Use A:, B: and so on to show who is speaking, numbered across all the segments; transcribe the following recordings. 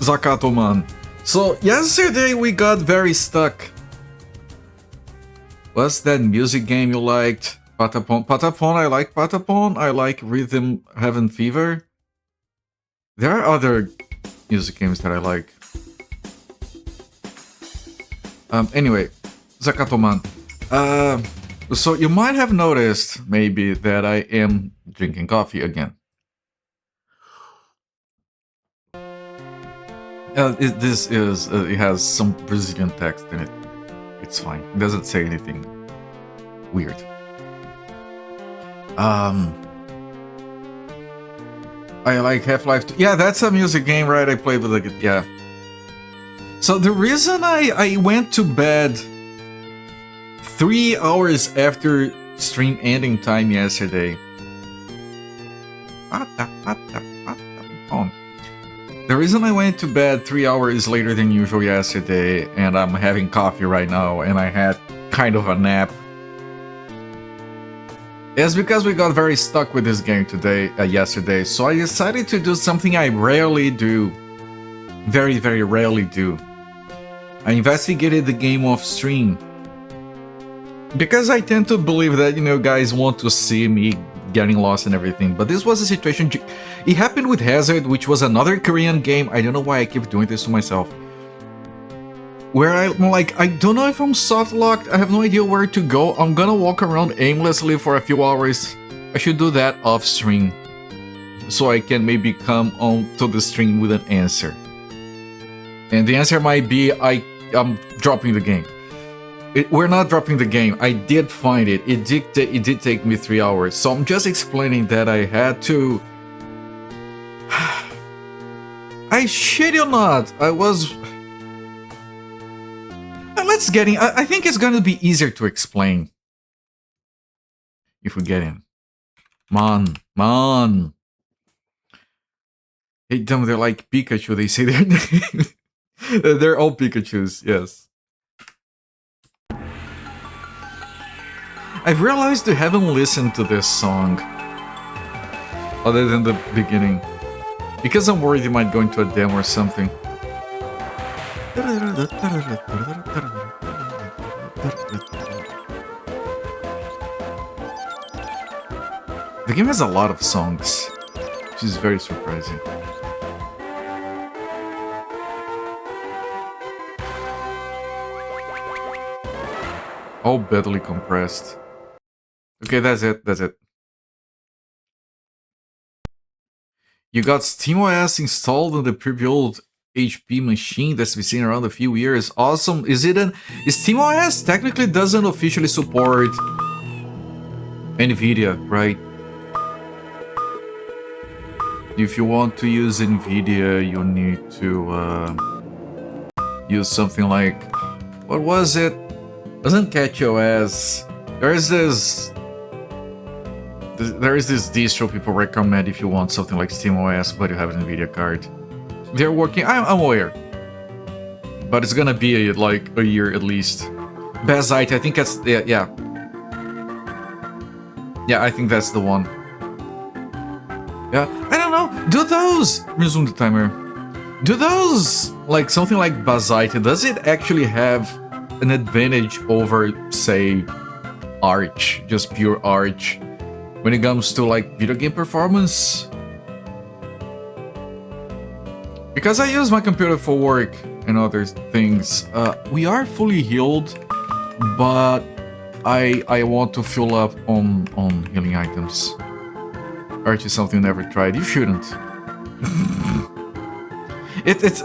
A: Zakato man. So yesterday we got very stuck. What's that music game you liked? Patapon. Patapon, I like Patapon. I like Rhythm Heaven Fever. There are other music games that I like. Anyway, Zakato man. So you might have noticed maybe that I am drinking coffee again. It has some Brazilian text in it. It's fine. It doesn't say anything weird. I like Half-Life 2. Yeah, that's a music game, right? I played with it, yeah. So the reason I went to bed 3 hours after stream ending time yesterday. The reason I went to bed 3 hours later than usual yesterday, and I'm having coffee right now, and I had kind of a nap, is because we got very stuck with this game yesterday, so I decided to do something I rarely do. Very, very rarely do. I investigated the game off stream. Because I tend to believe that, you know, guys want to see me getting lost and everything, but this was a situation. It happened with Hazard, which was another Korean game. I don't know why I keep doing this to myself. Where I'm like, I don't know if I'm soft locked, I have no idea where to go. I'm gonna walk around aimlessly for a few hours. I should do that off stream, so I can maybe come on to the stream with an answer. And the answer might be I'm dropping the game. We're not dropping the game. I did find it. It did take me 3 hours. So I'm just explaining that I had to. I shit you not. I was. Let's get in. I think it's gonna be easier to explain if we get in. Maan. Hey, them, they're like Pikachu. They say their name. They're all Pikachus. Yes. I've realized I haven't listened to this song other than the beginning, because I'm worried it might go into a demo or something. The game has a lot of songs, which is very surprising. All badly compressed. Okay, that's it. You got SteamOS installed on the pre-built HP machine that's been seen around a few years. Awesome. SteamOS technically doesn't officially support NVIDIA, right? If you want to use NVIDIA, you need to use something like, what was it? Doesn't CatchOS. There is this distro people recommend if you want something like SteamOS, but you have an NVIDIA card. They're working. I'm aware, but it's gonna be like a year at least. Bazite, I think that's yeah. I think that's the one. Yeah, I don't know. Do those resume the timer? Do those like something like Bazite? Does it actually have an advantage over, say, Arch, just pure Arch, when it comes to like video game performance? Because I use my computer for work and other things. We are fully healed, but I want to fill up on healing items. Arch is something I never tried. You shouldn't. It's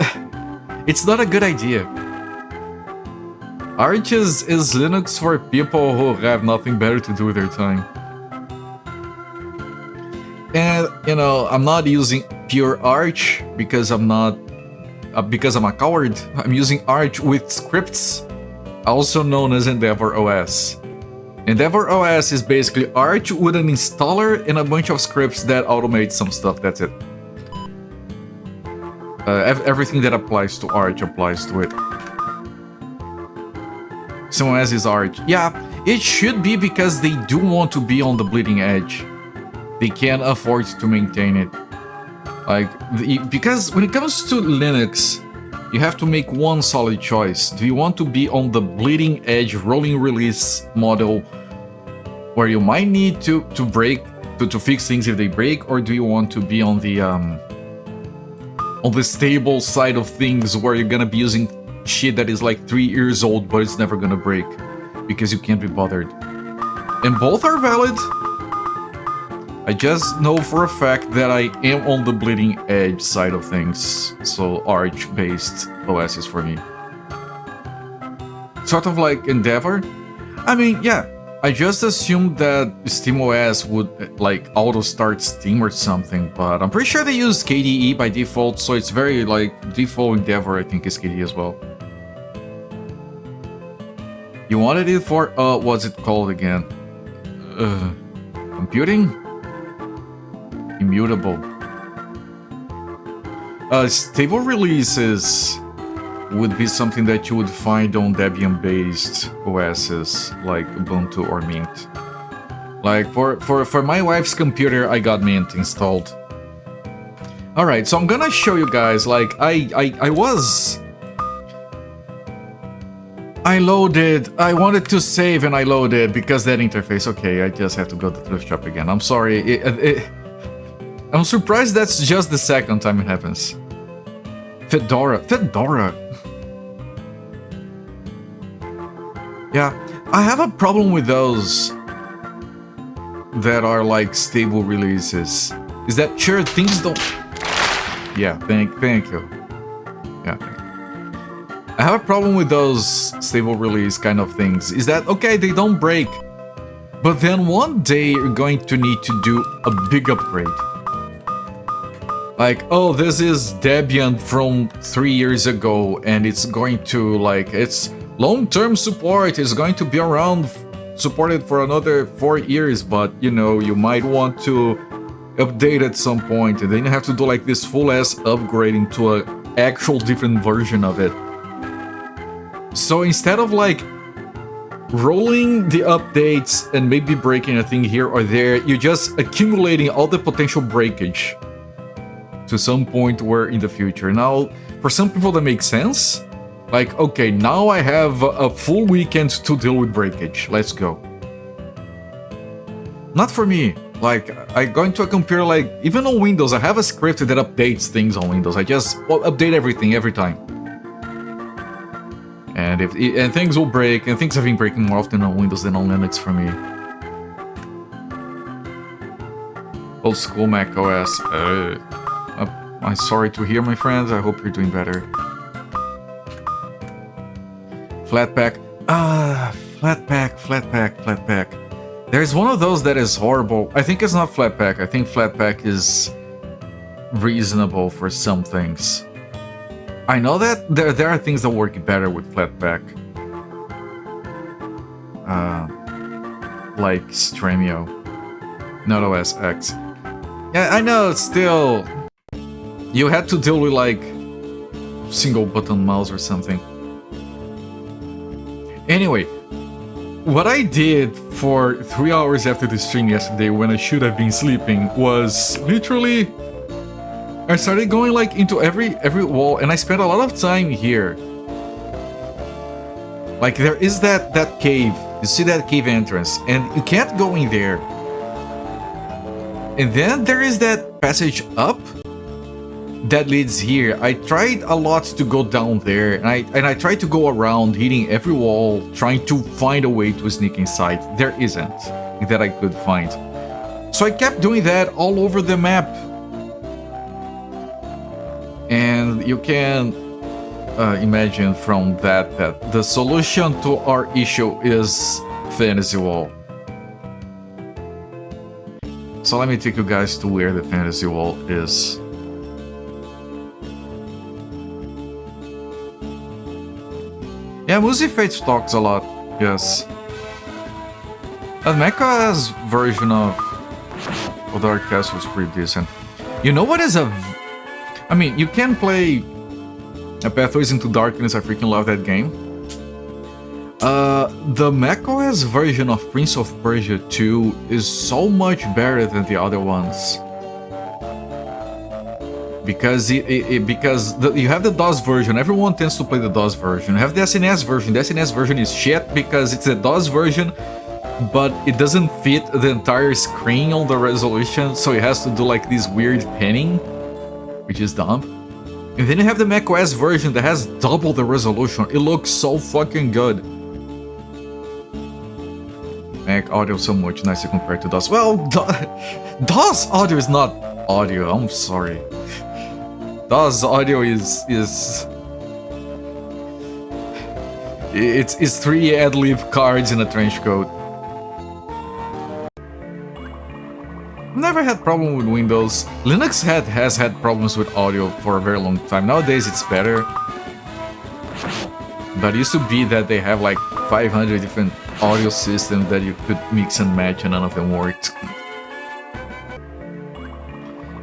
A: not a good idea. Arch is Linux for people who have nothing better to do with their time. And, you know, I'm not using pure Arch because I'm a coward. I'm using Arch with scripts, also known as EndeavorOS. EndeavorOS is basically Arch with an installer and a bunch of scripts that automate some stuff, that's it. Everything that applies to Arch applies to it. Someone has his Arch. Yeah, it should be because they do want to be on the bleeding edge. They can't afford to maintain it. Like, because when it comes to Linux, you have to make one solid choice. Do you want to be on the bleeding edge rolling release model where you might need to fix things if they break, or do you want to be on the stable side of things where you're gonna be using shit that is like 3 years old but it's never gonna break because you can't be bothered? And both are valid. I just know for a fact that I am on the bleeding edge side of things, so Arch-based OS is for me. Sort of like Endeavor. I mean, yeah, I just assumed that SteamOS would like auto-start Steam or something, but I'm pretty sure they use KDE by default, so it's very like default Endeavor I think is KDE as well. You wanted it for, what's it called again? Computing? Immutable. Stable releases would be something that you would find on Debian-based OSs like Ubuntu or Mint. Like for my wife's computer, I got Mint installed. All right, so I'm gonna show you guys. Like I loaded. I wanted to save and I loaded because that interface. Okay, I just have to go to the thrift shop again. I'm sorry. I'm surprised that's just the second time it happens. Fedora. Yeah, I have a problem with those that are like stable releases. Is that sure things don't... Yeah, thank you. Yeah. I have a problem with those stable release kind of things. Is that, okay, they don't break, but then one day you're going to need to do a big upgrade. Like, oh, this is Debian from 3 years ago, and it's going to, like, it's long-term support is going to be around, supported for another 4 years, but, you know, you might want to update at some point, and then you have to do, like, this full-ass upgrade into an actual different version of it. So instead of, like, rolling the updates and maybe breaking a thing here or there, you're just accumulating all the potential breakage to some point where in the future. Now, for some people that makes sense. Like, okay, now I have a full weekend to deal with breakage. Let's go. Not for me. Like, I go into a computer, like, even on Windows, I have a script that updates things on Windows. I just update everything every time. And and things will break, and things have been breaking more often on Windows than on Linux for me. Old school Mac OS. I'm sorry to hear, my friends. I hope you're doing better. Flatpak. Flatpak. There's one of those that is horrible. I think it's not Flatpak. I think Flatpak is reasonable for some things. I know that there are things that work better with Flatpak. Like Stremio. Not OS X. Yeah, I know, still... You had to deal with, like, single button mouse or something. Anyway, what I did for 3 hours after the stream yesterday when I should have been sleeping was literally... I started going, like, into every wall, and I spent a lot of time here. Like, there is that cave. You see that cave entrance, and you can't go in there. And then there is that passage up that leads here. I tried a lot to go down there, and I tried to go around, hitting every wall, trying to find a way to sneak inside. There isn't that I could find. So I kept doing that all over the map. And you can imagine from that the solution to our issue is Fantasy Wall. So let me take you guys to where the Fantasy Wall is. Yeah, Musi Fates talks a lot, yes. The macOS version of Dark Castle is pretty decent. You know what is I mean, you can play Pathways into Darkness, I freaking love that game. The macOS version of Prince of Persia 2 is so much better than the other ones. because you have the DOS version. Everyone tends to play the DOS version. You have the SNES version. The SNES version is shit because it's a DOS version, but it doesn't fit the entire screen on the resolution, so it has to do like this weird panning, which is dumb. And then you have the macOS version that has double the resolution. It looks so fucking good. Mac audio so much nicer compared to DOS. Well, DOS audio is not audio. I'm sorry. DOS audio is it's 3 ad-lib cards in a trench coat. Never had problem with Windows. Linux has had problems with audio for a very long time. Nowadays it's better. But it used to be that they have like 500 different audio systems that you could mix and match and none of them worked.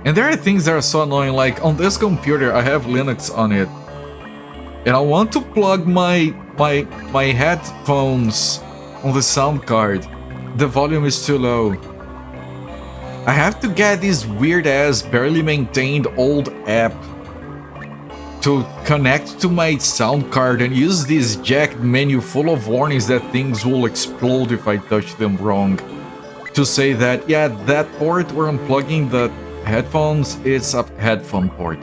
A: And there are things that are so annoying, like on this computer I have Linux on it. And I want to plug my headphones on the sound card. The volume is too low. I have to get this weird ass, barely maintained old app to connect to my sound card and use this jacked menu full of warnings that things will explode if I touch them wrong. To say that, yeah, that port where I'm plugging the headphones, it's a headphone port.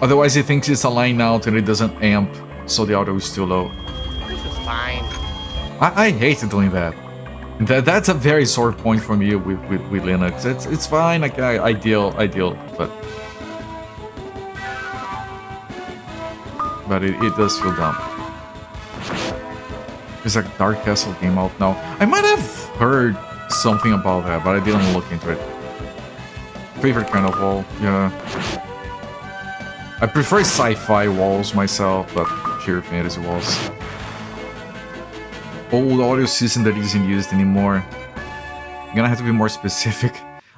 A: Otherwise it thinks it's a line out and it doesn't amp, so the audio is too low.
B: This is fine.
A: I hate doing that. That's a very sore point for me with Linux. It's fine, like ideal, but it does feel dumb. There's a Dark Castle game out now. I might have heard something about that, but I didn't look into it. Favorite kind of wall, yeah. I prefer sci-fi walls myself, but pure fantasy walls. Old audio system that isn't used anymore. I'm gonna have to be more specific.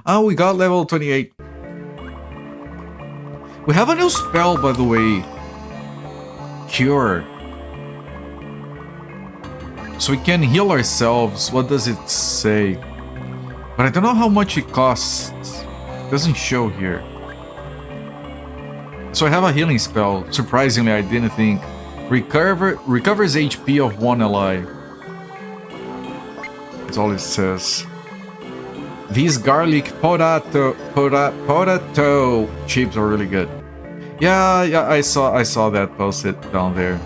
A: Oh, we got level 28. We have a new spell, by the way. Cure. So we can heal ourselves. What does it say? But I don't know how much it costs. It doesn't show here. So I have a healing spell. Surprisingly, I didn't think. Recovers HP of 1 ally. That's all it says. These garlic potato chips are really good. Yeah, I saw that posted down there.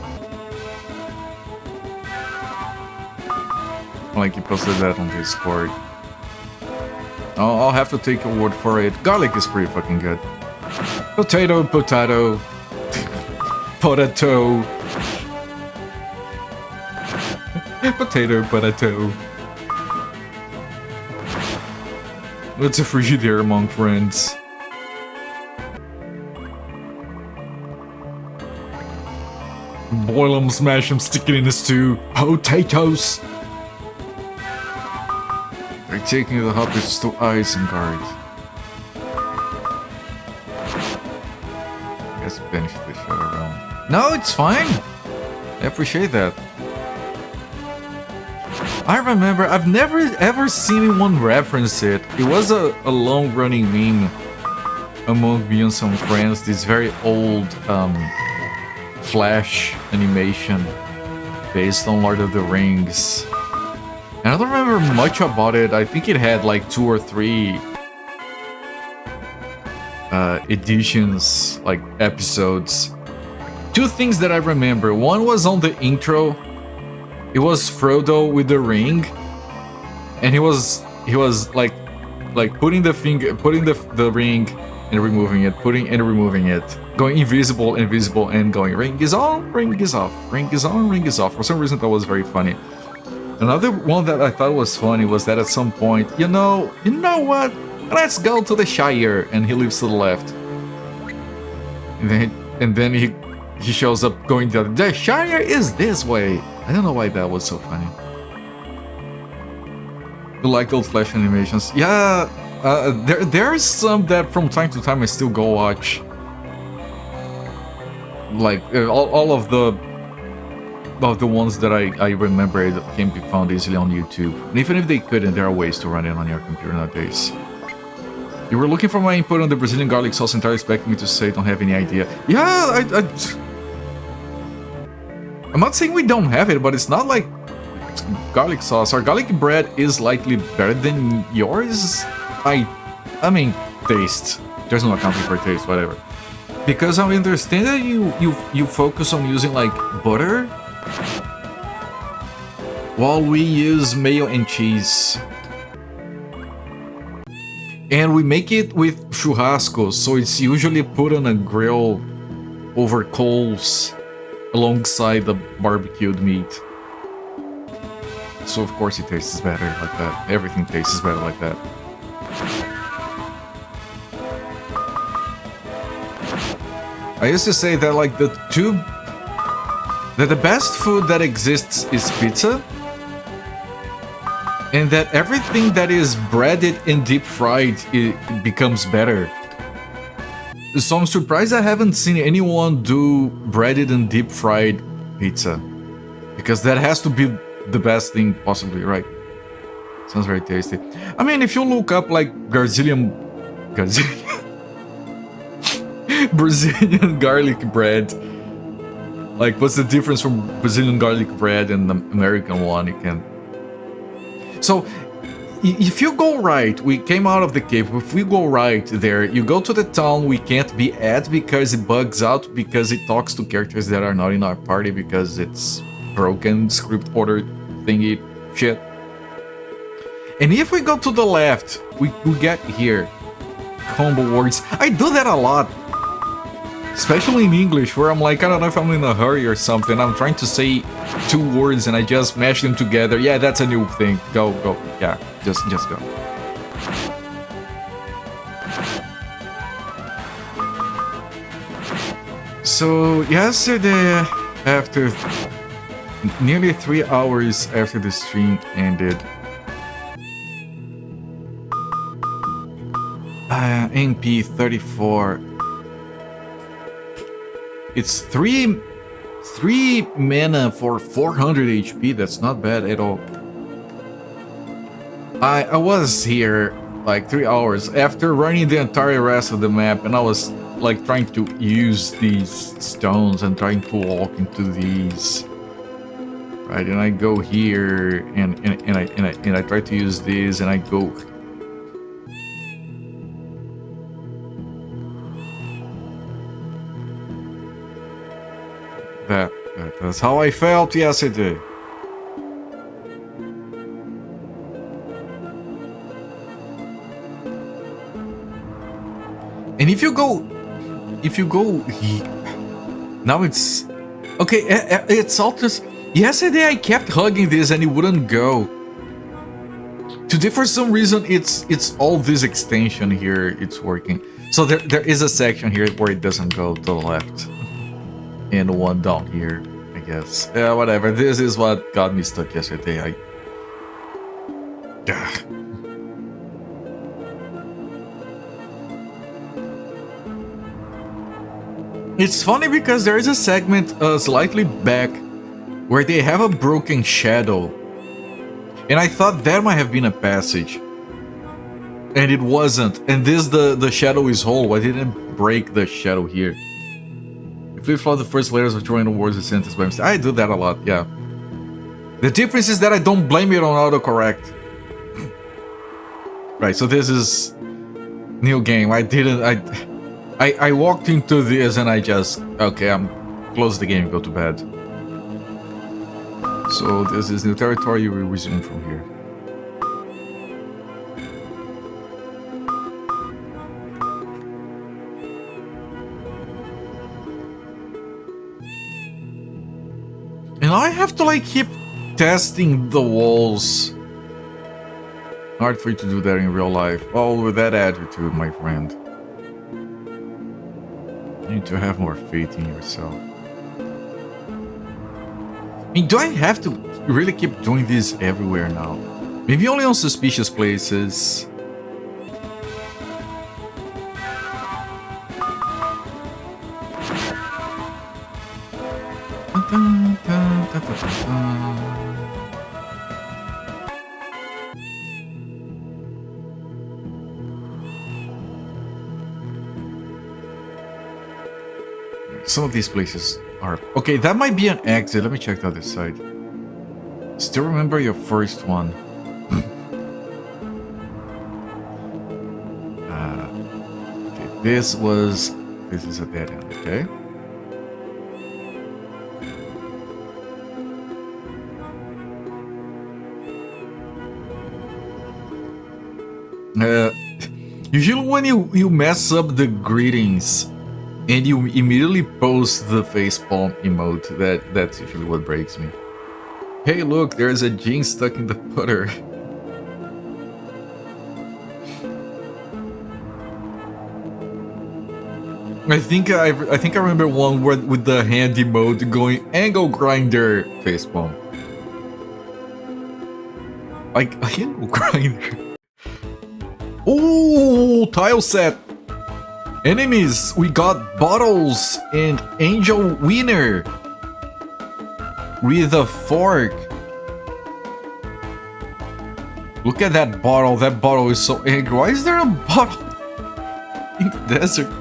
A: Like he posted that on Discord. I'll have to take a word for it. Garlic is pretty fucking good. Potato. Potato. Potato. It's a Frigidaire among friends. Boil them, smash them, stick it in a stew. Potatoes! They're taking the hobbits to Isengard. I guess banish the shit around. No, it's fine! I appreciate that. I remember, I've never ever seen anyone reference it. It was a long-running meme among me and some friends, this very old Flash animation based on Lord of the Rings. And I don't remember much about it. I think it had like 2 or 3 editions, like episodes. 2 things that I remember. One was on the intro. It was Frodo with the ring, and he was like putting the ring and removing it, putting and removing it, going invisible, and going ring is on, ring is off, ring is on, ring is off. For some reason that was very funny. Another one that I thought was funny was that at some point, you know what? Let's go to the Shire, and he leaves to the left, and then he shows up going the Shire is this way. I don't know why that was so funny. You like old Flash animations? Yeah, there's some that from time to time I still go watch. Like all of the ones that I remember can be found easily on YouTube. And even if they couldn't, there are ways to run it on your computer nowadays. You were looking for my input on the Brazilian garlic sauce entirely expecting me to say don't have any idea. Yeah, I'm not saying we don't have it, but it's not like garlic sauce. Our garlic bread is slightly better than yours. I mean, taste. There's no accounting for taste, whatever. Because I understand that you focus on using like butter, while we use mayo and cheese. And we make it with churrasco, so it's usually put on a grill over coals alongside the barbecued meat. So of course it tastes better like that. Everything tastes better like that. I used to say that like the best food that exists is pizza, and that everything that is breaded and deep fried it becomes better. So I'm surprised I haven't seen anyone do breaded and deep fried pizza, because that has to be the best thing possibly, right? Sounds very tasty. I mean, if you look up like Brazilian garlic bread, like what's the difference from Brazilian garlic bread and the American one, you can. So if you go right, we came out of the cave, if we go right there, you go to the town we can't be at because it bugs out, because it talks to characters that are not in our party because it's broken script order thingy shit. And if we go to the left, we get here. Combo words. I do that a lot. Especially in English, where I'm like, I don't know if I'm in a hurry or something. I'm trying to say 2 words and I just mash them together. Yeah, that's a new thing. Go. Yeah, just go. So yesterday, after nearly 3 hours after the stream ended, MP 34. It's 3 mana for 400 HP. That's not bad at all. I was here like 3 hours after running the entire rest of the map, and I was like trying to use these stones and trying to walk into these. Right, and I go here and I try to use these, and I go. That's how I felt yesterday. And if you go now it's okay. It's all just yesterday I kept hugging this and it wouldn't go. Today for some reason it's all this extension here. It's working. So there is a section here where it doesn't go to the left, and one down here. I guess. Yeah, whatever. This is what got me stuck yesterday. It's funny because there is a segment slightly back where they have a broken shadow, and I thought that might have been a passage, and it wasn't. And the shadow is whole. I didn't break the shadow here. Flip-flop the first letters of joining words and sentence by mistake. I do that a lot, yeah. The difference is that I don't blame it on autocorrect. Right, so this is new game. I walked into this and I just I'm close the game, go to bed. So this is new territory. You will resume from here. And I have to like keep testing the walls. Hard for you to do that in real life. Oh, with that attitude, my friend. You need to have more faith in yourself. I mean, do I have to really keep doing this everywhere now? Maybe only on suspicious places. Some of these places are... Okay, that might be an exit. Let me check the other side. Still remember your first one. Okay, this is a dead end, okay? Usually when you mess up the greetings and you immediately post the facepalm emote, that's usually what breaks me. Hey look, there's a gene stuck in the putter. I think I remember one where with the hand emote going angle grinder facepalm. Like angle grinder. Oh, tile set. Enemies, we got bottles and angel wiener with a fork. Look at that bottle. That bottle is so angry. Why is there a bottle in the desert?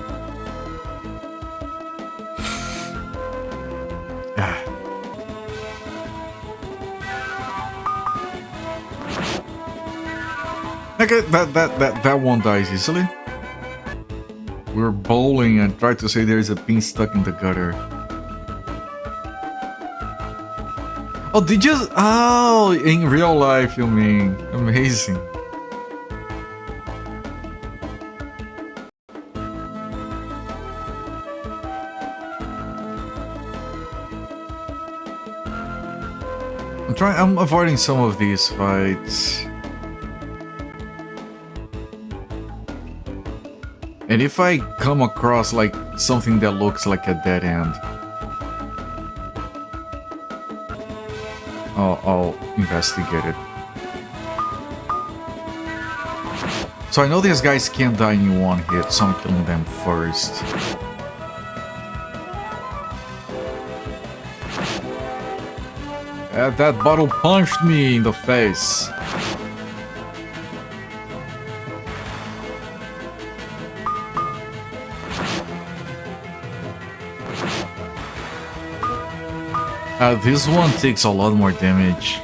A: Okay, that one dies easily. We're bowling and try to say there's a pin stuck in the gutter. Oh, did you? Oh, in real life, you mean? Amazing. I'm avoiding some of these fights. And if I come across like something that looks like a dead end, I'll investigate it. So I know these guys can't die in one hit, so I'm killing them first. That bottle punched me in the face. This one takes a lot more damage.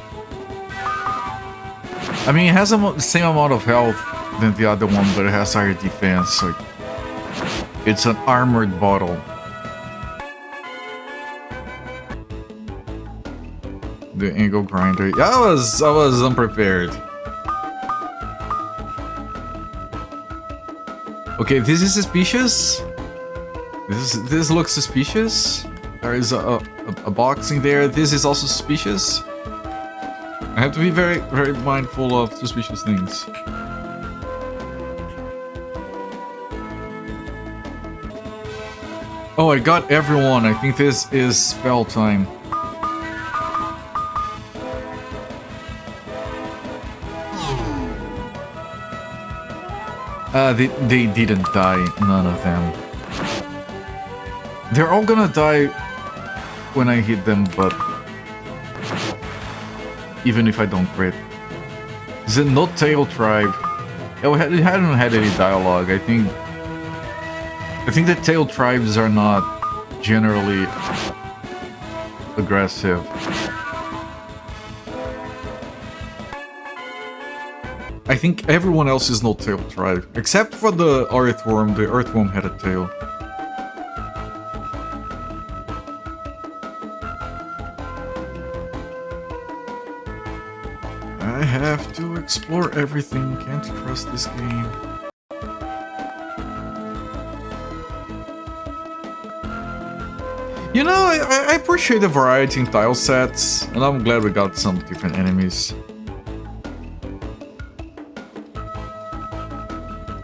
A: I mean, it has the same amount of health than the other one, but it has higher defense, so it's an armored bottle. The angle grinder. Yeah, I was unprepared. Okay, this is suspicious. This looks suspicious. There is a box in there. This is also suspicious. I have to be very, very mindful of suspicious things. Oh, I got everyone. I think this is spell time. They didn't die. None of them. They're all gonna die when I hit them, but even if I don't crit. Is it no tail tribe? It hadn't had any dialogue. I think the tail tribes are not generally aggressive. I think everyone else is no tail tribe, except for the earthworm. The earthworm had a tail. I have to explore everything, can't trust this game. You know, I appreciate the variety in tile sets, and I'm glad we got some different enemies.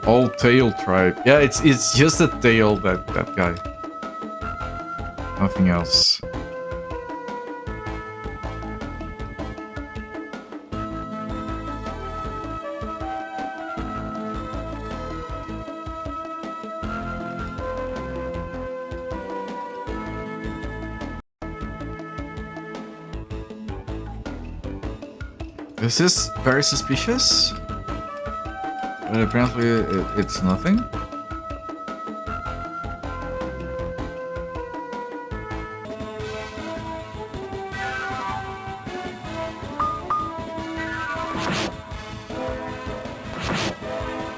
A: All tail tribe. Yeah, it's just a tail, that guy. Nothing else. This is very suspicious, but apparently it's nothing.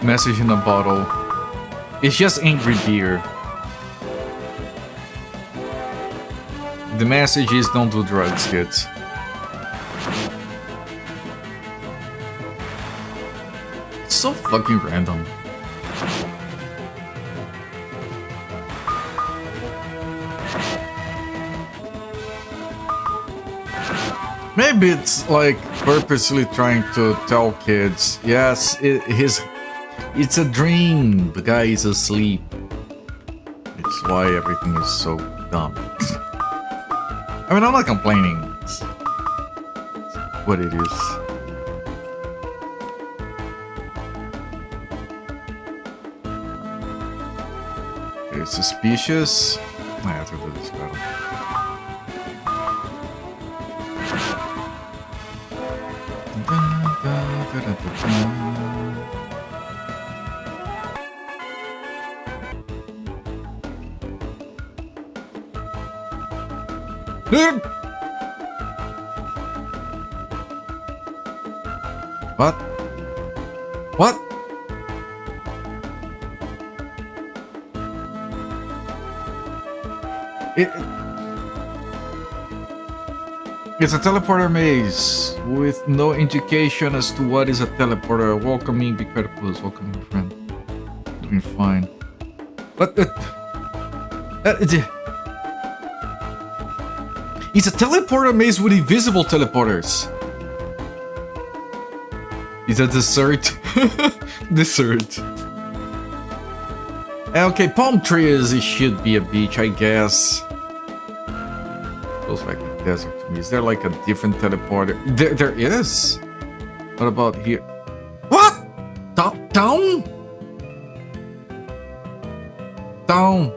A: Message in a bottle. It's just angry beer. The message is don't do drugs, kids. It's so fucking random. Maybe it's like purposely trying to tell kids, yes, it's a dream. The guy is asleep. It's why everything is so dumb. I mean, I'm not complaining. It's what it is. Okay, suspicious. I have to do this battle. What? What? It's a teleporter maze with no indication as to what is a teleporter. Welcoming Big Fat Plus, welcoming friend. Doing fine. But it's a teleporter maze with invisible teleporters. It's a dessert. Dessert. Okay, palm trees, it should be a beach, I guess. Feels like a desert to me. Is there like a different teleporter? There is. What about here? What? Down? Down.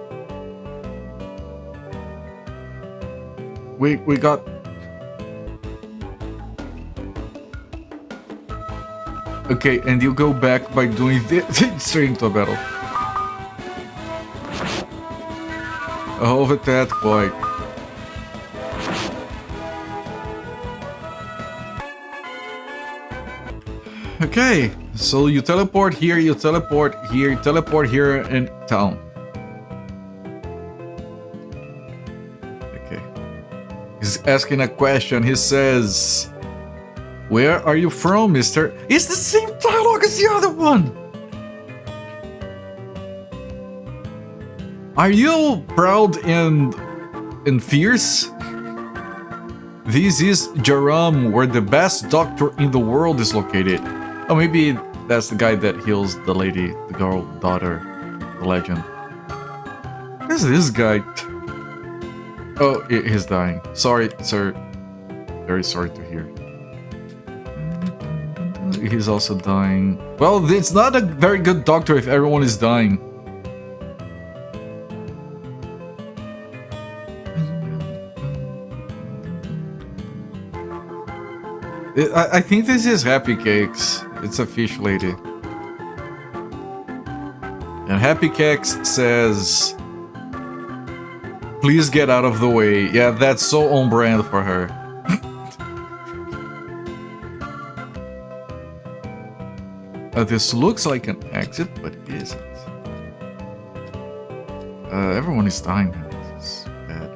A: We got... Okay, and you go back by doing this straight into a battle. Oh, with that boy. Okay, so you teleport here, you teleport here, you teleport here, and town. Okay. He's asking a question. He says, "Where are you from, mister?" It's the same dialogue as the other one! Are you proud and fierce? This is Jerome, where the best doctor in the world is located. Oh, maybe that's the guy that heals the lady, the girl, daughter, the legend. Where's this guy? Oh, he's dying. Sorry, sir. Very sorry to hear. He's also dying. Well, it's not a very good doctor if everyone is dying. I think this is Happy Cakes. It's a fish lady. And Happy Cakes says, "Please get out of the way." Yeah, that's so on brand for her. This looks like an exit, but it isn't. Everyone is dying. This is bad.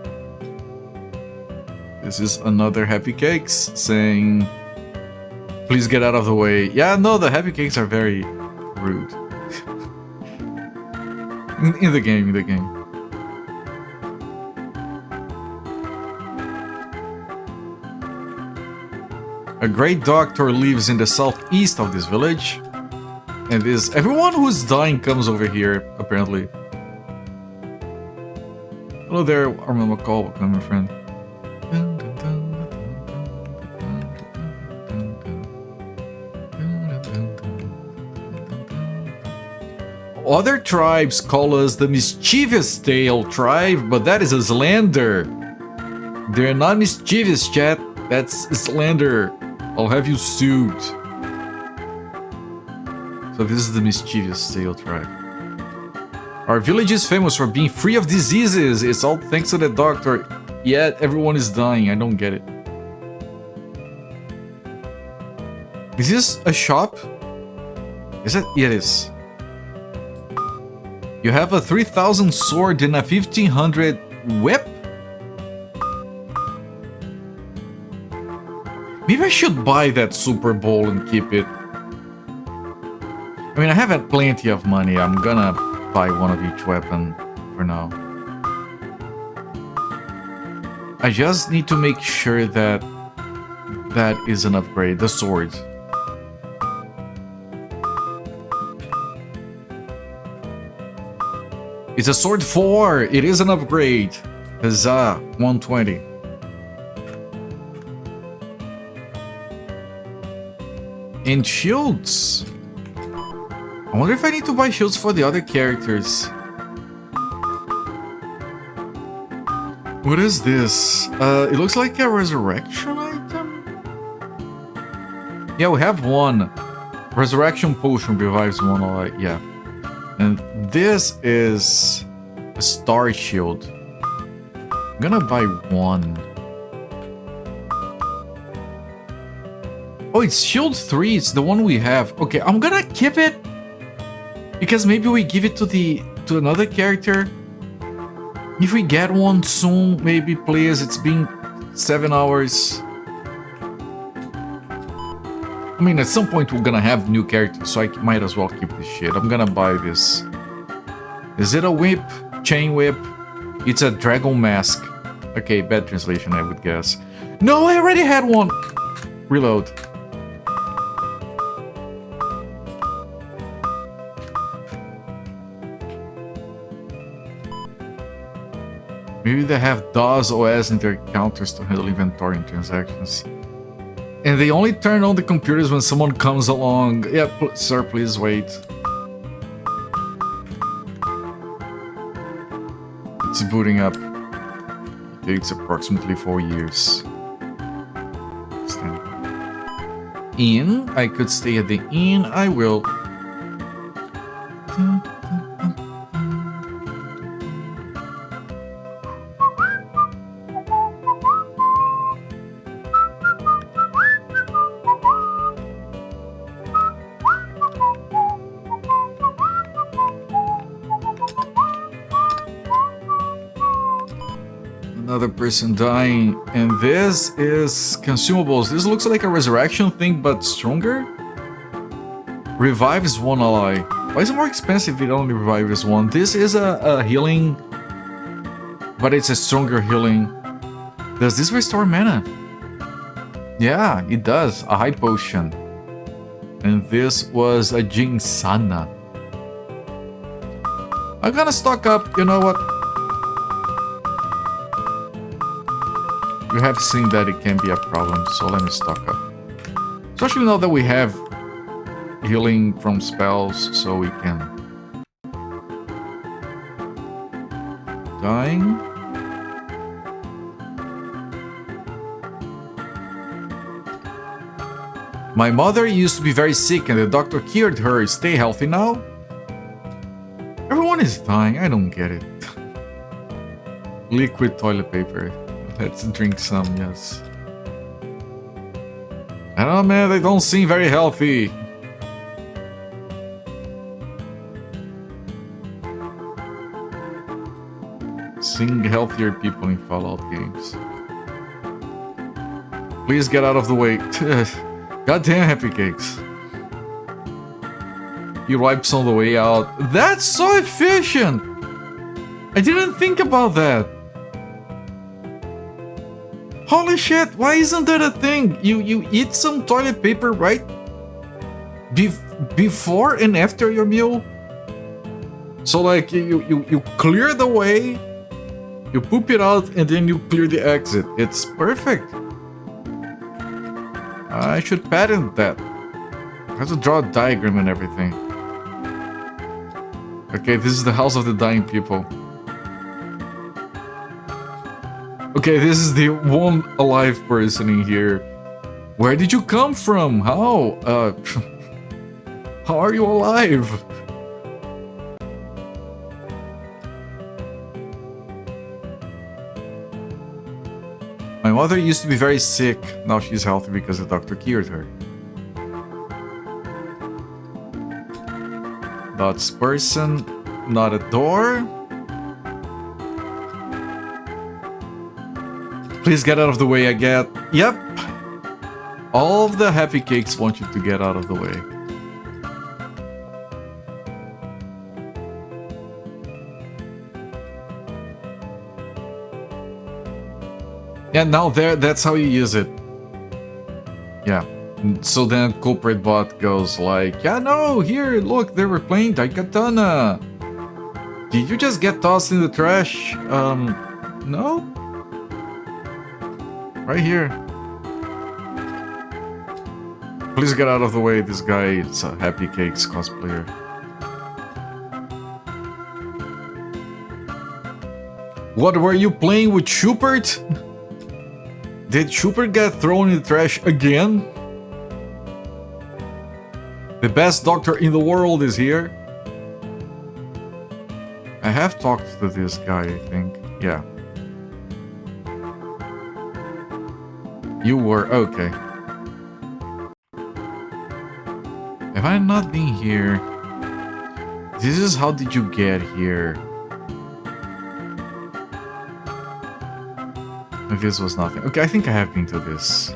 A: This is another Happy Cakes saying, "Please get out of the way." Yeah, no, the Happy Cakes are very rude. in the game, A great doctor lives in the southeast of this village. And everyone who's dying comes over here, apparently. Hello there, Armin McCall, welcome, my friend. Other tribes call us the mischievous tail tribe, but that is a slander. They're not mischievous, chat. That's slander. I'll have you sued. So this is the mischievous tail tribe. Our village is famous for being free of diseases. It's all thanks to the doctor. Yet everyone is dying. I don't get it. Is this a shop? Is it? Yeah, it is. You have a 3000 sword and a 1500 whip? Maybe I should buy that Super Bowl and keep it. I mean, I have had plenty of money. I'm gonna buy one of each weapon for now. I just need to make sure that that is an upgrade. The sword. It's a sword 4. It is an upgrade. Huzzah, 120. And shields. I wonder if I need to buy shields for the other characters. What is this? It looks like a resurrection item. Yeah, we have one. Resurrection potion revives one ally. Yeah. And this is a star shield. I'm gonna buy one. Oh, it's shield 3. It's the one we have. Okay, I'm gonna keep it because maybe we give it to another character. If we get one soon, maybe, please. It's been 7 hours. I mean, at some point we're gonna have new characters, so I might as well keep this shit. I'm gonna buy this. Is it a whip? Chain whip? It's a dragon mask. Okay, bad translation, I would guess. No, I already had one! Reload. Maybe they have DOS OS in their counters to handle inventory and transactions. And they only turn on the computers when someone comes along. Yeah, sir, please wait. It's booting up. It takes approximately 4 years. Inn? I could stay at the inn. I will. Another person dying, and this is consumables. This looks like a resurrection thing, but stronger. Revives one ally. Why is it more expensive if it only revives one? This is a healing, but it's a stronger healing. Does this restore mana? Yeah, it does. A high potion. And this was a Jinsana. I'm gonna stock up, you know what? You have seen that it can be a problem, so let me stock up. Especially now that we have healing from spells, so we can... Dying? My mother used to be very sick and the doctor cured her. Stay healthy now? Everyone is dying, I don't get it. Liquid toilet paper. Let's drink some, yes. I don't know, man, they don't seem very healthy. Seeing healthier people in Fallout games. Please get out of the way. Goddamn happy cakes. He wipes on the way out. That's so efficient! I didn't think about that. Holy shit, why isn't that a thing? You eat some toilet paper, right? Before and after your meal? So like you clear the way, you poop it out, and then you clear the exit. It's perfect. I should patent that. I have to draw a diagram and everything. Okay, this is the house of the dying people. Okay, this is the one alive person in here. Where did you come from? How? How are you alive? My mother used to be very sick. Now she's healthy because the doctor cured her. That's person. not a door. Please get out of the way, I get. Yep. All of the happy cakes want you to get out of the way. Yeah, now that's how you use it. Yeah. So then culprit bot goes like, yeah, no, here, look, they were playing Daikatana. Did you just get tossed in the trash? No? Right here. Please get out of the way, this guy is a Happy Cakes cosplayer. What, were you playing with Schubert? Did Schubert get thrown in the trash again? The best doctor in the world is here. I have talked to this guy, I think. Yeah. You were okay. Have I not been here? This is how did you get here? This was nothing. Okay, I think I have been to this.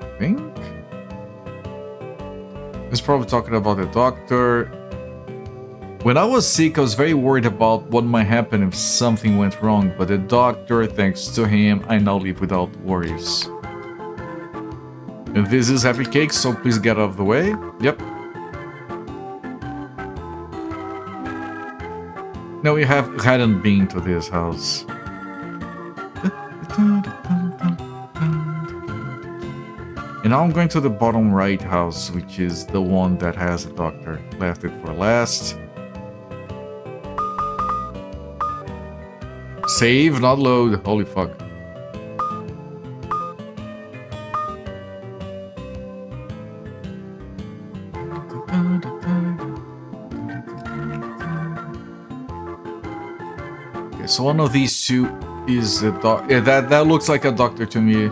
A: I think? He's probably talking about the doctor. When I was sick, I was very worried about what might happen if something went wrong, but the doctor, thanks to him, I now live without worries. And this is Happy Cake, so please get out of the way. Yep. No, we hadn't been to this house. And now I'm going to the bottom right house, which is the one that has a doctor. Left it for last. Save, not load. Holy fuck. Okay, so one of these two is a doc. Yeah, that looks like a doctor to me.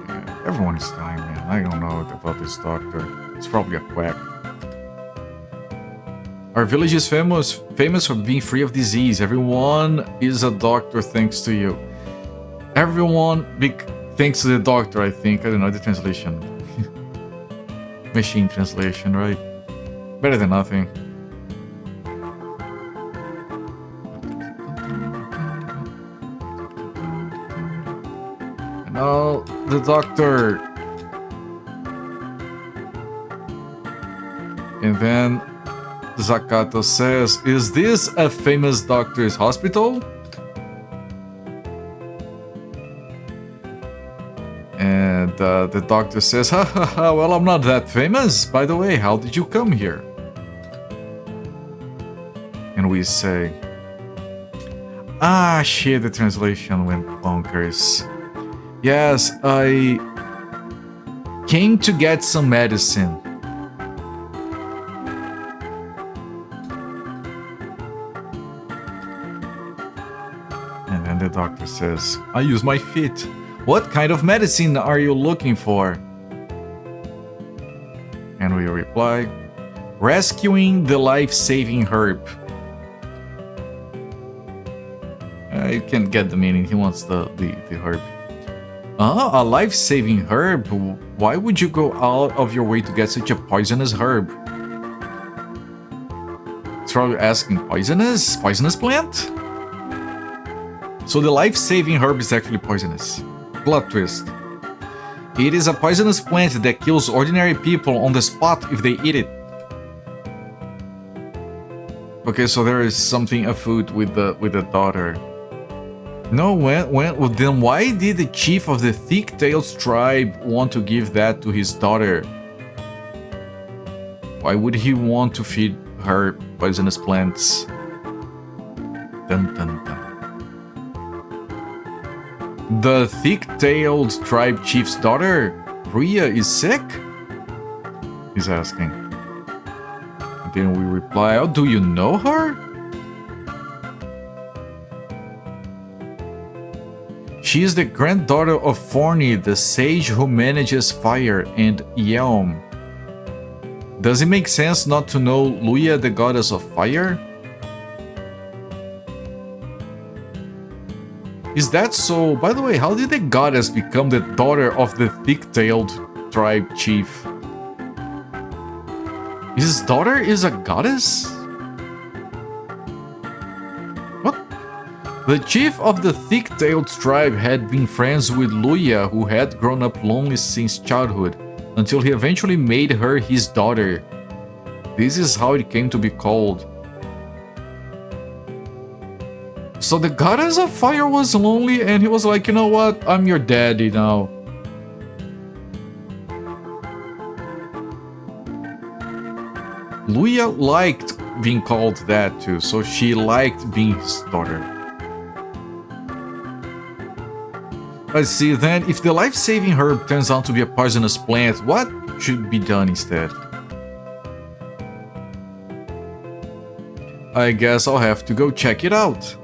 A: Yeah, everyone is dying, man. I don't know about this doctor. It's probably a quack. Our village is famous for being free of disease. Everyone is a doctor thanks to you. Everyone thanks to the doctor, I think. I don't know the translation. Machine translation, right? Better than nothing. And now the doctor. And then Zakato says, is this a famous doctor's hospital? And the doctor says, ha ha ha, well, I'm not that famous. By the way, how did you come here? And we say, ah, shit, the translation went bonkers. Yes, I came to get some medicine. And then the doctor says, I use my feet. What kind of medicine are you looking for? And we reply, rescuing the life-saving herb. You can get the meaning, he wants the herb. A life-saving herb? Why would you go out of your way to get such a poisonous herb? It's probably asking, poisonous? Poisonous plant? So the life-saving herb is actually poisonous. Plot twist. It is a poisonous plant that kills ordinary people on the spot if they eat it. Okay, so there is something afoot with the daughter. No, then why did the chief of the Thick-Tailed tribe want to give that to his daughter? Why would he want to feed her poisonous plants? Dun dun dun. The Thick-Tailed tribe chief's daughter, Priya, is sick? He's asking. And then we reply, oh, do you know her? She is the granddaughter of Forni, the sage who manages fire, and Yelm. Does it make sense not to know Luya, the goddess of fire? Is that so? By the way, how did the goddess become the daughter of the thick-tailed tribe chief? His daughter is a goddess? What? The chief of the thick-tailed tribe had been friends with Luya, who had grown up lonely since childhood, until he eventually made her his daughter. This is how it came to be called. So the goddess of fire was lonely and he was like, you know what, I'm your daddy now. Luya liked being called that too, so she liked being his daughter. Let's see then, if the life-saving herb turns out to be a poisonous plant, what should be done instead? I guess I'll have to go check it out.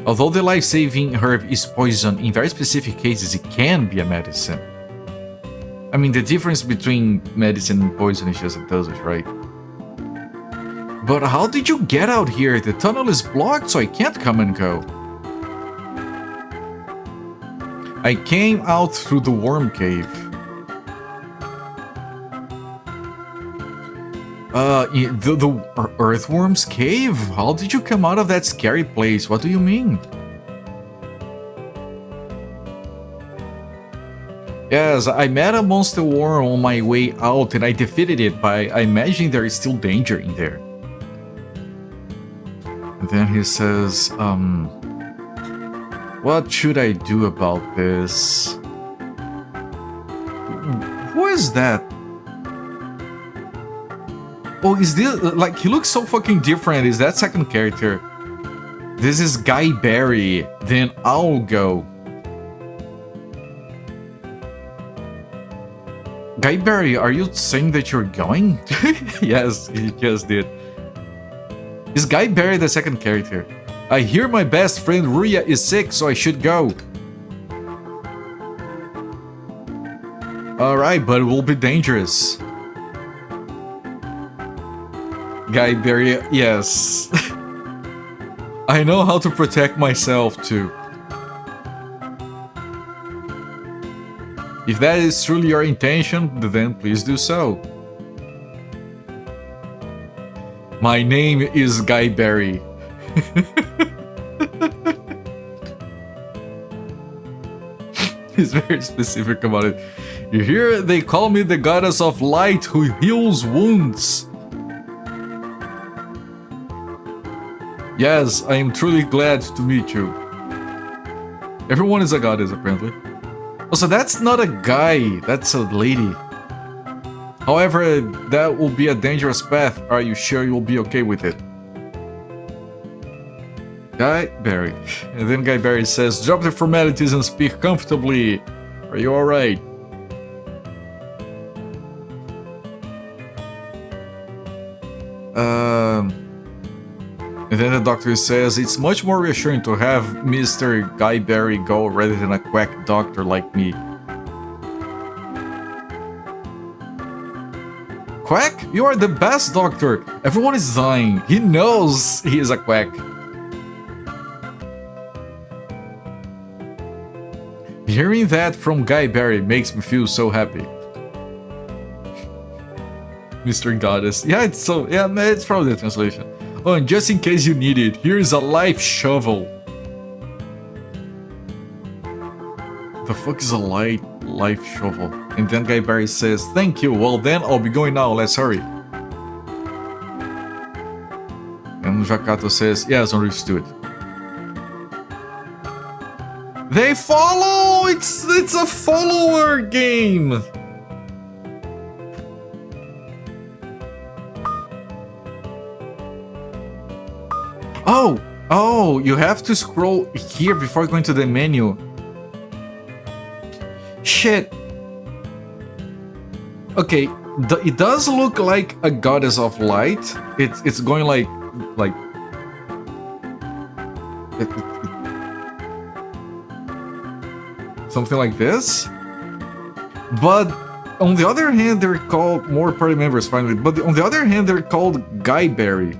A: Although the life-saving herb is poison, in very specific cases it can be a medicine. I mean, the difference between medicine and poison is just a dosage, right? But how did you get out here? The tunnel is blocked, so I can't come and go. I came out through the worm cave. The earthworm's cave? How did you come out of that scary place? What do you mean? Yes, I met a monster worm on my way out and I defeated it, but I imagine there is still danger in there. And then he says, what should I do about this? Who is that? Oh, is this, like, he looks so fucking different. Is that second character? This is Guy Barry. Then I'll go. Guy Barry, are you saying that you're going? Yes, he just did. Is Guy Barry the second character? I hear my best friend Ruya is sick, so I should go. Alright, but it will be dangerous. Guy Barry, yes. I know how to protect myself too. If that is truly your intention, then please do so. My name is Guy Barry. He's very specific about it. You hear? They call me the goddess of light who heals wounds. Yes, I am truly glad to meet you. Everyone is a goddess, apparently. Oh, so that's not a guy, that's a lady. However, that will be a dangerous path. Are you sure you'll be okay with it? Guy Barry. And then Guy Barry says, drop the formalities and speak comfortably. Are you alright? And then the doctor says, it's much more reassuring to have Mr. Guy Barry go rather than a quack doctor like me. Quack? You are the best doctor! Everyone is dying. He knows he is a quack. Hearing that from Guy Barry makes me feel so happy. Mr. Goddess. Yeah, it's so... Yeah, it's probably the translation. Oh, and just in case you need it, here's a life shovel. The fuck is a life shovel? And then Guy Barry says, thank you, well then I'll be going now, let's hurry. And Zakato says, yes, understood. They follow! It's a follower game! Oh, you have to scroll here before going to the menu. Shit. Okay, it does look like a goddess of light. It's going like something like this. But on the other hand, they're called more party members finally. But on the other hand, they're called Guyberry.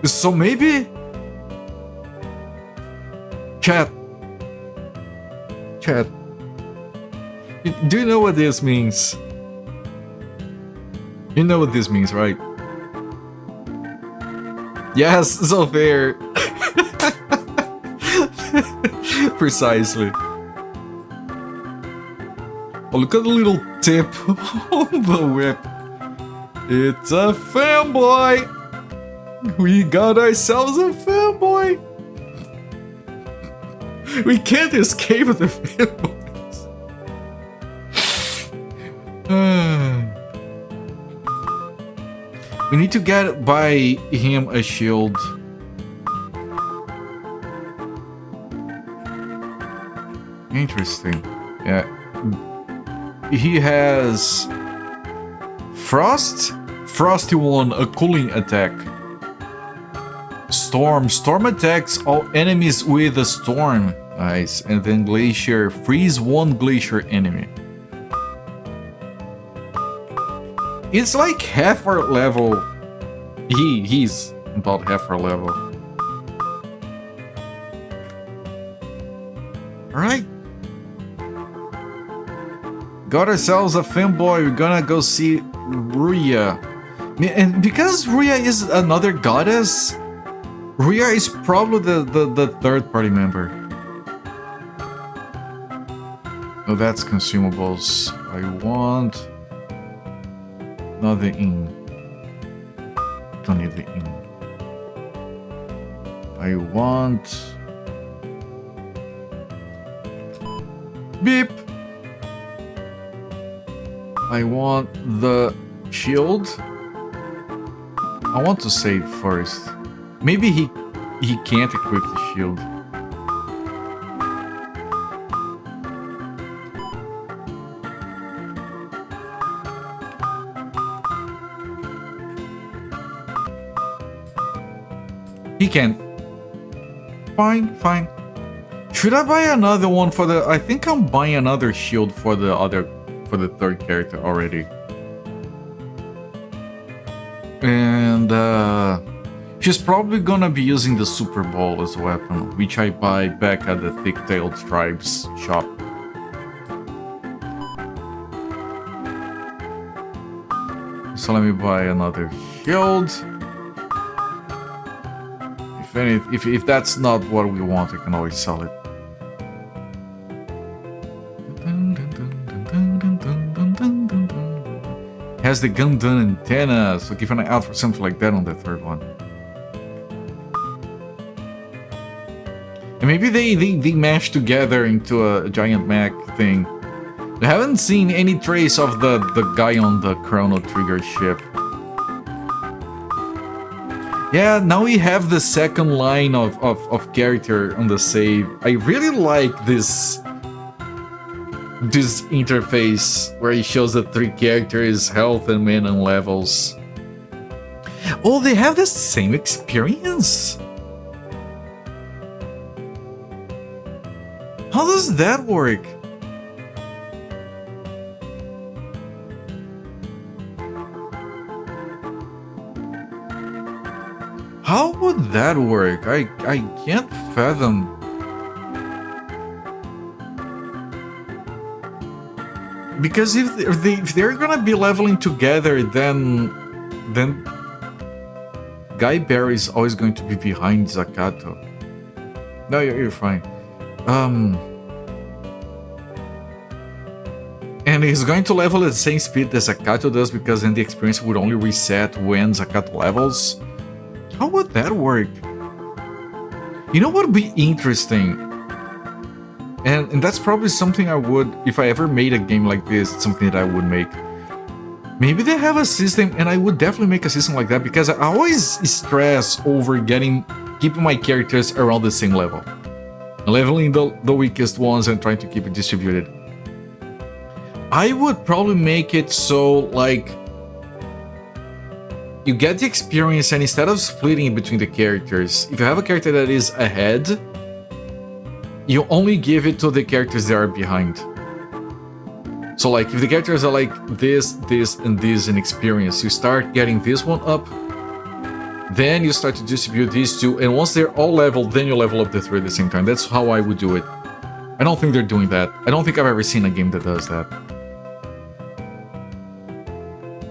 A: So maybe chat. Do you know what this means? You know what this means, right? Yes, so fair. Precisely. Oh, look at the little tip on the whip. It's a fanboy. We got ourselves a fanboy. We can't escape the fanboys. We need to buy him a shield. Interesting. Yeah. He has Frost, Frosty one, a cooling attack. Storm attacks all enemies with a storm. Nice. And then Glacier, freeze one Glacier enemy. It's like half our level. He's about half our level. Alright. Got ourselves a fanboy. We're gonna go see Ruya. And because Ruya is another goddess, Ruya is probably the third party member. Oh, that's consumables. I want... not the inn. Don't need the inn. I want... beep! I want the shield. I want to save first. Maybe he can't equip the shield. He can. Fine. Should I buy another one for the... I think I'm buying another shield for the third character already. And she's probably gonna be using the Super Ball as a weapon, which I buy back at the Thick-Tailed Tribes shop. So let me buy another shield. If that's not what we want, I can always sell it. Has the Gundam antenna, so keep an eye out for something like that on the third one. And maybe they mash together into a giant mech thing. I haven't seen any trace of the guy on the Chrono Trigger ship. Yeah, now we have the second line of character on the save. I really like this interface where it shows the three characters, health and mana and levels. Oh, they have the same experience? How does that work? How would that work? I can't fathom. Because if they're gonna be leveling together, then Guyberry is always going to be behind Zakato. No, you're fine. And he's going to level at the same speed that Zakato does, because then the experience would only reset when Zakato levels. How would that work? You know what would be interesting? And that's probably something I would, if I ever made a game like this, it's something that I would make. Maybe they have a system, and I would definitely make a system like that, because I always stress over keeping my characters around the same level. Leveling the weakest ones and trying to keep it distributed. I would probably make it so, like, you get the experience, and instead of splitting between the characters, if you have a character that is ahead, you only give it to the characters that are behind. So like, if the characters are like this, this, and this in experience, you start getting this one up, then you start to distribute these two, and once they're all leveled, then you level up the three at the same time. That's how I would do it. I don't think they're doing that. I don't think I've ever seen a game that does that.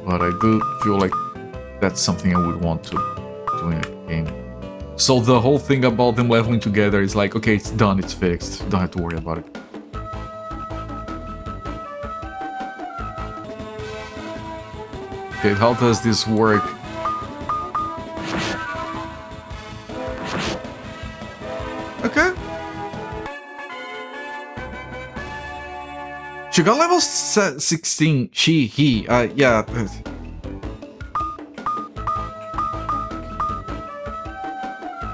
A: But I do feel like that's something I would want to do in a game. So the whole thing about them leveling together is like, okay, it's done, it's fixed. Don't have to worry about it. Okay, how does this work? Okay. She got level 16. He, yeah.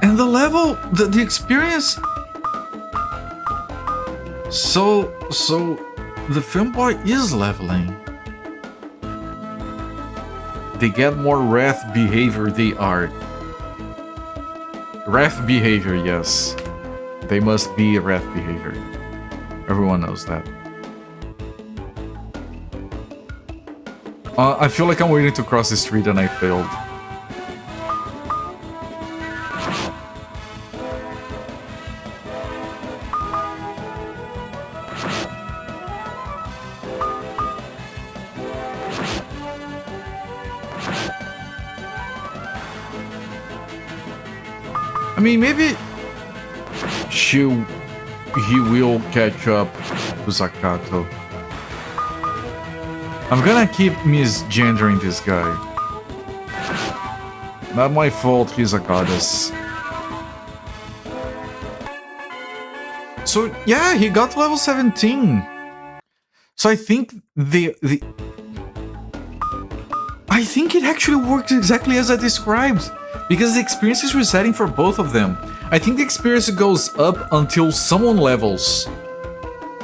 A: And the level, the experience. So the femboy is leveling. They get more wrath behavior, they are. Wrath behavior, yes. They must be wrath behavior. Everyone knows that. I feel like I'm waiting to cross the street and I failed. I mean, maybe he will catch up to Zakato. I'm gonna keep misgendering this guy. Not my fault, he's a goddess. So yeah, he got level 17. So I think I think it actually works exactly as I described. Because the experience is resetting for both of them. I think the experience goes up until someone levels.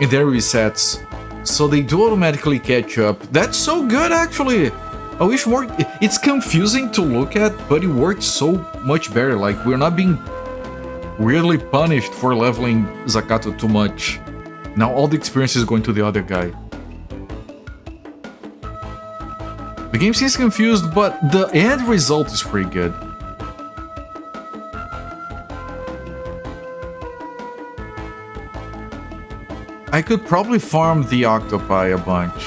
A: And then resets. So they do automatically catch up. That's so good, actually. I wish more... It's confusing to look at, but it works so much better. Like, we're not being weirdly punished for leveling Zakato too much. Now all the experience is going to the other guy. The game seems confused, but the end result is pretty good. I could probably farm the octopi a bunch.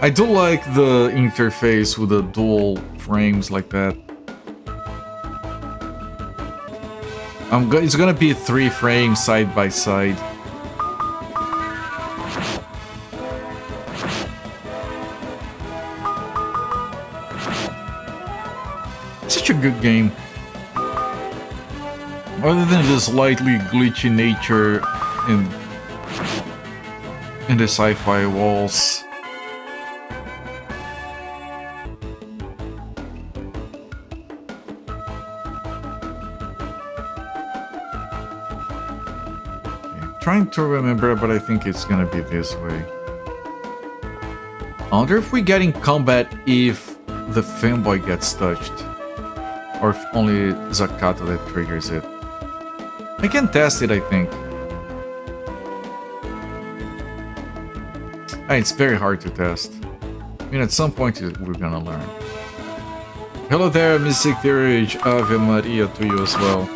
A: I do like the interface with the dual frames like that. It's gonna be 3 frames side by side. Such a good game. Other than the slightly glitchy nature in the sci-fi walls. Trying to remember, but I think it's gonna be this way. I wonder if we get in combat if the fanboy gets touched. Or if only Zakato that triggers it. I can test it, I think. It's very hard to test. I mean, at some point we're gonna learn. Hello there, Mystic Theurge. Ave Maria to you as well.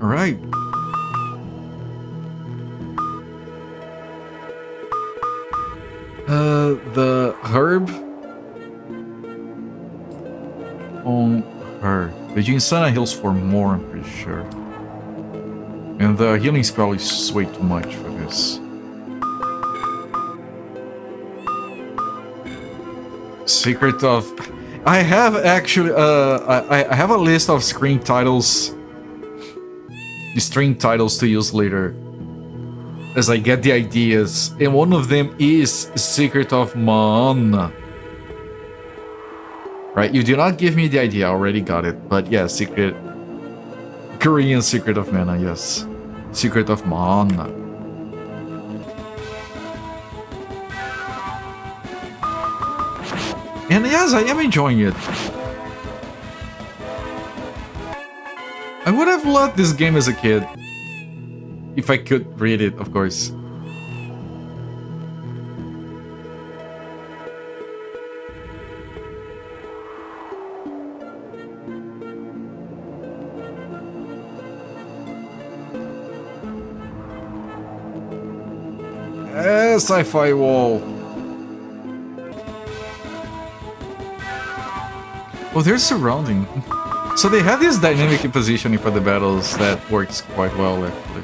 A: Alright. The herb on her. The Jinsana heals for more, I'm pretty sure. And the healing spell is way too much for this. Secret of... I have actually... I have a list of screen titles... stream titles to use later. as I get the ideas, and one of them is Secret of Maan. Right, you did not give me the idea, I already got it, but yeah, Korean Secret of Mana, yes. Secret of Maan. And yes, I am enjoying it. I would have loved this game as a kid. If I could read it, of course. Sci-fi wall. Oh, they're surrounding. So they have this dynamic positioning for the battles that works quite well, actually.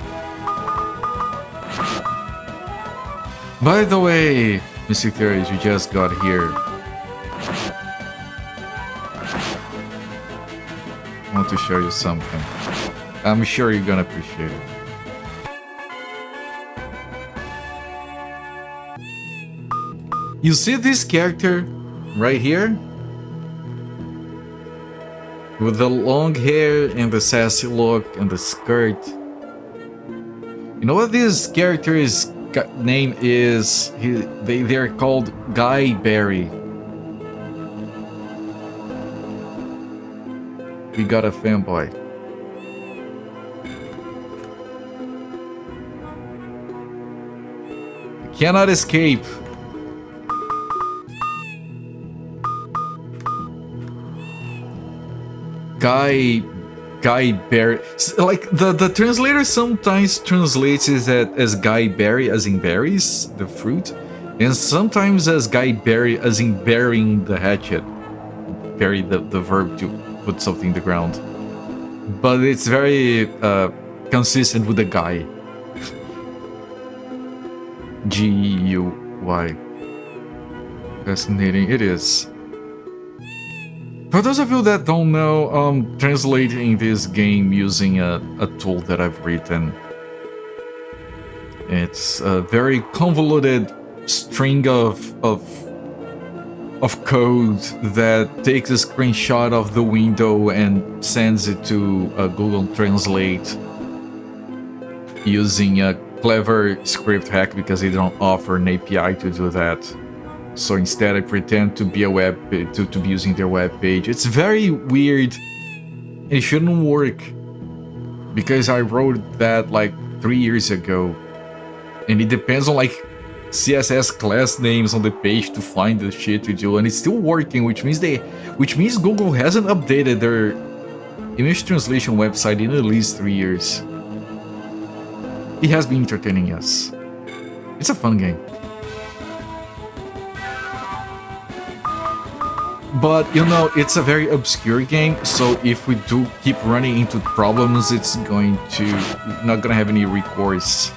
A: By the way, Mystic Theories, you just got here. I want to show you something. I'm sure you're gonna appreciate it. You see this character right here? With the long hair and the sassy look and the skirt. You know what this character's name is? They're called Guy Berry. We got a fanboy. Cannot escape. Guy Berry. Like the translator sometimes translates it as Guy Berry as in berries, the fruit, and sometimes as Guy Berry as in burying the hatchet. Bury the verb to put something in the ground. But it's very consistent with the guy. G-U-Y. Fascinating, it is. For those of you that don't know, translating this game using a tool that I've written. It's a very convoluted string of code that takes a screenshot of the window and sends it to Google Translate using a clever script hack because they don't offer an API to do that. So instead I pretend to be to be using their web page. It's very weird. It shouldn't work because I wrote that like 3 years ago. And it depends on like CSS class names on the page to find the shit to do, and it's still working, which means Google hasn't updated their image translation website in at least 3 years. It has been entertaining, yes. It's a fun game. But, you know, it's a very obscure game, so if we do keep running into problems, it's not gonna have any recourse.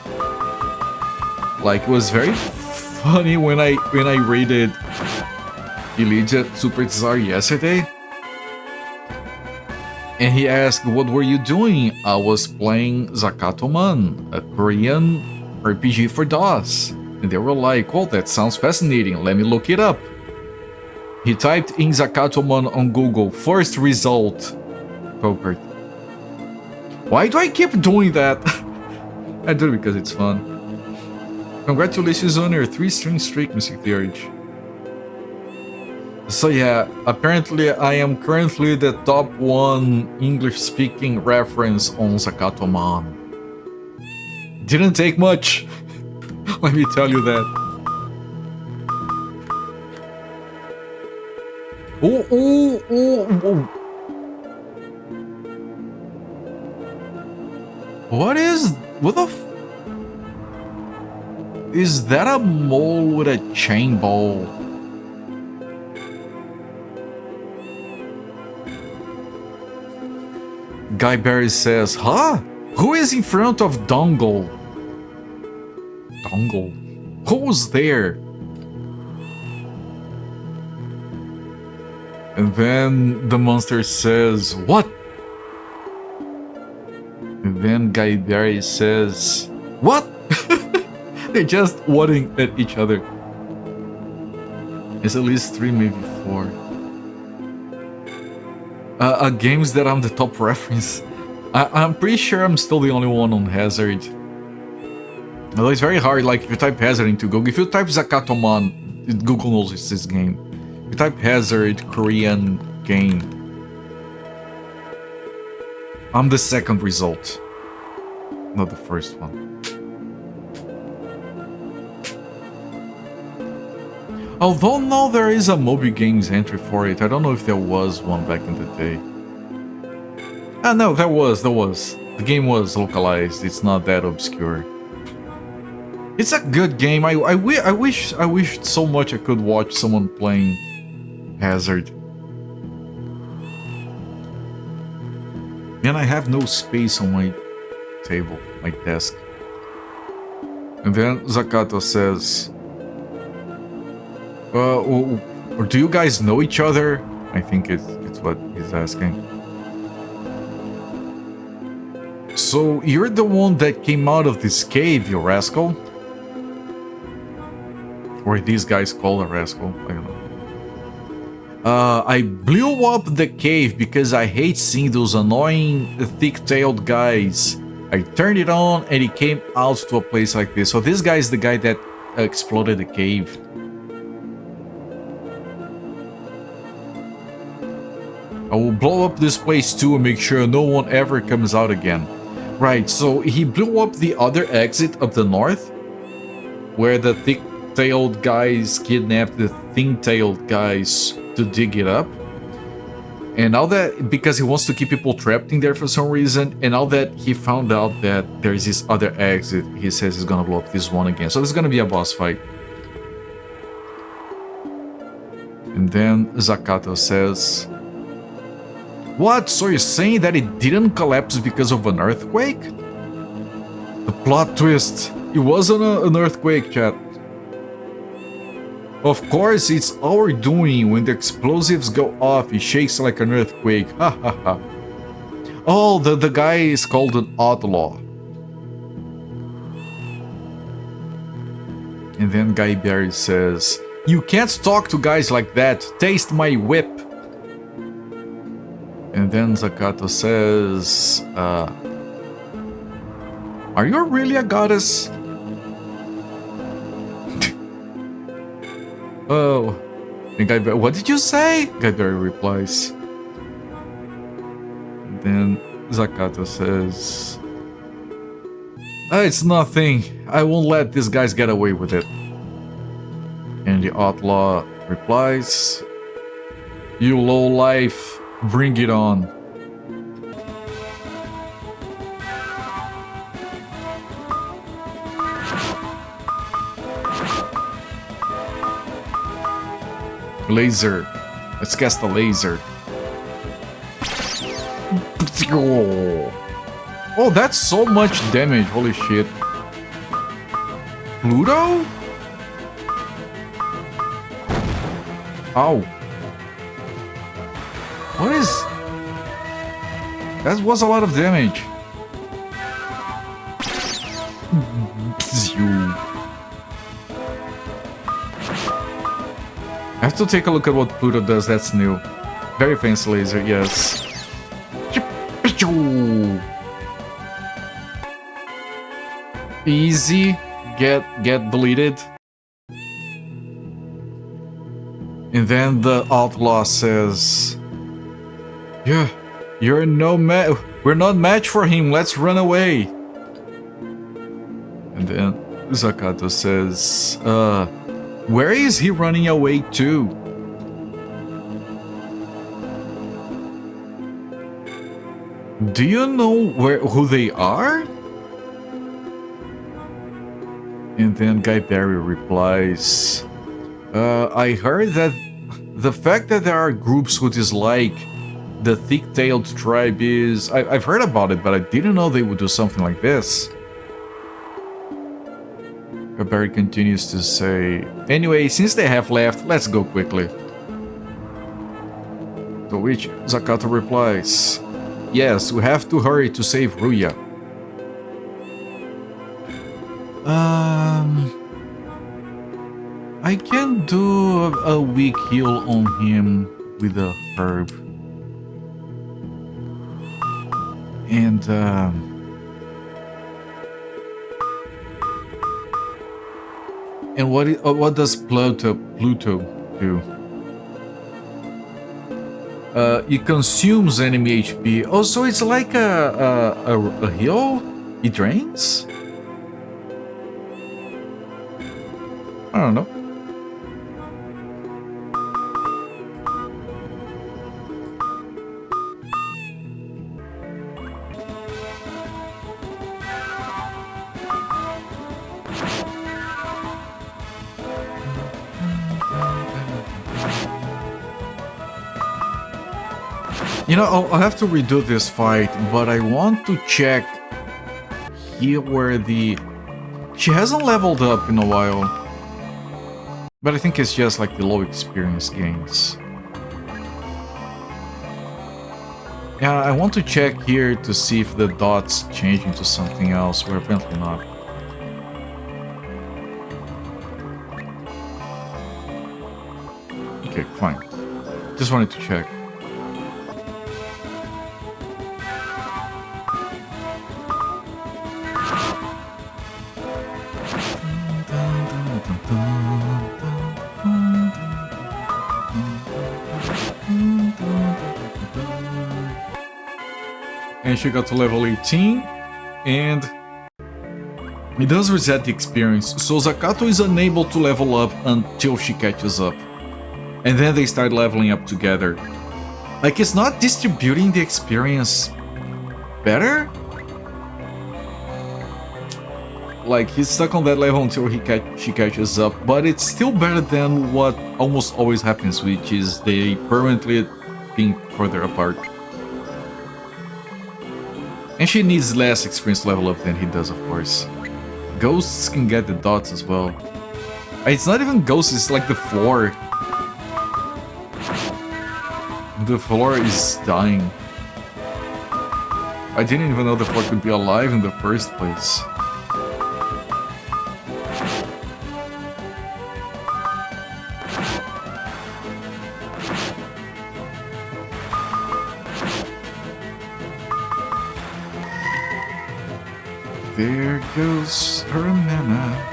A: Like, it was very funny when I raided Elijah Super Tsar yesterday. And he asked, what were you doing? I was playing Zakato Maan, a Korean RPG for DOS. And they were like, well, that sounds fascinating, let me look it up. He typed in Zakato Maan on Google, first result, Covert. Why do I keep doing that? I do it because it's fun. Congratulations on your 3-string streak, Mr. Theurge. So yeah, apparently I am currently the top 1 English-speaking reference on Zakato Maan. Didn't take much, let me tell you that. Oh. What the f... Is that a mole with a chain ball? Guy Berry says, huh? Who is in front of Dongle? Dongle? Who's there? And then the monster says, what? And then Guy Berry says, what? They're just whatting at each other. It's at least 3, maybe 4. Games that I'm the top reference. I'm pretty sure I'm still the only one on Hazard. Although it's very hard, like if you type Hazard into Google, if you type Zakato Maan, Google knows it's this game. If you type Hazard Korean game, I'm the second result, not the first one. Although now there is a mobile games entry for it. I don't know if there was one back in the day. Ah, no, there was. The game was localized. It's not that obscure. It's a good game. I wish so much I could watch someone playing Hazard. And I have no space on my table, my desk. And then Zakato says, or do you guys know each other? I think it's what he's asking. So you're the one that came out of this cave, you rascal? Or these guys call a rascal, I don't know. I blew up the cave because I hate seeing those annoying thick-tailed guys. I turned it on and it came out to a place like this. So this guy is the guy that exploded the cave. I will blow up this place too and make sure no one ever comes out again. Right, so he blew up the other exit of the north, where the thick-tailed guys kidnapped the thin-tailed guys to dig it up. And now that, because he wants to keep people trapped in there for some reason, and now that he found out that there's this other exit, he says he's gonna blow up this one again. So this is gonna be a boss fight. And then Zakato says, what? So you're saying that it didn't collapse because of an earthquake? The plot twist. It wasn't an earthquake, chat. Of course, it's our doing. When the explosives go off, it shakes like an earthquake. Ha ha ha. Oh, the guy is called an outlaw. And then Guy Barry says, you can't talk to guys like that. Taste my whip. And then Zakato says, are you really a goddess? Oh, and Guy, what did you say? Guyberi replies. And then Zakato says, it's nothing. I won't let these guys get away with it. And the outlaw replies, you lowlife. Bring it on. Laser. Let's cast a laser. Oh, that's so much damage. Holy shit. Pluto? Ow. What is... That was a lot of damage. I have to take a look at what Pluto does, that's new. Very fancy laser, yes. Easy. Get deleted. And then the outlaw says... Yeah, you're no match. We're not match for him. Let's run away. And then Zakato says, where is he running away to? Do you know who they are? And then Guy Barry replies, I heard that the fact that there are groups who dislike the thick-tailed tribe is... I've heard about it, but I didn't know they would do something like this. Barry continues to say, anyway, since they have left, let's go quickly. To which Zakato replies, yes, we have to hurry to save Ruya. I can do a weak heal on him with a herb. And what does Pluto do? It consumes enemy HP. Oh, so it's like a heal? It drains? I don't know. You know, I'll have to redo this fight, but I want to check here where the... She hasn't leveled up in a while. But I think it's just like the low experience gains. Yeah, I want to check here to see if the dots change into something else, but apparently not. Okay, fine. Just wanted to check. And she got to level 18, and it does reset the experience, so Zakato is unable to level up until she catches up. And then they start leveling up together. Like, it's not distributing the experience better? Like, he's stuck on that level until she catches up, but it's still better than what almost always happens, which is they permanently being further apart. And she needs less experience level up than he does, of course. Ghosts can get the dots as well. It's not even ghosts, it's like the floor. The floor is dying. I didn't even know the floor could be alive in the first place. There goes her mana.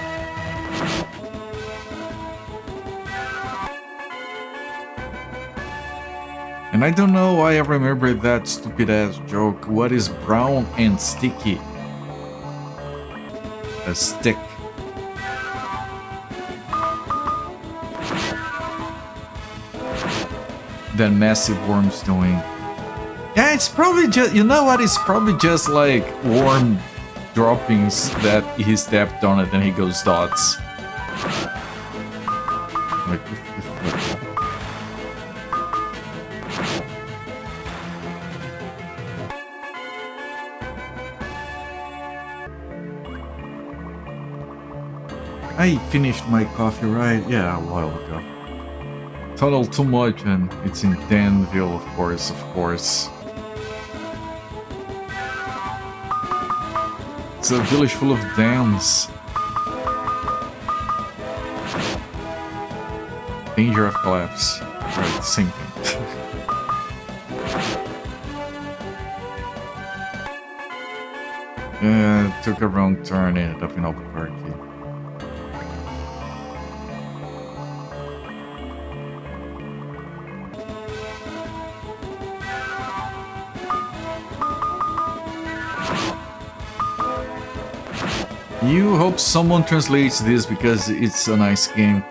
A: And I don't know why I remember that stupid ass joke. What is brown and sticky? A stick. That massive worm's doing. Yeah, it's probably just, you know what? It's probably just like worm droppings that he stepped on it and he goes dots. Like, I finished my coffee, right? Yeah, a while ago. Total too much, and it's in Danville, of course, It's a village full of dams. Danger of collapse. Right, same thing. Took a wrong turn, ended up in Albuquerque. You hope someone translates this because it's a nice game.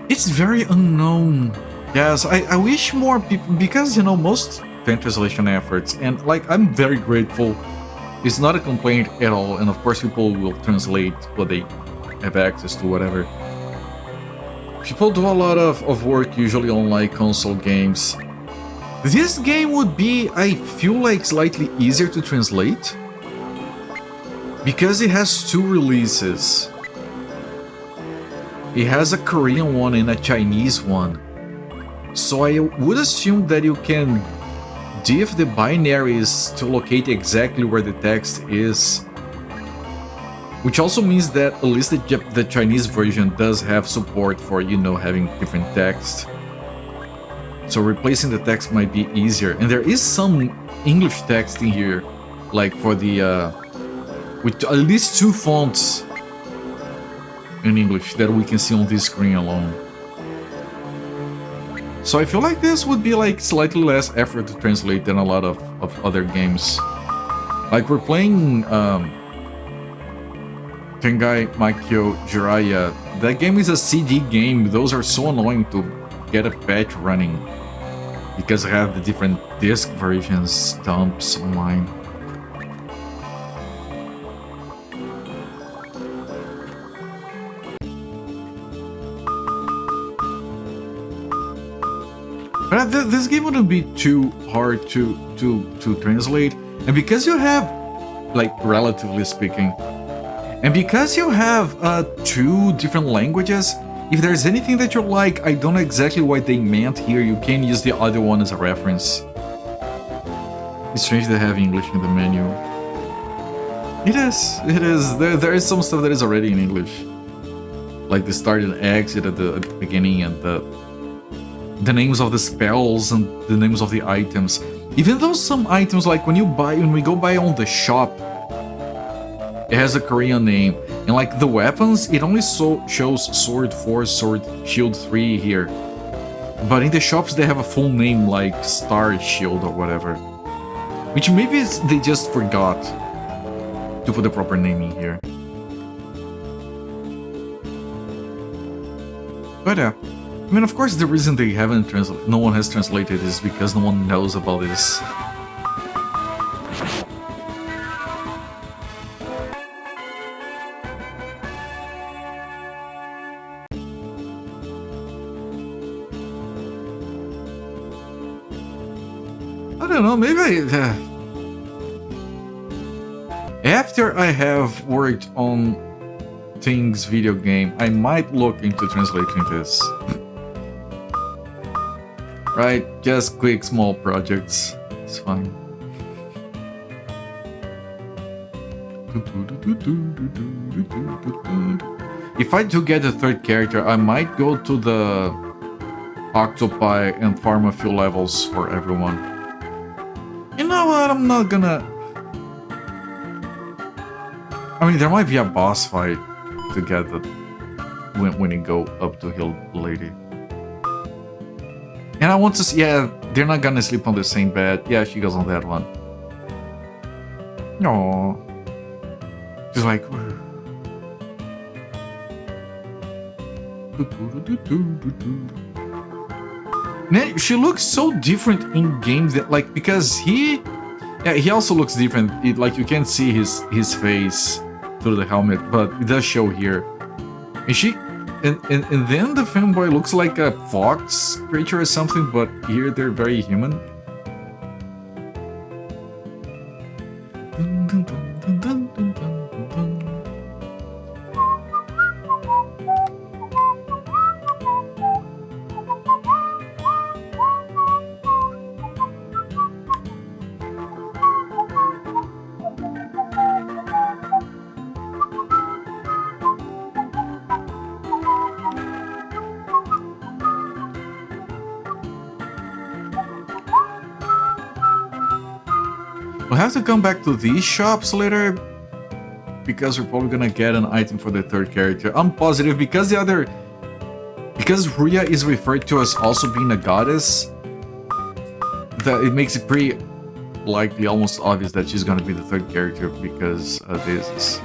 A: It's very unknown. Yes, I wish more people, because, you know, most fan translation efforts, and like, I'm very grateful. It's not a complaint at all, and of course people will translate what they have access to, whatever. People do a lot of work usually on like console games. This game would be, I feel like, slightly easier to translate. Because it has two releases. It has a Korean one and a Chinese one. So I would assume that you can diff the binaries to locate exactly where the text is. Which also means that at least the Chinese version does have support for, you know, having different text. So replacing the text might be easier. And there is some English text in here, like for the, with at least 2 fonts in English that we can see on this screen alone. So I feel like this would be like slightly less effort to translate than a lot of other games. Like we're playing Tengai Makyo Jiraiya. That game is a CD game. Those are so annoying to get a patch running because I have the different disc versions dumps online. But this game wouldn't be too hard to translate, and because you have, like, relatively speaking, and because you have 2 different languages, if there's anything that you like, I don't know exactly what they meant here, you can use the other one as a reference. It's strange they have English in the menu. It is. There is some stuff that is already in English, like the start and exit at the beginning, and the names of the spells and the names of the items. Even though some items, like when we go buy on the shop, it has a Korean name, and like the weapons, it only shows Sword 4, Sword Shield 3 here. But in the shops they have a full name like Star Shield or whatever. Which maybe they just forgot to put the proper naming here. But yeah. I mean, of course, the reason they haven't no one has translated is because no one knows about this. I don't know, maybe after I have worked on Things video game, I might look into translating this. Right, just quick small projects, it's fine. If I do get a 3rd character, I might go to the octopi and farm a few levels for everyone. You know what, I'm not gonna... I mean, there might be a boss fight to get the... when you go up to Hill Lady. And I want to see, yeah, they're not gonna sleep on the same bed. Yeah, she goes on that one. No. She's like... Man, she looks so different in games that, like, because he... Yeah, he also looks different. Like, you can't see his face through the helmet, but it does show here. And she... And then the fanboy looks like a fox creature or something, but here they're very human. We'll have to come back to these shops later, because we're probably gonna get an item for the 3rd character. I'm positive because because Ruya is referred to as also being a goddess, that it makes it pretty likely, almost obvious, that she's gonna be the 3rd character because of this.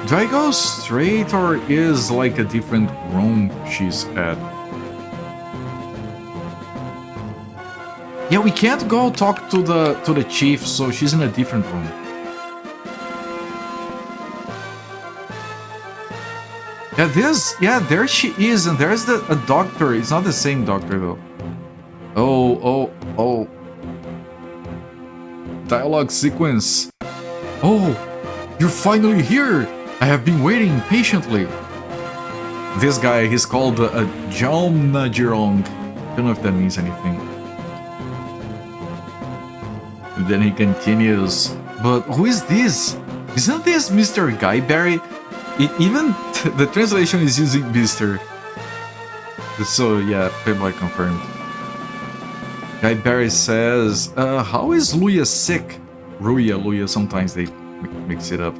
A: Do I go straight, or is like a different room she's at? Yeah, we can't go talk to the chief, so she's in a different room. Yeah, there she is, and there's a doctor. It's not the same doctor though. Oh. Dialogue sequence. Oh, you're finally here. I have been waiting patiently. This guy, he's called Jomna Jirong. Don't know if that means anything. Then he continues, but who is this? Isn't this Mr. Guy Barry? Even the translation is using Mr. So yeah, Playboy confirmed. Guy Barry says, how is Luya sick? Luya, sometimes they mix it up.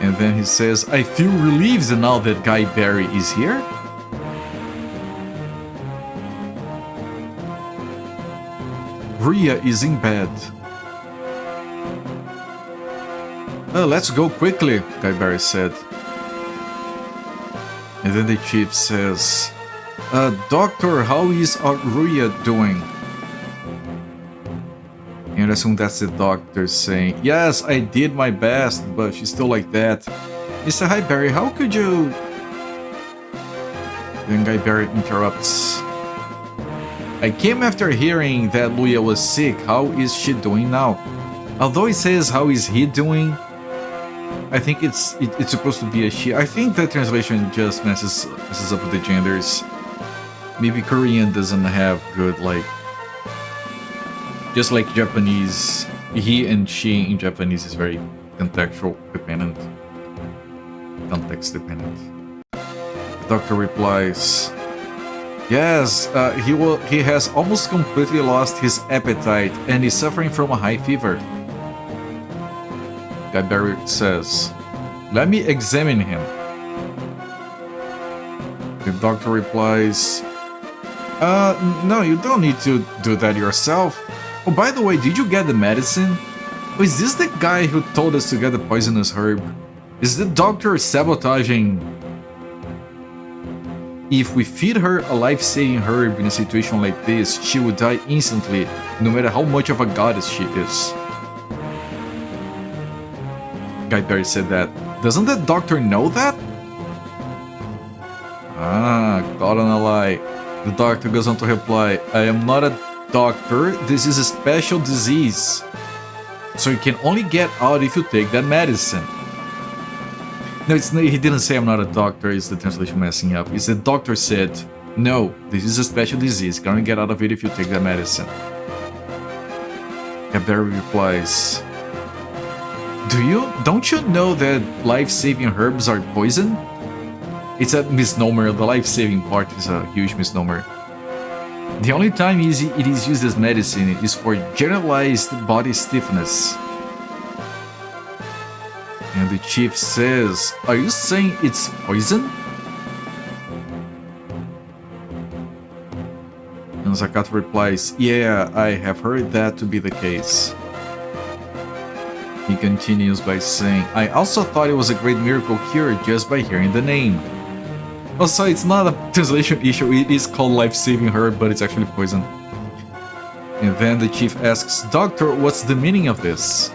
A: And then he says, I feel relieved now that Guy Barry is here. Ria is in bed. Let's go quickly, Guy Barry said. And then the chief says, Doctor, how is Ria doing? And I assume that's the doctor saying, yes, I did my best, but she's still like that. Mr. Hi Barry, how could you... Then Guy Barry interrupts. I came after hearing that Luya was sick. How is she doing now? Although it says how is he doing, I think it's supposed to be a she. I think the translation just messes up with the genders. Maybe Korean doesn't have good, like... Just like Japanese, he and she in Japanese is very contextual dependent. Context dependent. The doctor replies, yes, he has almost completely lost his appetite and is suffering from a high fever. Guy Barry says, let me examine him. The doctor replies, no, you don't need to do that yourself. Oh, by the way, did you get the medicine? Oh, is this the guy who told us to get the poisonous herb? Is the doctor sabotaging? If we feed her a life-saving herb in a situation like this, she would die instantly, no matter how much of a goddess she is. Guy Barry said that. Doesn't the doctor know that? Ah, caught on a lie. The doctor goes on to reply, I am not a doctor, this is a special disease. So you can only get out if you take that medicine. No, he didn't say I'm not a doctor, it's the translation messing up. It's the doctor said, no, this is a special disease, you can only get out of it if you take that medicine. Barry replies, don't you know that life-saving herbs are poison? It's a misnomer, the life-saving part is a huge misnomer. The only time it is used as medicine is for generalized body stiffness. And the chief says, are you saying it's poison? And Zakato replies, yeah, I have heard that to be the case. He continues by saying, I also thought it was a great miracle cure just by hearing the name. Also, it's not a translation issue, it is called life-saving herb, but it's actually poison. And then the chief asks, Doctor, what's the meaning of this?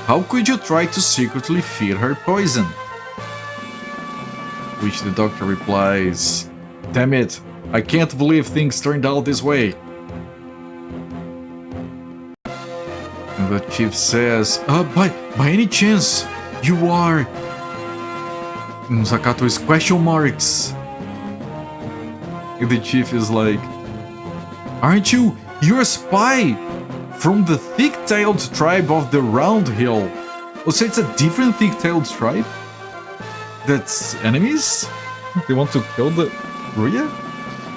A: How could you try to secretly feed her poison? Which the doctor replies, damn it, I can't believe things turned out this way. And the chief says, by any chance, you are... And Zakato is question marks. And the chief is like, aren't you? You're a spy from the thick-tailed tribe of the Round Hill. Oh, so it's a different thick-tailed tribe? That's enemies? They want to kill the Luya?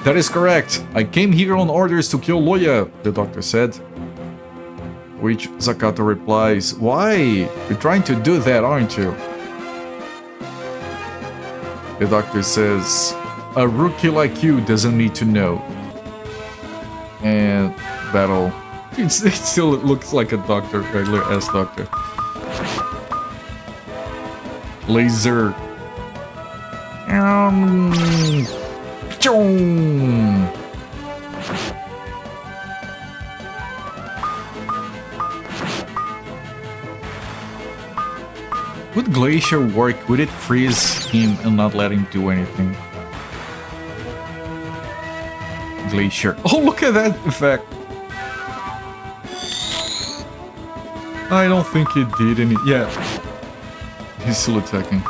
A: That is correct. I came here on orders to kill Luya, the doctor said. Which Zakato replies, why? You're trying to do that, aren't you? The doctor says, a rookie like you doesn't need to know. And battle. It still looks like a doctor, regular ass doctor. Laser. Would Glacier work? Would it freeze him and not let him do anything? Glacier. Oh, look at that effect! I don't think it did any... Yeah. He's still attacking.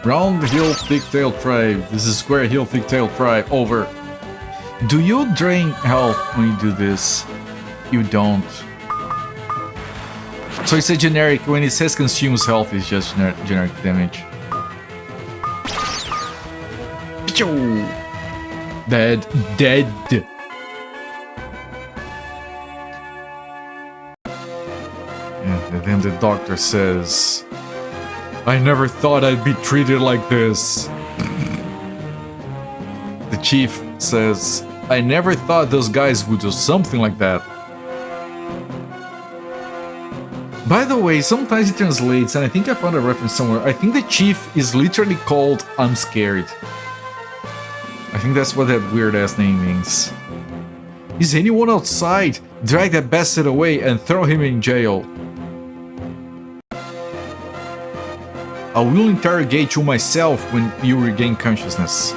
A: Round Hill Pigtail Tribe. This is Square Hill Pigtail Tribe. Over. Do you drain health when you do this? You don't. So it's a generic, when it says consumes health, it's just generic damage. Dead. And then the doctor says, I never thought I'd be treated like this. The chief says, I never thought those guys would do something like that. By the way, sometimes it translates, and I think I found a reference somewhere. I think the chief is literally called I'm scared. I think that's what that weird-ass name means. Is anyone outside? Drag that bastard away and throw him in jail. I will interrogate you myself when you regain consciousness.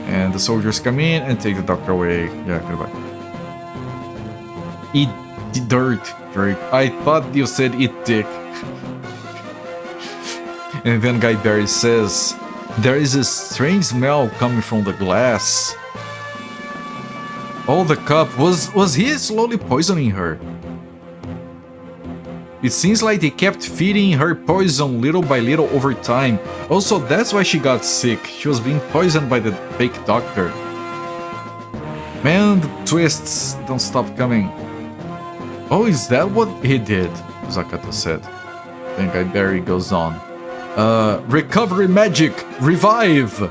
A: And the soldiers come in and take the doctor away. Yeah, goodbye. Eat dirt, Drake. I thought you said eat dick. And then Guy Barry says, there is a strange smell coming from the glass. Oh, the cup. Was he slowly poisoning her? It seems like they kept feeding her poison little by little over time. Also, that's why she got sick. She was being poisoned by the fake doctor. Man, the twists don't stop coming. Oh, is that what he did? Zakato said. Then Guy Barry goes on. Recovery magic! Revive!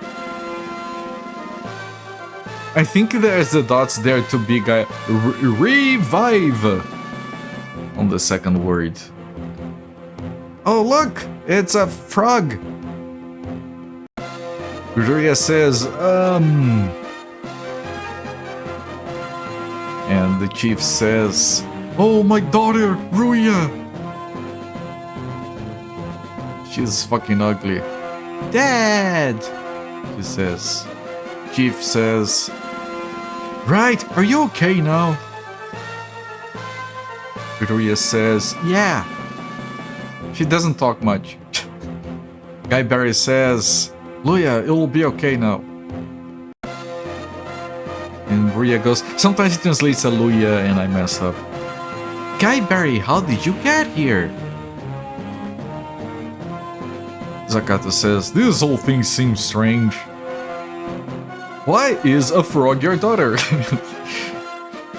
A: I think there's the dots there to be revive! On the second word. Oh, look! It's a frog! Ruria says, And the chief says, oh, my daughter, Ruya! She's fucking ugly. Dad! She says. Chief says, right, are you okay now? Ruya says, yeah. She doesn't talk much. Guy Barry says, Luya, it will be okay now. And Ruya goes, sometimes it translates to Luya and I mess up. Guy Barry, how did you get here? Zakato says, this whole thing seems strange. Why is a frog your daughter?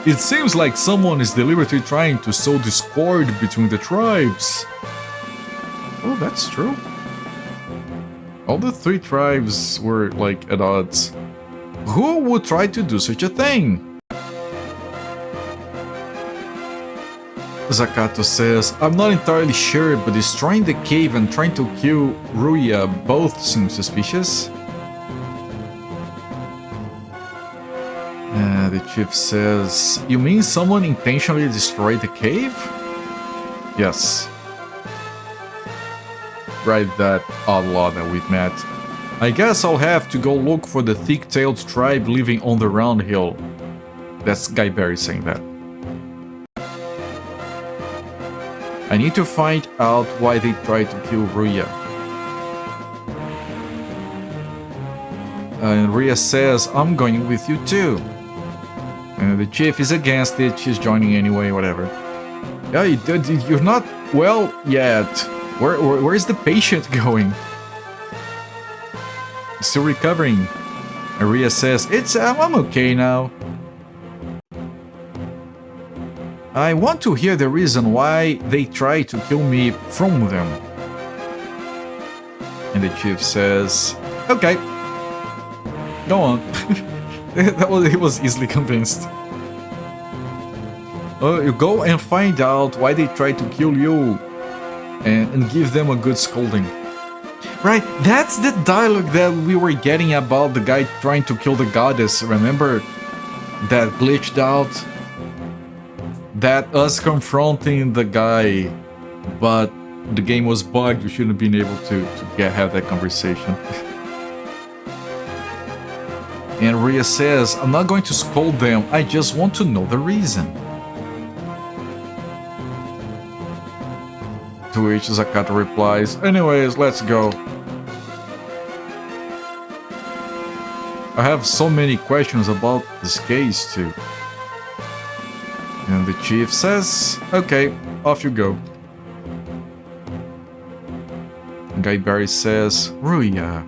A: It seems like someone is deliberately trying to sow discord between the tribes. Oh, that's true. All the three tribes were, like, at odds. Who would try to do such a thing? Zakato says, I'm not entirely sure, but destroying the cave and trying to kill Ruya both seem suspicious. The chief says, you mean someone intentionally destroyed the cave? Yes. Right, that outlaw that we've met. I guess I'll have to go look for the thick-tailed tribe living on the round hill. That's Guy Barry saying that. I need to find out why they tried to kill Ruya. And Ruya says, I'm going with you too. And the chief is against it, she's joining anyway, whatever. Yeah, you're not well yet. Where is the patient going? He's still recovering. Maria says, I'm okay now. I want to hear the reason why they try to kill me from them. And the chief says, okay. Go on. He was easily convinced. You go and find out why they tried to kill you. And give them a good scolding. Right, that's the dialogue that we were getting about the guy trying to kill the goddess. Remember? That glitched out? That us confronting the guy, but the game was bugged, we shouldn't have been able to have that conversation. And Rhea says, I'm not going to scold them, I just want to know the reason. To which Zakato replies, anyways, let's go. I have so many questions about this case too. And the chief says, okay, off you go. Guy Barry says, Ruya.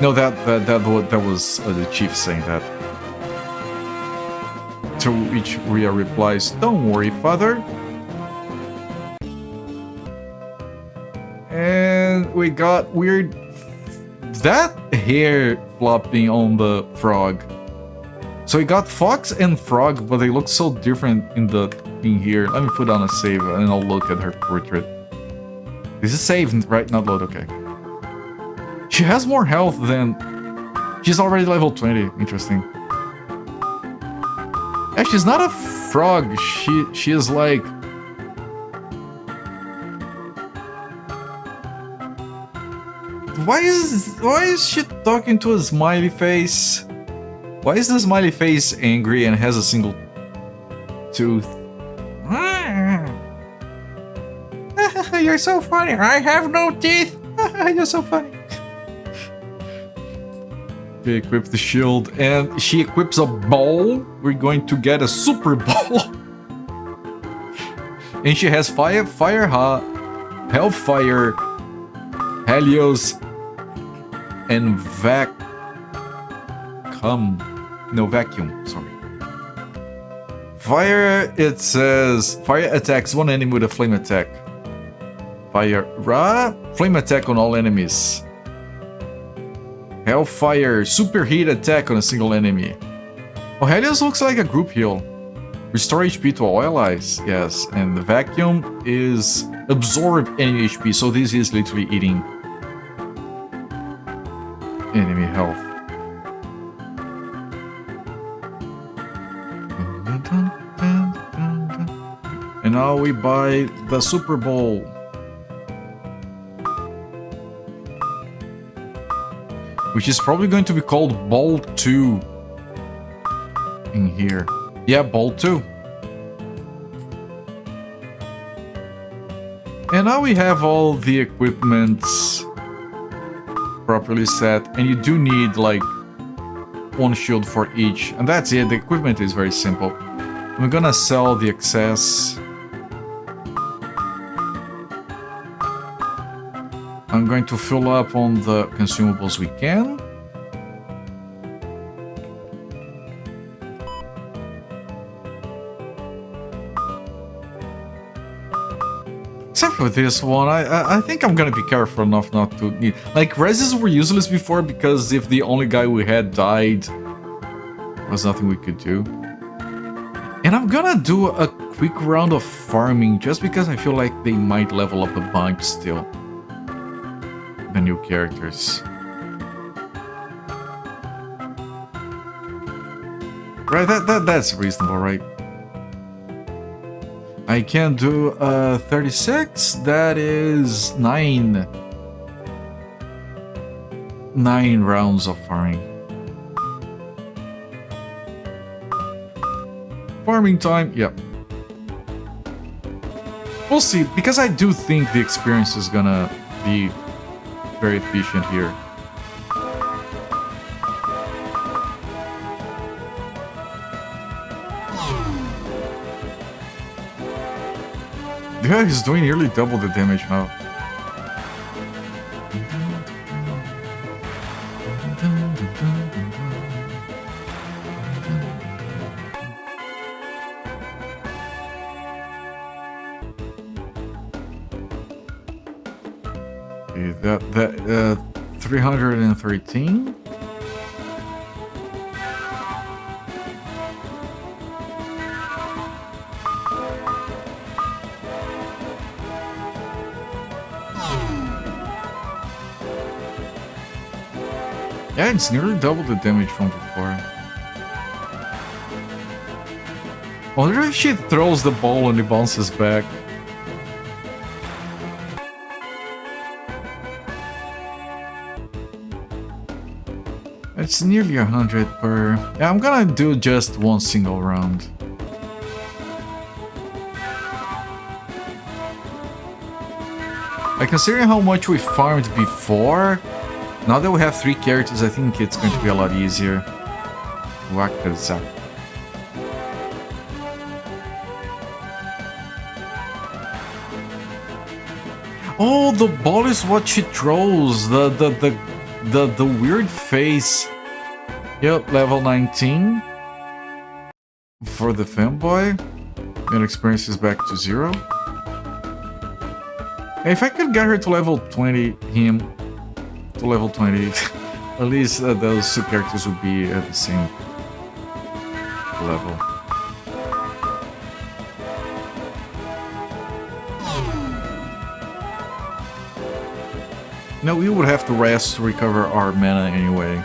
A: No, that was the chief saying that. To which Ruya replies, don't worry, father. And we got weird... that hair flopping on the frog. So we got fox and frog, but they look so different in here. Let me put on a save and I'll look at her portrait. This is saved, right? Not load, okay. She has more health than... she's already level 20, interesting. Yeah, she's not a frog, she is like... Why is she talking to a smiley face? Why is the smiley face angry and has a single tooth? You're so funny. I have no teeth. You're so funny. They equip the shield and she equips a ball. We're going to get a super ball. And she has Hellfire, Helios, and vacuum, sorry. Fire, it says, fire attacks one enemy with a flame attack. Flame attack on all enemies. Hellfire, super heat attack on a single enemy. Oh, Helios looks like a group heal. Restore HP to all allies, yes. And the vacuum is absorb enemy HP, so this is literally eating enemy health. And now we buy the Super Bowl. Which is probably going to be called Ball 2 in here. Yeah, Ball 2. And now we have all the equipments properly set, and you do need like one shield for each, and that's it. The equipment is very simple. I'm gonna sell the excess. I'm going to fill up on the consumables we can. Except for this one, I think I'm gonna be careful enough not to need... Like, reses were useless before because if the only guy we had died, there was nothing we could do. And I'm gonna do a quick round of farming just because I feel like they might level up a bunch still. The new characters. Right, that's reasonable, right? I can do 36. That is 9 rounds of farming. Farming time, yep. We'll see, because I do think the experience is gonna be very efficient here. The guy is doing nearly double the damage now. Okay, that 313. Yeah, it's nearly double the damage from before. I wonder if she throws the ball and it bounces back. It's nearly 100 per... Yeah, I'm gonna do just one single round. Like, considering how much we farmed before, now that we have 3 characters, I think it's going to be a lot easier. Zakato. Oh, the ball is what she throws. The weird face. Yep, level 19 for the fanboy. And experience is back to 0. If I could get her to level 20, him to level 20, at least those 2 characters would be at the same level. No, we would have to rest to recover our mana anyway.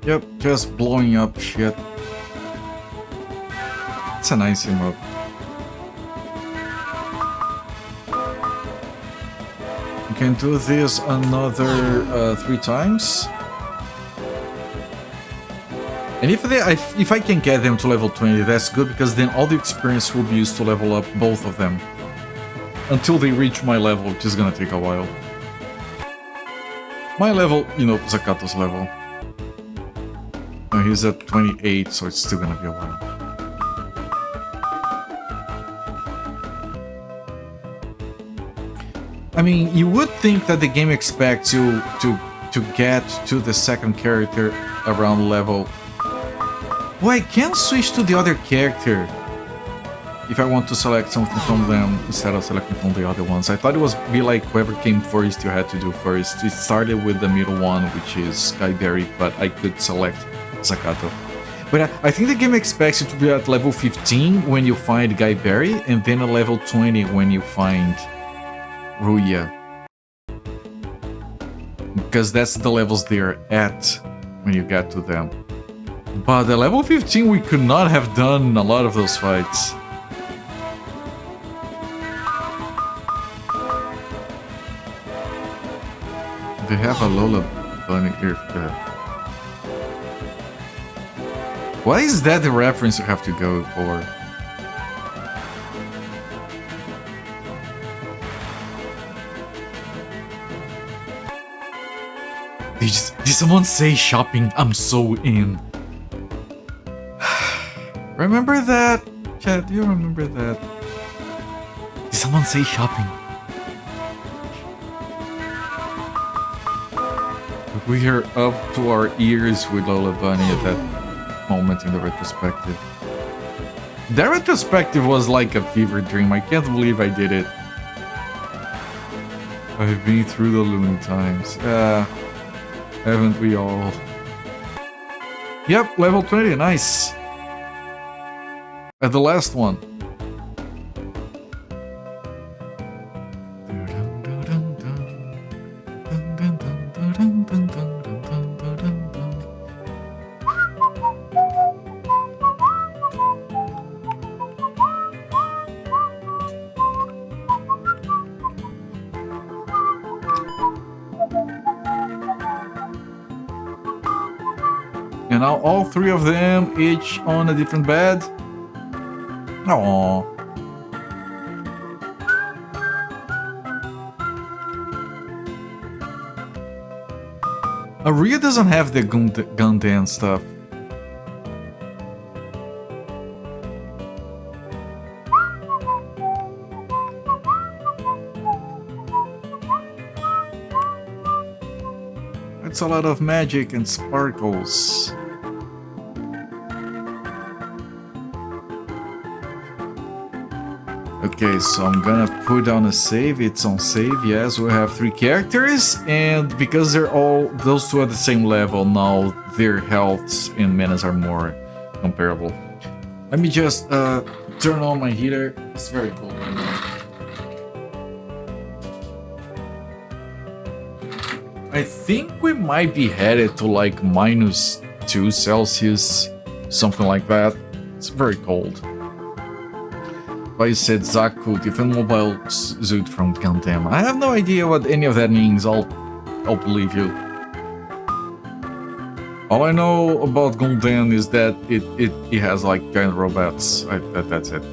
A: Yep, just blowing up shit. It's a nice emote. You can do this another 3 times. And if I can get them to level 20, that's good, because then all the experience will be used to level up both of them. Until they reach my level, which is gonna take a while. My level, you know, Zakato's level. He's at 28, so it's still gonna be a while. I mean, you would think that the game expects you to get to the second character around level... Well, I can switch to the other character if I want to select something from them instead of selecting from the other ones. I thought it was be like whoever came first you had to do first. It started with the middle one, which is Skyberry, but I could select Zakato. But I think the game expects you to be at level 15 when you find Guyberry, and then at level 20 when you find Ruya. Because that's the levels they're at when you get to them. But at level 15 we could not have done a lot of those fights. They have a Lola bunny here for that. Why is that the reference you have to go for? Did someone say shopping? I'm so in. Remember that? Chat, do you remember that? Did someone say shopping? We are up to our ears with Lola Bunny at that moment in the retrospective. That retrospective was like a fever dream. I can't believe I did it. I've been through the loony times. Haven't we all? Yep, level 20, nice. At the last one. And now all 3 of them, each on a different bed. Aww. Aria doesn't have the gun dance stuff. It's a lot of magic and sparkles. Okay, so I'm gonna put on a save. It's on save. Yes, we have 3 characters, and because those two are the same level now, their healths and manas are more comparable. Let me just turn on my heater. It's very cold right now. I think we might be headed to like -2 Celsius, something like that. It's very cold. But you said Zakato, different mobile suit from Gundam. I have no idea what any of that means. I'll believe you. All I know about Gundam is that it has like giant robots. That's it.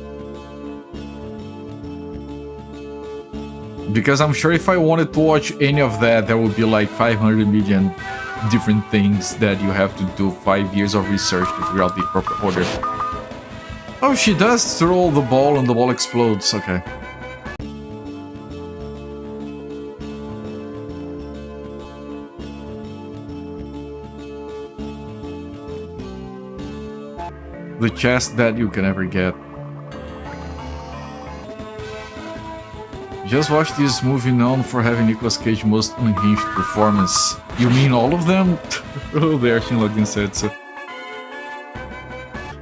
A: Because I'm sure if I wanted to watch any of that, there would be like 500 million different things that you have to do 5 years of research to figure out the proper order. Oh, she does throw the ball and the ball explodes. Okay. The chest that you can ever get. Just watch this movie known for having Nicolas Cage's most unhinged performance. You mean all of them? Oh, there, Shinlogin said so.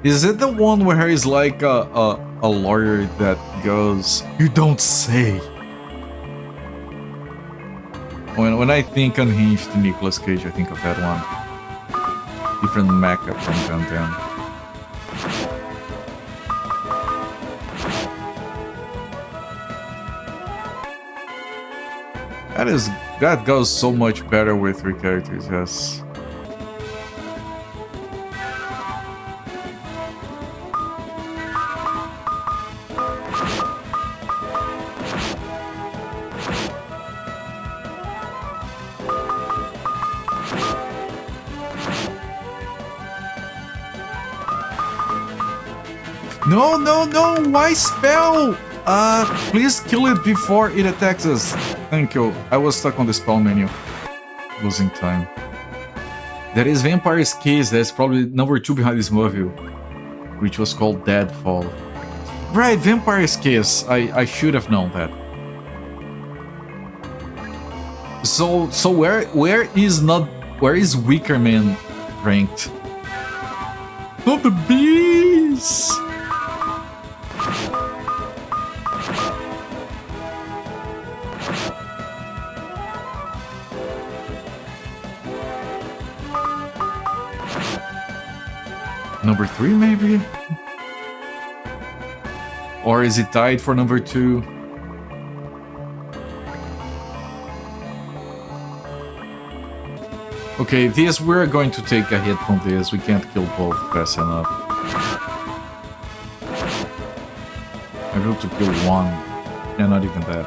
A: Is it the one where he's like a lawyer that goes, "You don't say"? When I think unhinged Nicolas Cage, I think of that one. Different mecha from Gundam. That goes so much better with 3 characters, yes. No, why spell? Please kill it before it attacks us. Thank you. I was stuck on the spawn menu. Losing time. That is Vampire's Case. That's probably number 2 behind this movie, which was called Deadfall. Right, Vampire's Case. I should have known that. So where is Wicker Man ranked? Not the bees. Number 3, maybe? Or is it tied for number 2? Okay, this, we're going to take a hit from this. We can't kill both fast enough. I'm able to kill one, and not even that.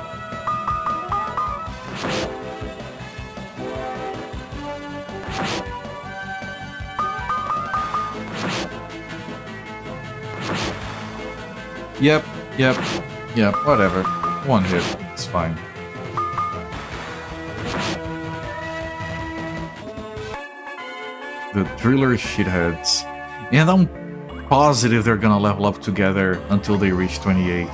A: Yep, whatever. One hit, it's fine. The driller shitheads. And I'm positive they're gonna level up together until they reach 28.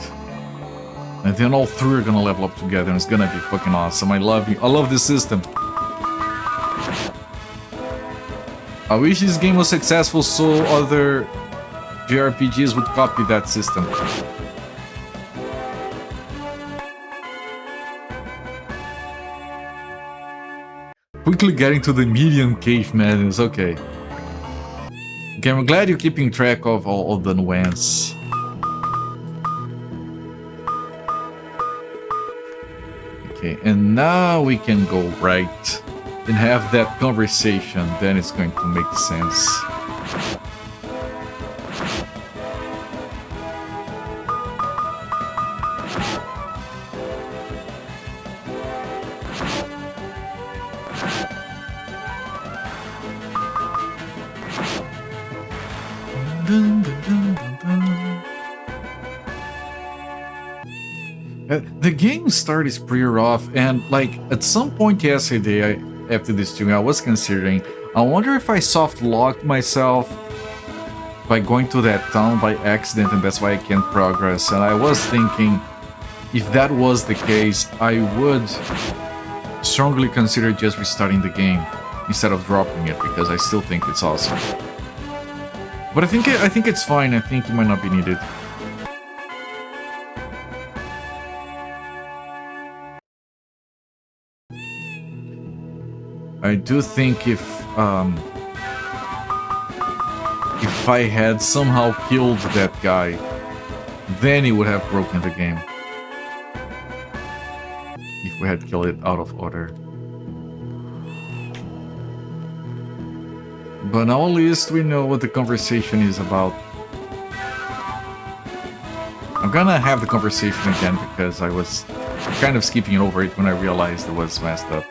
A: And then all 3 are gonna level up together and it's gonna be fucking awesome. I love you. I love this system. I wish this game was successful so other JRPGs would copy that system. Quickly getting to the medium cave madness, okay. Okay, I'm glad you're keeping track of all of the nuance. Okay, and now we can go right and have that conversation, then it's going to make sense. The game started pretty rough, and like at some point yesterday, after this stream, I was considering, I wonder if I soft locked myself by going to that town by accident, and that's why I can't progress. And I was thinking, if that was the case, I would strongly consider just restarting the game instead of dropping it, because I still think it's awesome. But I think it's fine. I think it might not be needed. I do think if I had somehow killed that guy, then it would have broken the game. If we had killed it out of order. But now at least we know what the conversation is about. I'm gonna have the conversation again because I was kind of skipping over it when I realized it was messed up.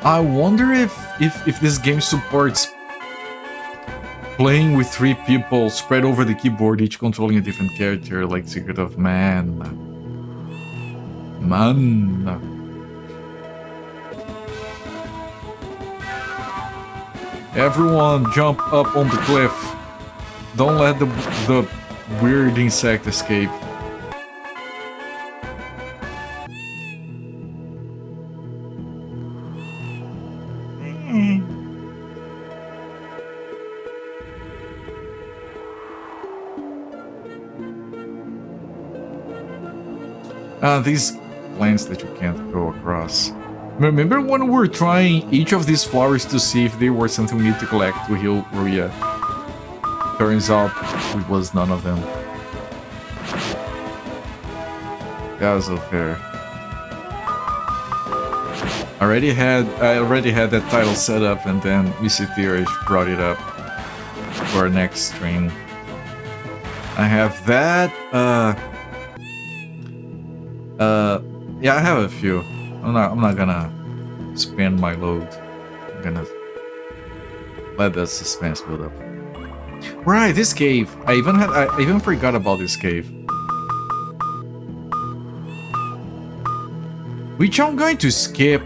A: I wonder if this game supports playing with 3 people spread over the keyboard, each controlling a different character, like Secret of Maan. Maan. Everyone jump up on the cliff. Don't let the weird insect escape. These plants that you can't go across. Remember when we were trying each of these flowers to see if they were something we need to collect to heal Ruya? Turns out it was none of them. That was unfair. I already had that title set up, and then Missy Theorish brought it up for our next stream. I have that. Yeah, I have a few. I'm not gonna spend my load. I'm gonna let the suspense build up. Right, this cave. I even forgot about this cave. Which I'm going to skip.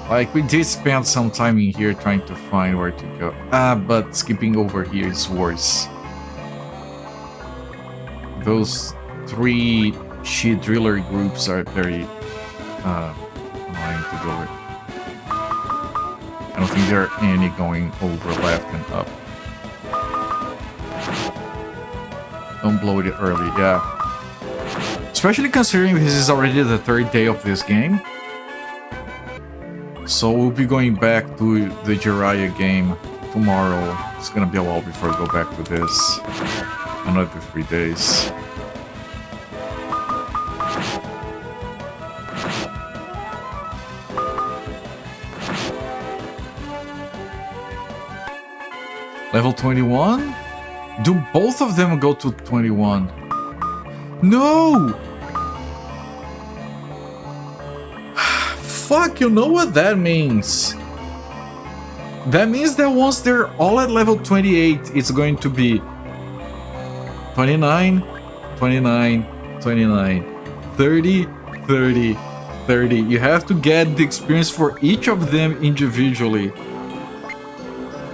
A: Like, we did spend some time in here trying to find where to go. But skipping over here is worse. Those 3 shit driller groups are very annoying to deal with. I don't think there are any going over left and up. Don't blow it early, yeah. Especially considering this is already the 3rd day of this game. So we'll be going back to the Jiraiya game tomorrow. It's gonna be a while before we go back to this. Another 3 days. Level 21? Do both of them go to 21? No! Fuck, you know what that means? That means that once they're all at level 28, it's going to be 29, 29, 29, 30, 30, 30. You have to get the experience for each of them individually.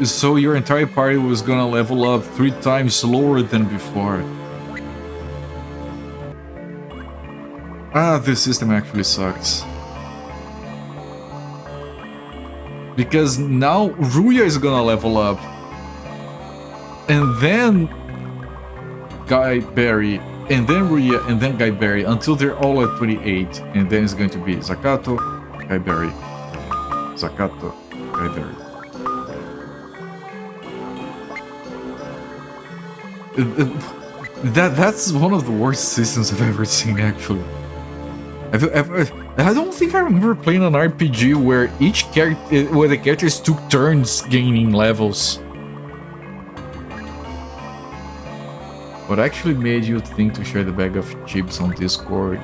A: So your entire party was gonna level up 3 times slower than before. This system actually sucks. Because now Ruya is gonna level up. And then Guy Berry, and then Ruya, and then Guy Berry, until they're all at 28. And then it's going to be Zakato, Guy Berry, Zakato, Guy Berry. That's one of the worst systems I've ever seen, actually. I don't think I remember playing an RPG where where the characters took turns gaining levels. What actually made you think to share the bag of chips on Discord?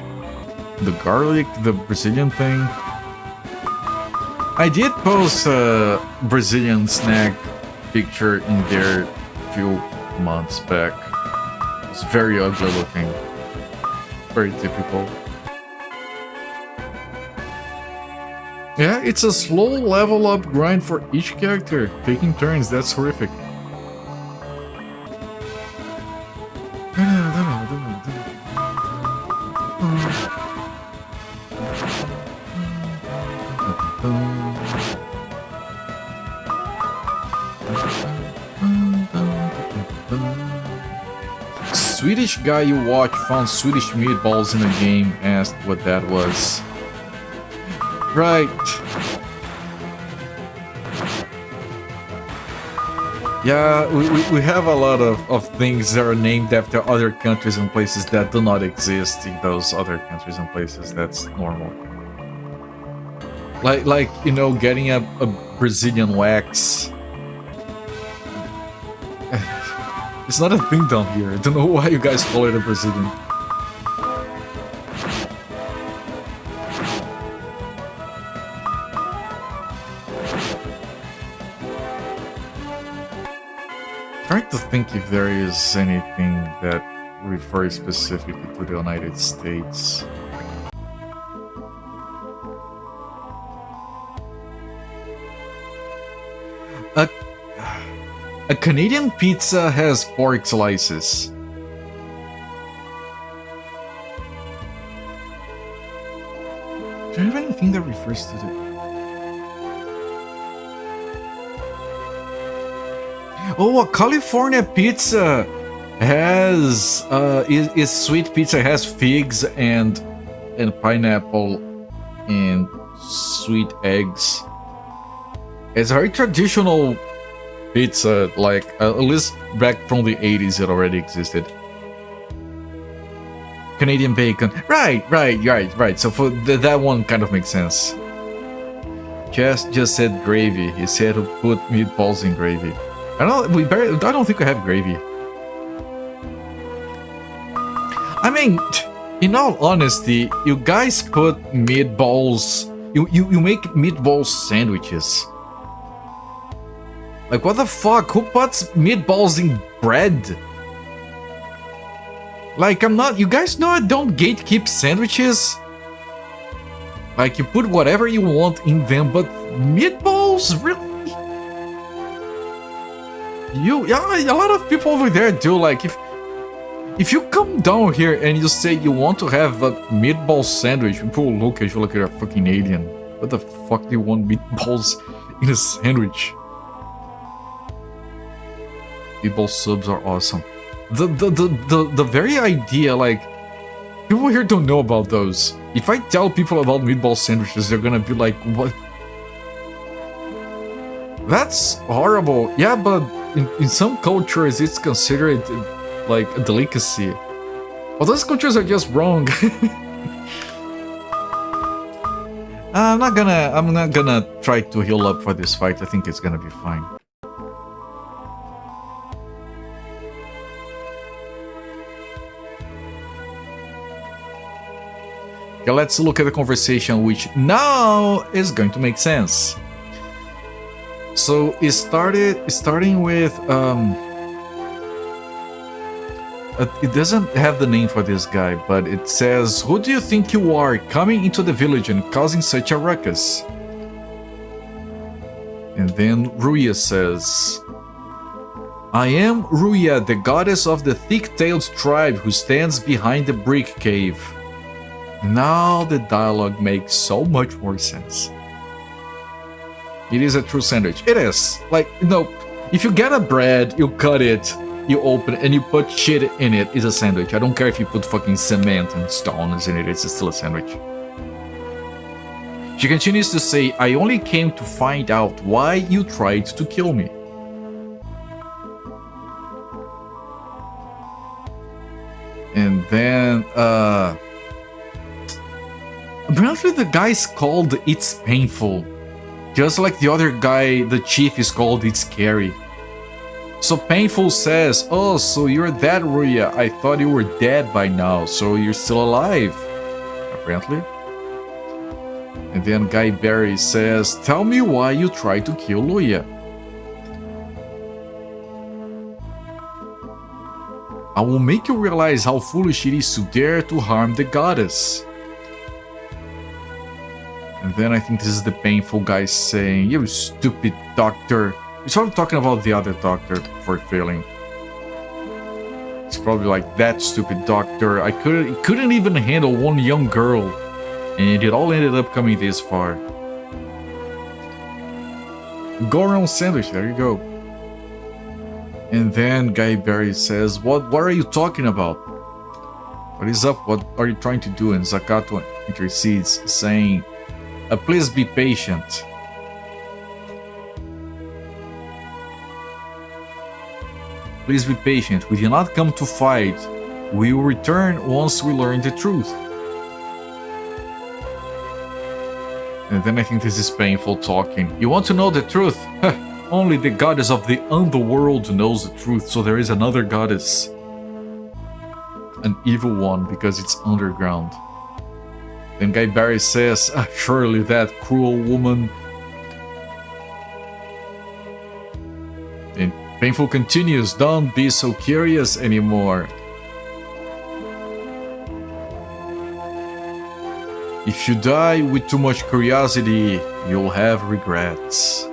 A: The garlic, the Brazilian thing? I did post a Brazilian snack picture in there a few months back. It's very ugly looking. Very typical. Yeah, it's a slow level up grind for each character, taking turns. That's horrific. Swedish guy you watch found Swedish meatballs in a game, asked what that was. Right. Yeah, we have a lot of things that are named after other countries and places that do not exist in those other countries and places. That's normal. Like you know, getting a Brazilian wax. It's not a thing down here. I don't know why you guys call it a Brazilian. Trying to think if there is anything that refers specifically to the United States. A Canadian pizza has pork slices. Do you have anything that refers to the... Oh, a California pizza has is sweet pizza, has figs and pineapple and sweet eggs. It's a very traditional pizza, like at least back from the 80s it already existed. Canadian bacon. Right. So for that one kind of makes sense. Just said gravy. He said to put meatballs in gravy. I don't think I have gravy. I mean, in all honesty, you guys put meatballs... You make meatball sandwiches. Like, what the fuck? Who puts meatballs in bread? Like, I'm not... You guys know I don't gatekeep sandwiches? Like, you put whatever you want in them, but meatballs? Really? Yeah, a lot of people over there do. Like, if you come down here and you say you want to have a meatball sandwich, people look at you like you're a fucking alien. What the fuck do you want meatballs in a sandwich? Meatball subs are awesome. The very idea, like, people here don't know about those. If I tell people about meatball sandwiches, they're gonna be like, what? That's horrible. Yeah, but in some cultures it's considered like a delicacy. Well, those cultures are just wrong. I'm not gonna try to heal up for this fight. I think it's gonna be fine. Okay, let's look at the conversation, which now is going to make sense. So it starting with it doesn't have the name for this guy, but it says, "Who do you think you are, coming into the village and causing such a ruckus?" And then Ruya says, "I am Ruya, the goddess of the thick-tailed tribe who stands behind the brick cave." Now the dialogue makes so much more sense. It is a true sandwich. It is. Like, you know, if you get a bread, you cut it, you open it, and you put shit in it, it's a sandwich. I don't care if you put fucking cement and stones in it, it's still a sandwich. She continues to say, "I only came to find out why you tried to kill me." And then, apparently the guy's called It's Painful. Just like the other guy, the chief, is called It's Scary. So Painful says, "Oh, so you're that Ruya. I thought you were dead by now, so you're still alive." Apparently. And then Guy Barry says, "Tell me why you tried to kill Luya." "I will make you realize how foolish it is to dare to harm the goddess." And then I think this is the painful guy saying, "You stupid doctor." He's probably talking about the other doctor for failing. It's probably like, "That stupid doctor. He couldn't even handle one young girl. And it all ended up coming this far." Goron sandwich, there you go. And then Guy Barry says, what are you talking about? What is up? What are you trying to do? And Zakato intercedes, saying, "Please be patient." "Please be patient. We did not come to fight. We will return once we learn the truth." And then I think this is painful talking. "You want to know the truth? Only the goddess of the underworld knows the truth, so there is another goddess. An evil one, because it's underground." Then Guy Barry says, "Surely that cruel woman." And Painful continues, "Don't be so curious anymore. If you die with too much curiosity, you'll have regrets."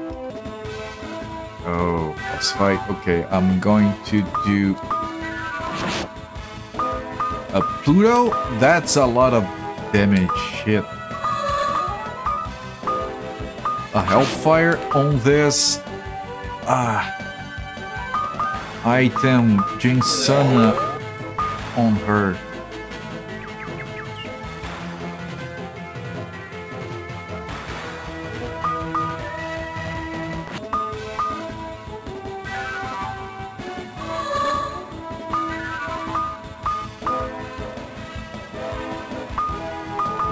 A: Oh, let's fight. Okay, I'm going to do a Pluto. That's a lot of damage. Shit. A Hellfire on this. Item Jinsana on her.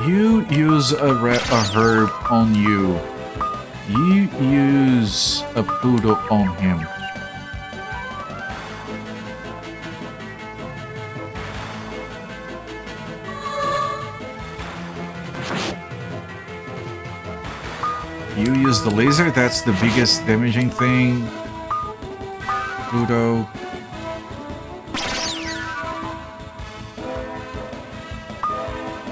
A: You use a herb on you. You use a Pluto on him. You use the laser, that's the biggest damaging thing. Pluto.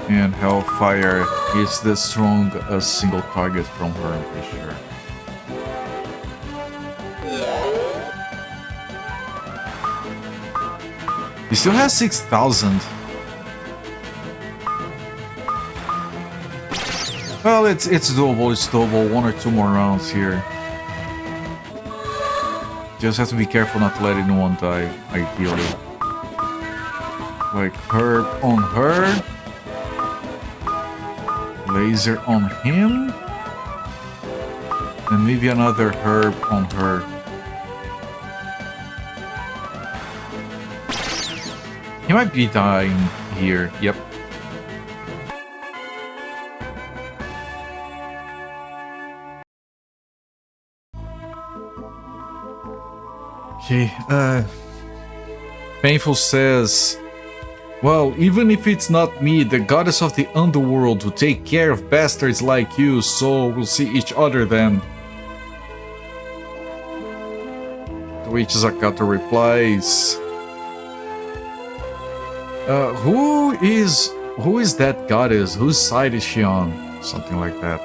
A: And Hellfire is the strongest single target from her, I'm pretty sure. He still has 6,000. Well, it's doable, it's doable. 1 or 2 more rounds here. Just have to be careful not to let anyone die, ideally. Like herb on her. Laser on him. And maybe another herb on her. He might be dying here, yep. Okay, Painful says, "Well, even if it's not me, the goddess of the underworld will take care of bastards like you, so we'll see each other then." To which Zakato replies, who is that goddess? Whose side is she on?" Something like that.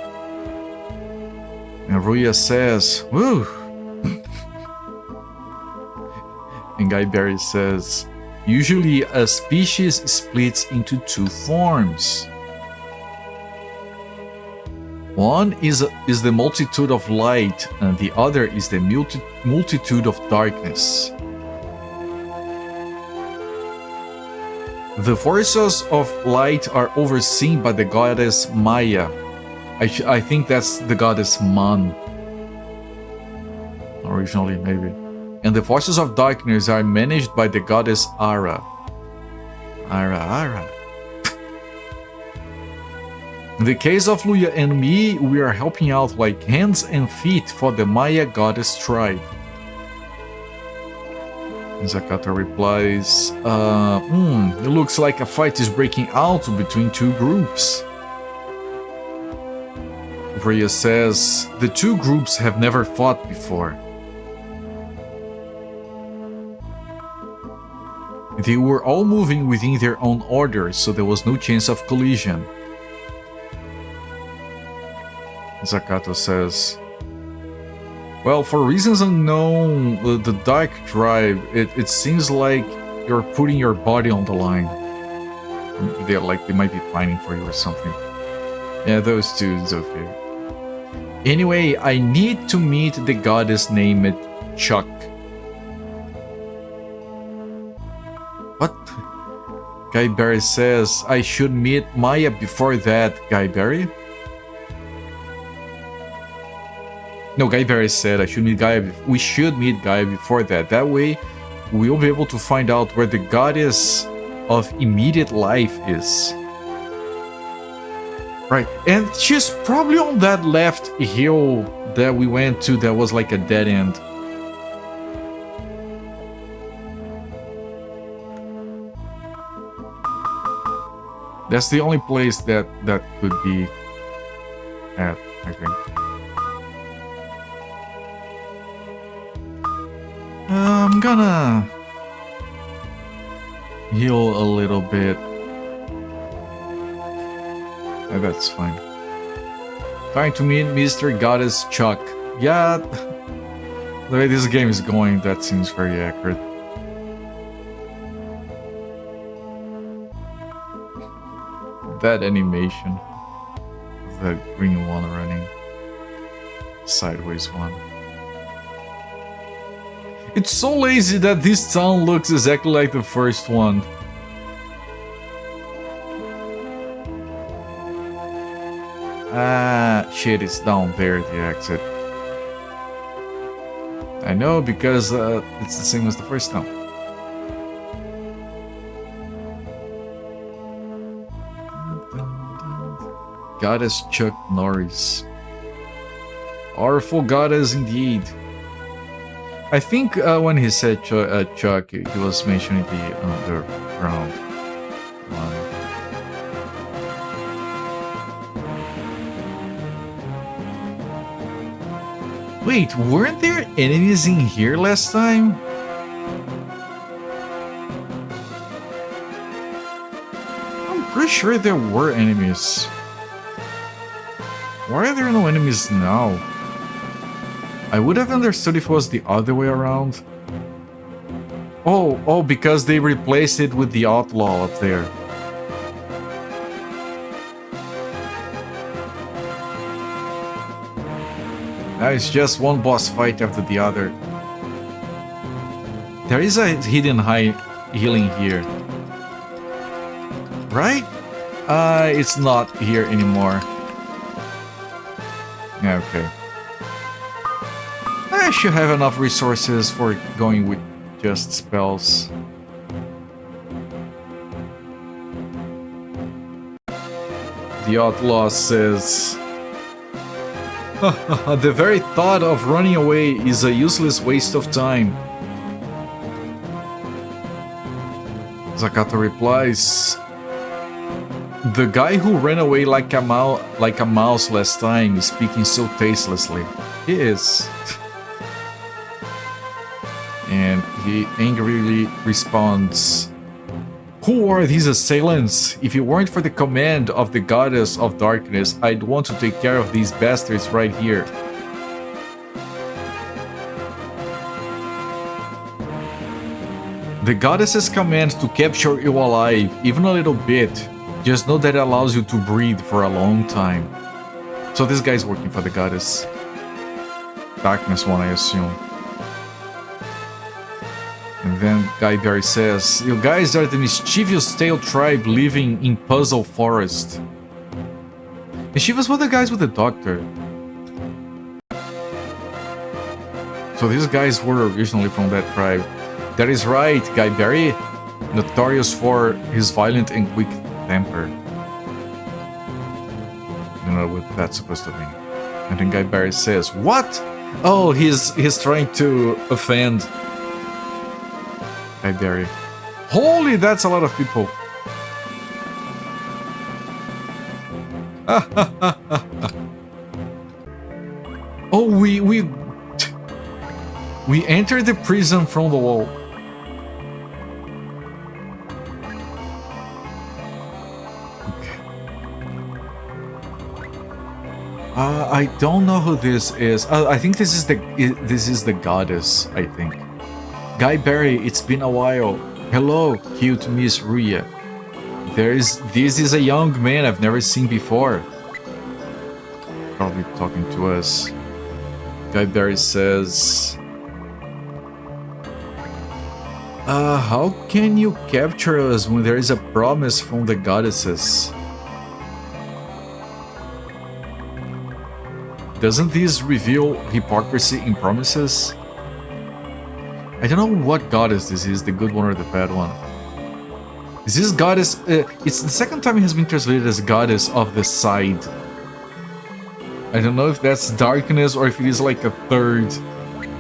A: And Ruya says, "Woo." And Guy Barry says, "Usually a species splits into 2 forms. One is the multitude of light, and the other is the multitude of darkness. The forces of light are overseen by the goddess Maya." I think that's the goddess Maan. Originally, maybe. "And the forces of darkness are managed by the goddess Ara." Ara. "In the case of Luya and me, we are helping out like hands and feet for the Maya goddess tribe." And Zakato replies, "It looks like a fight is breaking out between 2 groups." Rhea says, the two groups have never fought before. They were all moving within their own order, so there was no chance of collision. Zakato says, well, for reasons unknown, the Dark Tribe, it seems like you're putting your body on the line. They might be planning for you or something. Yeah, those two is okay. Anyway, I need to meet the goddess named Chuck. What? Guy Barry says I should meet Maya before that, Guy Barry? No, Guy Barry said I should meet Gaia. We should meet Gaia before that. That way, we'll be able to find out where the goddess of immediate life is. Right, and she's probably on that left hill that we went to that was like a dead end. That's the only place that could be at, I think. I'm gonna heal a little bit. Yeah, that's fine. Trying to meet Mr. Goddess Chuck. Yeah, the way this game is going, that seems very accurate. That animation. That green one running. Sideways one. It's so lazy that this town looks exactly like the first one. Ah, shit, it's down there, the exit. I know, because it's the same as the first town. Goddess Chuck Norris. Powerful goddess indeed. I think when he said Chuck, he was mentioning the underground one. Wait, weren't there enemies in here last time? I'm pretty sure there were enemies. Why are there no enemies now? I would have understood if it was the other way around. Oh, because they replaced it with the outlaw up there. Now it's just one boss fight after the other. There is a hidden high healing here. Right? It's not here anymore. Yeah, okay. I should have enough resources for going with just spells. The outlaw says, the very thought of running away is a useless waste of time. Zakato replies, the guy who ran away like a mouse last time is speaking so tastelessly. He is. And he angrily responds, who are these assailants? If it weren't for the command of the goddess of darkness, I'd want to take care of these bastards right here. The goddess's command to capture you alive, even a little bit. Just know that it allows you to breathe for a long time. So this guy's working for the goddess. Darkness one, I assume. And then Guy Barry says, you guys are the mischievous tail tribe living in Puzzle Forest. Mischievous were the guys with the doctor. So these guys were originally from that tribe. That is right, Guy Barry. Notorious for his violent and quick temper. I don't know what that's supposed to mean. And then Guy Barry says, what? Oh, he's trying to offend Guy Barry. Holy, that's a lot of people. Oh, we entered the prison from the wall. Okay. I don't know who this is. I think this is the goddess, I think. Guy Barry, it's been a while. Hello, cute Miss Ria. This is a young man I've never seen before. Probably talking to us. Guy Barry says, how can you capture us when there is a promise from the goddesses? Doesn't this reveal hypocrisy in promises? I don't know what goddess this is, the good one or the bad one. Is this goddess... it's the second time it has been translated as goddess of the side. I don't know if that's darkness or if it is like a third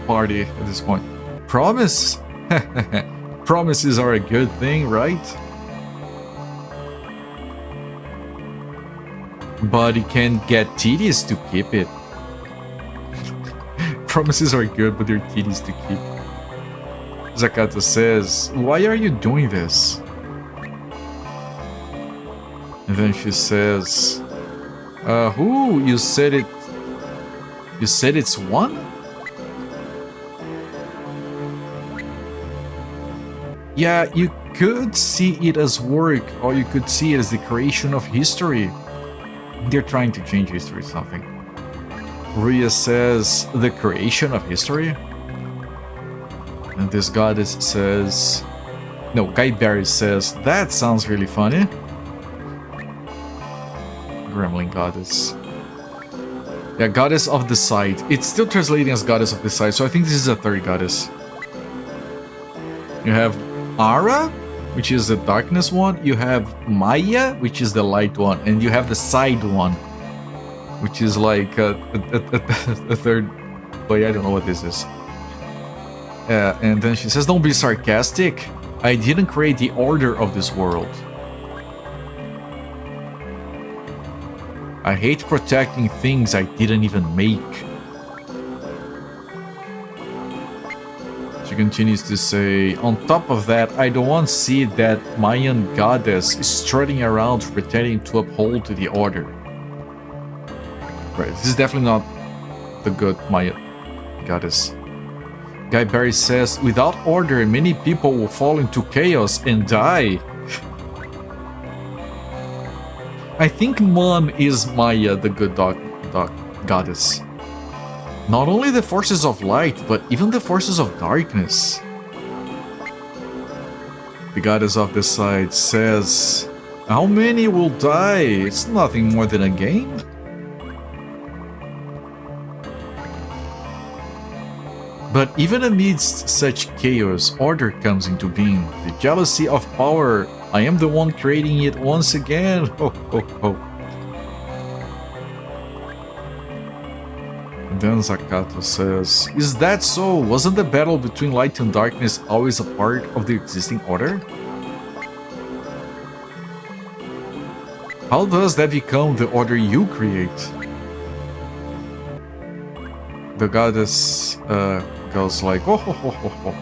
A: party at this point. Promise? Promises are a good thing, right? But you can get titties to keep it. Promises are good, but they're titties to keep. Zakato says, why are you doing this? And then she says, who? You said it... You said it's one? Yeah, you could see it as work, or you could see it as the creation of history. They're trying to change history or something. Ria says, the creation of history? And this goddess says... No, Guy Barry says, that sounds really funny. Gremlin goddess. Yeah, goddess of the side. It's still translating as goddess of the side, so I think this is a third goddess. You have Ara, which is the darkness one. You have Maya, which is the light one. And you have the side one, which is like a third... But I don't know what this is. And then she says, don't be sarcastic. I didn't create the order of this world. I hate protecting things I didn't even make. She continues to say, on top of that, I don't want to see that Mayan goddess strutting around pretending to uphold the order. Right, this is definitely not the good Mayan goddess. Guy Barry says, without order, many people will fall into chaos and die. I think Maan is Maya, the good goddess. Not only the forces of light, but even the forces of darkness. The goddess of the side says, how many will die? It's nothing more than a game. But even amidst such chaos, order comes into being. The jealousy of power, I am the one creating it once again. Ho, ho, ho. And then Zakato says, is that so? Wasn't the battle between light and darkness always a part of the existing order? How does that become the order you create? The goddess goes like, oh, ho, ho, ho, ho.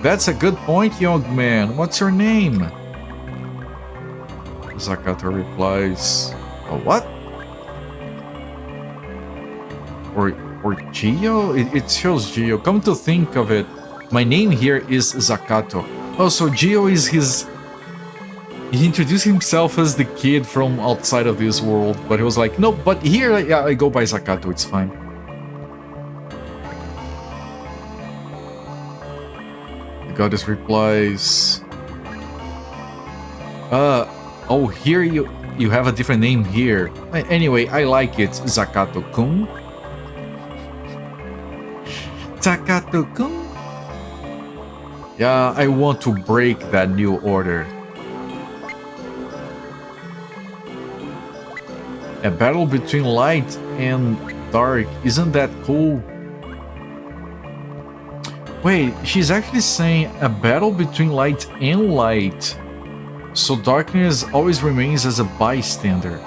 A: That's a good point, young man. What's your name? Zakato replies, a what? Or Gio? It shows Gio. Come to think of it, my name here is Zakato. Oh, so Gio is his... He introduced himself as the kid from outside of this world, but he was like, no, but here I go by Zakato, it's fine. The goddess replies, oh, here you have a different name here. Anyway, I like it, Zakato-kun. Zakato-kun? Yeah, I want to break that new order. A battle between light and dark, isn't that cool? Wait, she's actually saying a battle between light and light. So darkness always remains as a bystander.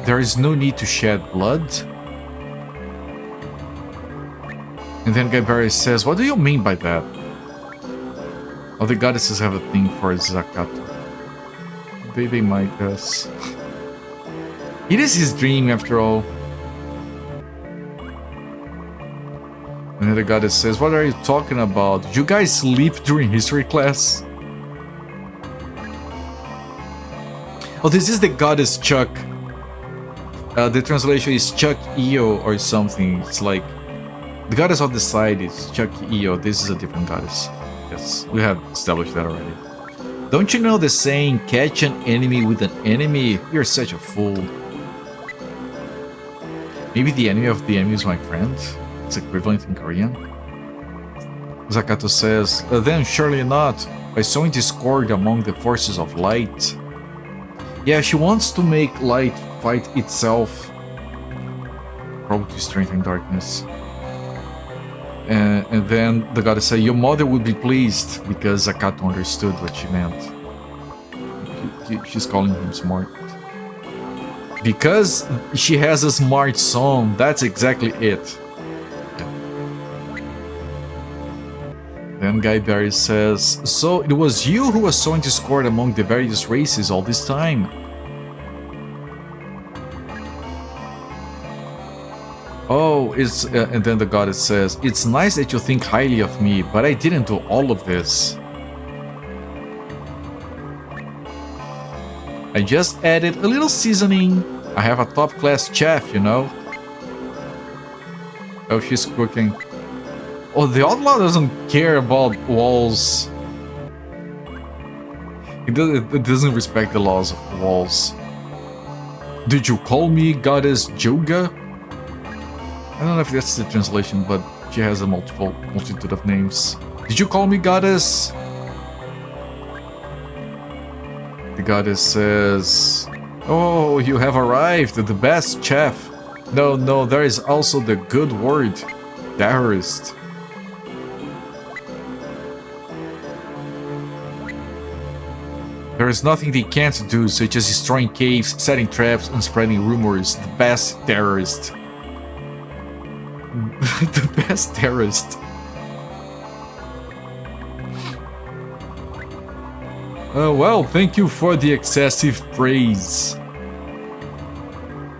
A: There is no need to shed blood. And then Gaibari says, what do you mean by that? Oh, the goddesses have a thing for Zakato. They might guess. It is his dream after all. And then the goddess says, what are you talking about? Did you guys sleep during history class? Oh, this is the goddess Chuck. The translation is Chuck Io or something. It's like the goddess of the side is Chuck Io. This is a different goddess. Yes, we have established that already. Don't you know the saying, catch an enemy with an enemy? You're such a fool. Maybe the enemy of the enemy is my friend? It's equivalent in Korean. Zakato says, then surely not. By sowing discord among the forces of light. Yeah, she wants to make light fight itself. Probably to strengthen darkness. And then the goddess said, your mother would be pleased, because Zakato understood what she meant. She's calling him smart. Because she has a smart song, that's exactly it. Then Gaibari says, so it was you who was sowing discord among the various races all this time? Oh, it's... and then the goddess says, it's nice that you think highly of me, but I didn't do all of this. I just added a little seasoning. I have a top-class chef, you know? Oh, she's cooking. Oh, the outlaw doesn't care about walls. It doesn't respect the laws of walls. Did you call me Goddess Joga? I don't know if that's the translation, but she has a multitude of names. Did you call me Goddess? The goddess says, oh, you have arrived, the best chef. No, there is also the good word, terrorist. There is nothing they can't do, such as destroying caves, setting traps, and spreading rumors. The best terrorist. The best terrorist. Well, thank you for the excessive praise.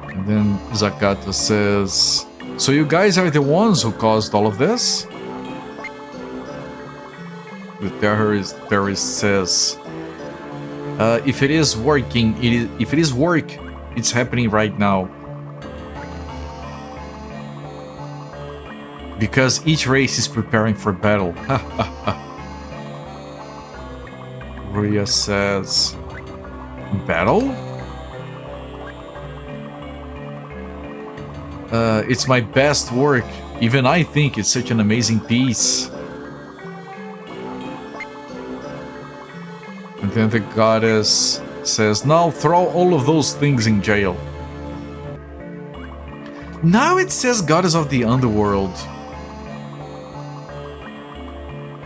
A: And then Zakato says, so you guys are the ones who caused all of this? The terrorist says, if it is working, if it is work, it's happening right now. Because each race is preparing for battle. Ria says, battle? It's my best work. Even I think it's such an amazing piece. And then the goddess says, now throw all of those things in jail. Now it says goddess of the underworld.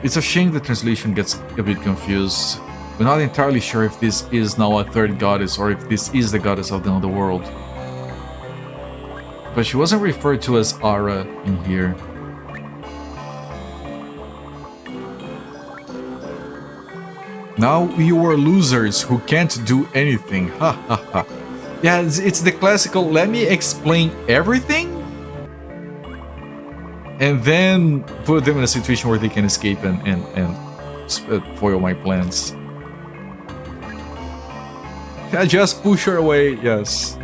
A: It's a shame the translation gets a bit confused. We're not entirely sure if this is now a third goddess or if this is the goddess of the underworld. But she wasn't referred to as Ara in here. Now you are losers who can't do anything. Ha ha ha. Yeah, it's the classical, let me explain everything? And then put them in a situation where they can escape and foil my plans. I just push her away, yes.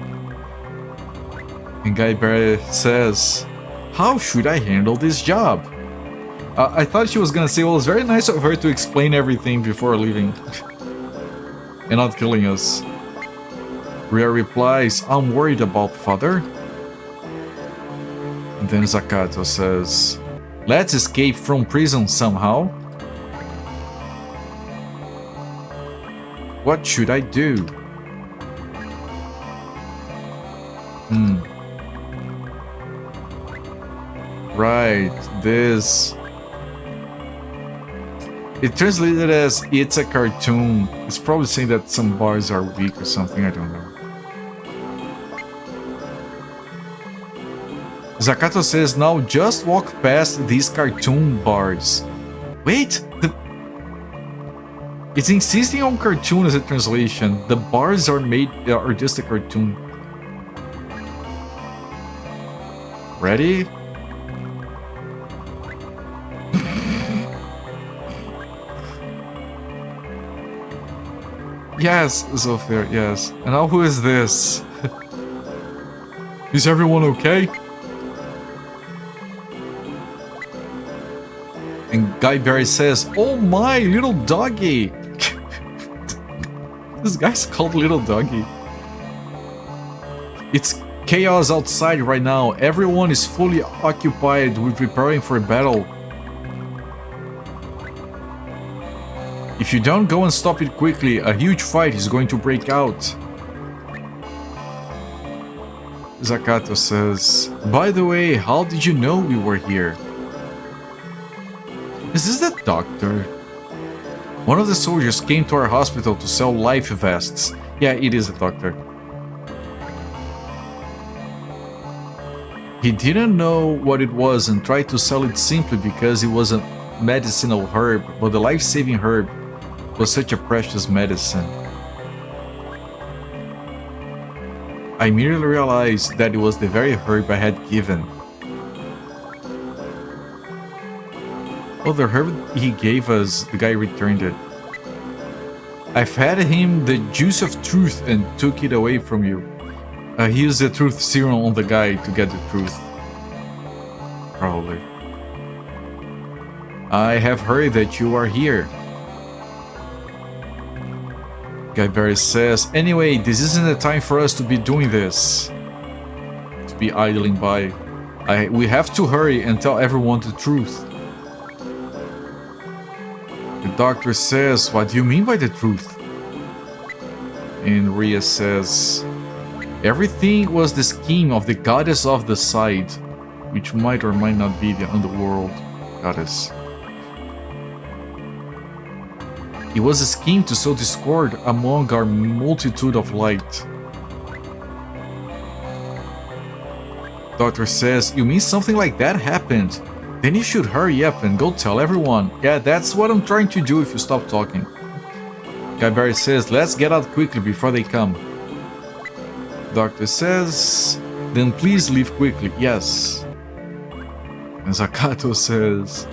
A: And Gaibari says, how should I handle this job? I thought she was gonna say, well, it's very nice of her to explain everything before leaving. And not killing us. Rhea replies, I'm worried about father. And then Zakato says, let's escape from prison somehow. What should I do? Right, this... It translated as, it's a cartoon. It's probably saying that some bars are weak or something, I don't know. Zakato says, now just walk past these cartoon bars. Wait, it's insisting on cartoon as a translation. The bars are just a cartoon. Ready? Yes, Zofir, yes. And now who is this? Is everyone okay? And Guy Barry says, oh my, little doggy! This guy's called Little Doggy. It's chaos outside right now. Everyone is fully occupied with preparing for a battle. If you don't go and stop it quickly, a huge fight is going to break out. Zakato says, by the way, how did you know we were here? Is this the doctor? One of the soldiers came to our hospital to sell life vests. Yeah, it is the doctor. He didn't know what it was and tried to sell it simply because it was a medicinal herb, but the life-saving herb was such a precious medicine. I immediately realized that it was the very herb I had given. Oh, the herb he gave us, the guy returned it. I fed him the juice of truth and took it away from you. He used the truth serum on the guy to get the truth. Probably. I have heard that you are here. Guy Barry says, anyway, this isn't the time for us to be doing this. To be idling by. We have to hurry and tell everyone the truth. The doctor says, what do you mean by the truth? And Rhea says, everything was the scheme of the goddess of the side, which might or might not be the underworld goddess. It was a scheme to sow discord among our multitude of light. Doctor says, you mean something like that happened? Then you should hurry up and go tell everyone. Yeah, that's what I'm trying to do if you stop talking. Guy Barry says, let's get out quickly before they come. Doctor says, then please leave quickly. Yes. And Zakato says,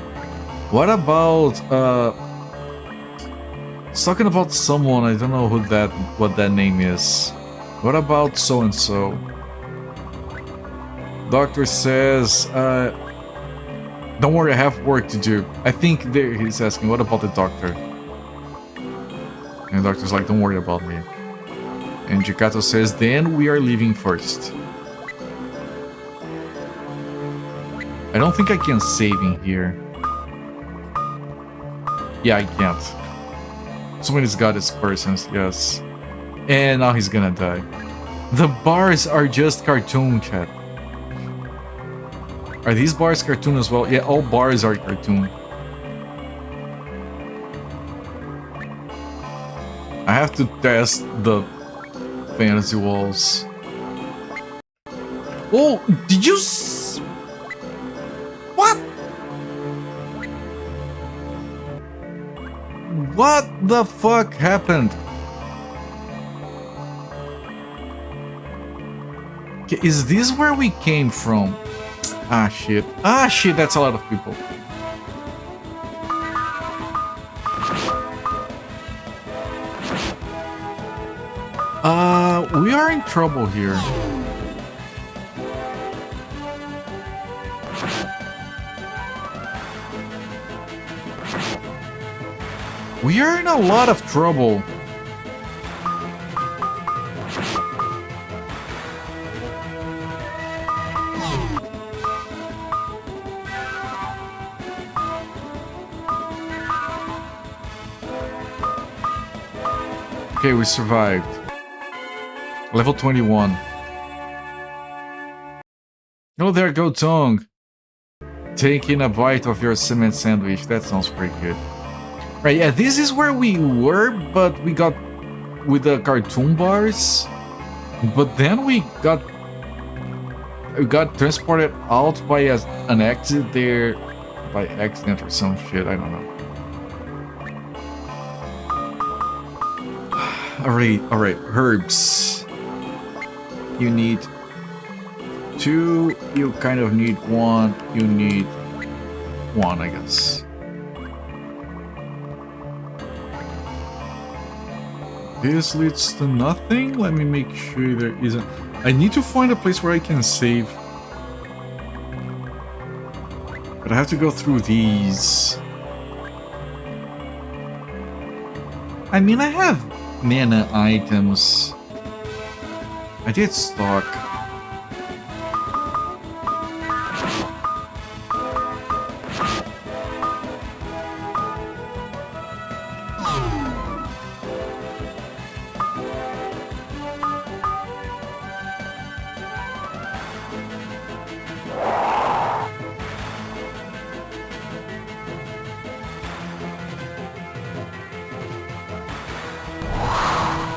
A: what about, it's talking about someone, I don't know what that name is. What about so-and-so? Doctor says, don't worry, I have work to do. I think he's asking, what about the doctor? And the doctor's like, don't worry about me. And Zakato says, then we are leaving first. I don't think I can save in here. Yeah, I can't. Somebody's got his persons, yes. And now he's gonna die. The bars are just cartoon, chat. Are these bars cartoon as well? Yeah, all bars are cartoon. I have to test the fantasy walls. Oh, did you what? What the fuck happened? Okay, is this where we came from? Ah shit. Ah shit, that's a lot of people. We are in trouble here. We are in a lot of trouble. Okay, we survived. Level 21. Oh, there go Tong. Taking a bite of your cement sandwich. That sounds pretty good. Right, yeah, this is where we were, but we got with the cartoon bars. But then we got got transported out by an exit there by accident or some shit. I don't know. Alright, herbs. You need 2, you kind of need 1, you need 1, I guess. This leads to nothing? Let me make sure there isn't... I need to find a place where I can save. But I have to go through these. I mean, I have mana items. I did stock.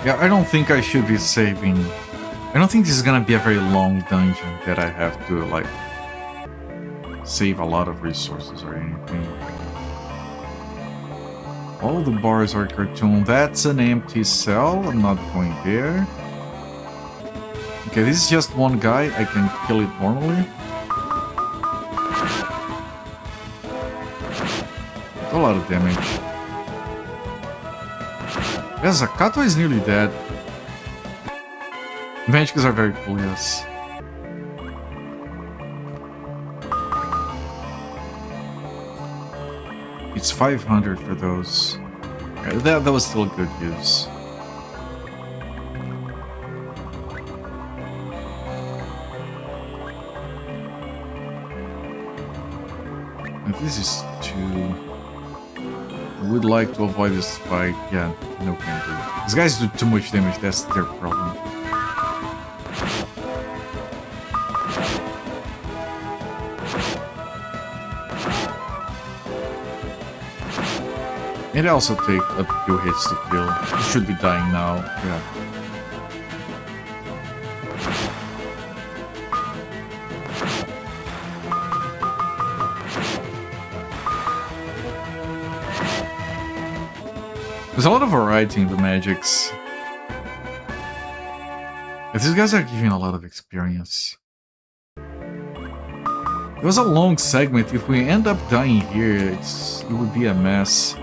A: Yeah, I don't think I should be saving. I don't think this is gonna be a very long dungeon that I have to, like, save a lot of resources or anything. All the bars are cartoon. That's an empty cell. I'm not going there. Okay, this is just one guy. I can kill it normally. A lot of damage. Yeah, Zakato is nearly dead. Magicas are very cool, yes. It's 500 for those. Yeah, that was still good use. And this is 2. I would like to avoid this fight. Yeah, no can do. These guys do too much damage, that's their problem. And they also take a few hits to kill. He should be dying now, yeah. There's a lot of variety in the magics. These guys are giving a lot of experience. It was a long segment. If we end up dying here, it would be a mess.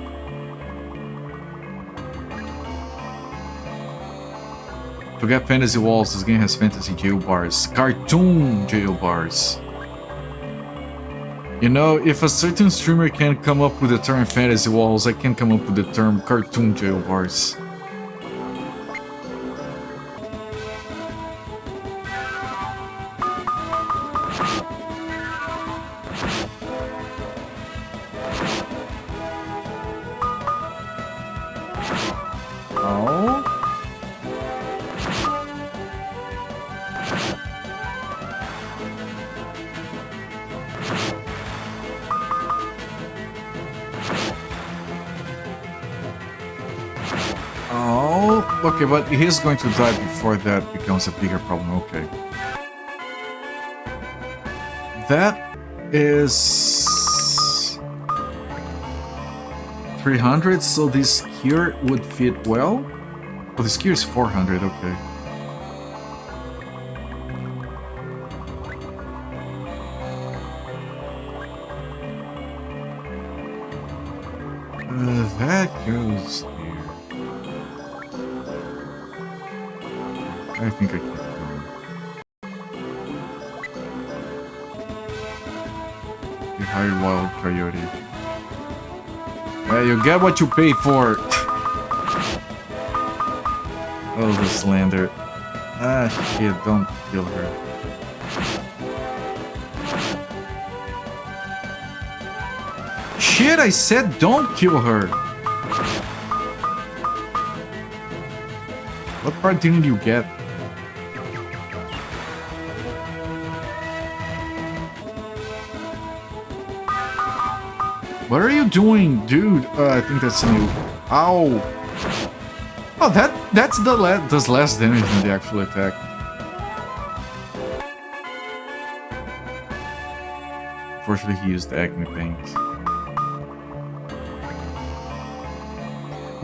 A: To get fantasy walls, this game has fantasy jail bars. Cartoon jail bars. You know, if a certain streamer can come up with the term fantasy walls, I can come up with the term cartoon jail bars. Oh. Okay, but he's going to die before that becomes a bigger problem. Okay. That is 300, so this cure would fit well. Oh, this cure is 400, okay. That goes here. I think I keep going. You hired Wild Coyote. Yeah, you get what you pay for. Oh, the slander. Ah, shit, don't kill her. Shit, I said don't kill her. What part didn't you get? What are you doing, dude? I think that's a new... Ow! Oh, that's does less damage than the actual attack. Unfortunately, he used Acme Paint.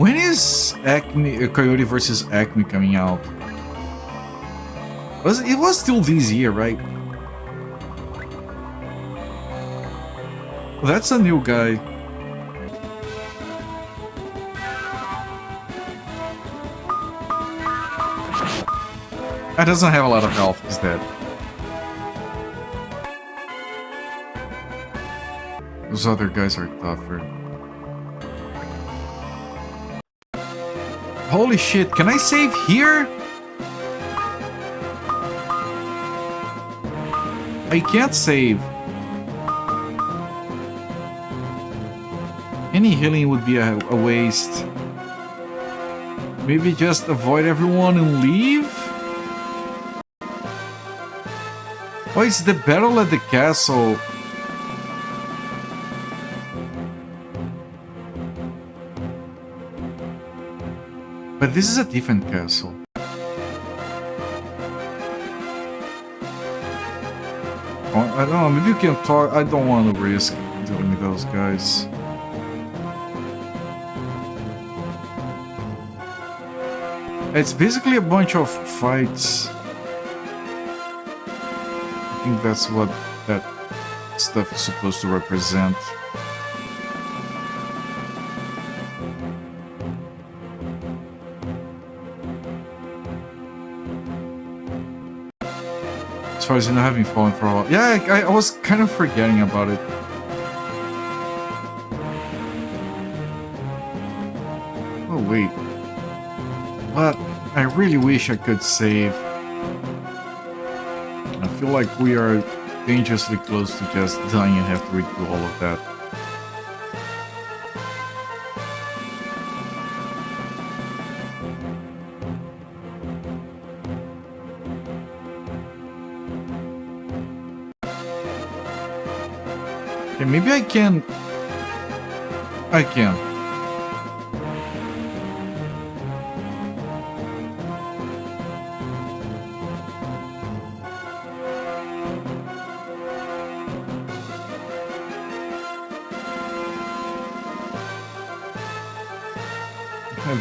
A: When is Acme Coyote versus Acme coming out? It was still this year, right? Well, that's a new guy. That doesn't have a lot of health, he's dead. Those other guys are tougher. Holy shit, can I save here? I can't save. Any healing would be a waste. Maybe just avoid everyone and leave? Oh, it's the battle at the castle. But this is a different castle. Oh, I don't know, maybe you can talk. I don't want to risk dealing with those guys. It's basically a bunch of fights. I think that's what that stuff is supposed to represent. As far as you know, having fallen for a while. Yeah, I was kind of forgetting about it. Oh, wait. But I really wish I could save. I feel like we are dangerously close to just dying and have to redo all of that. Okay, maybe I can... I can.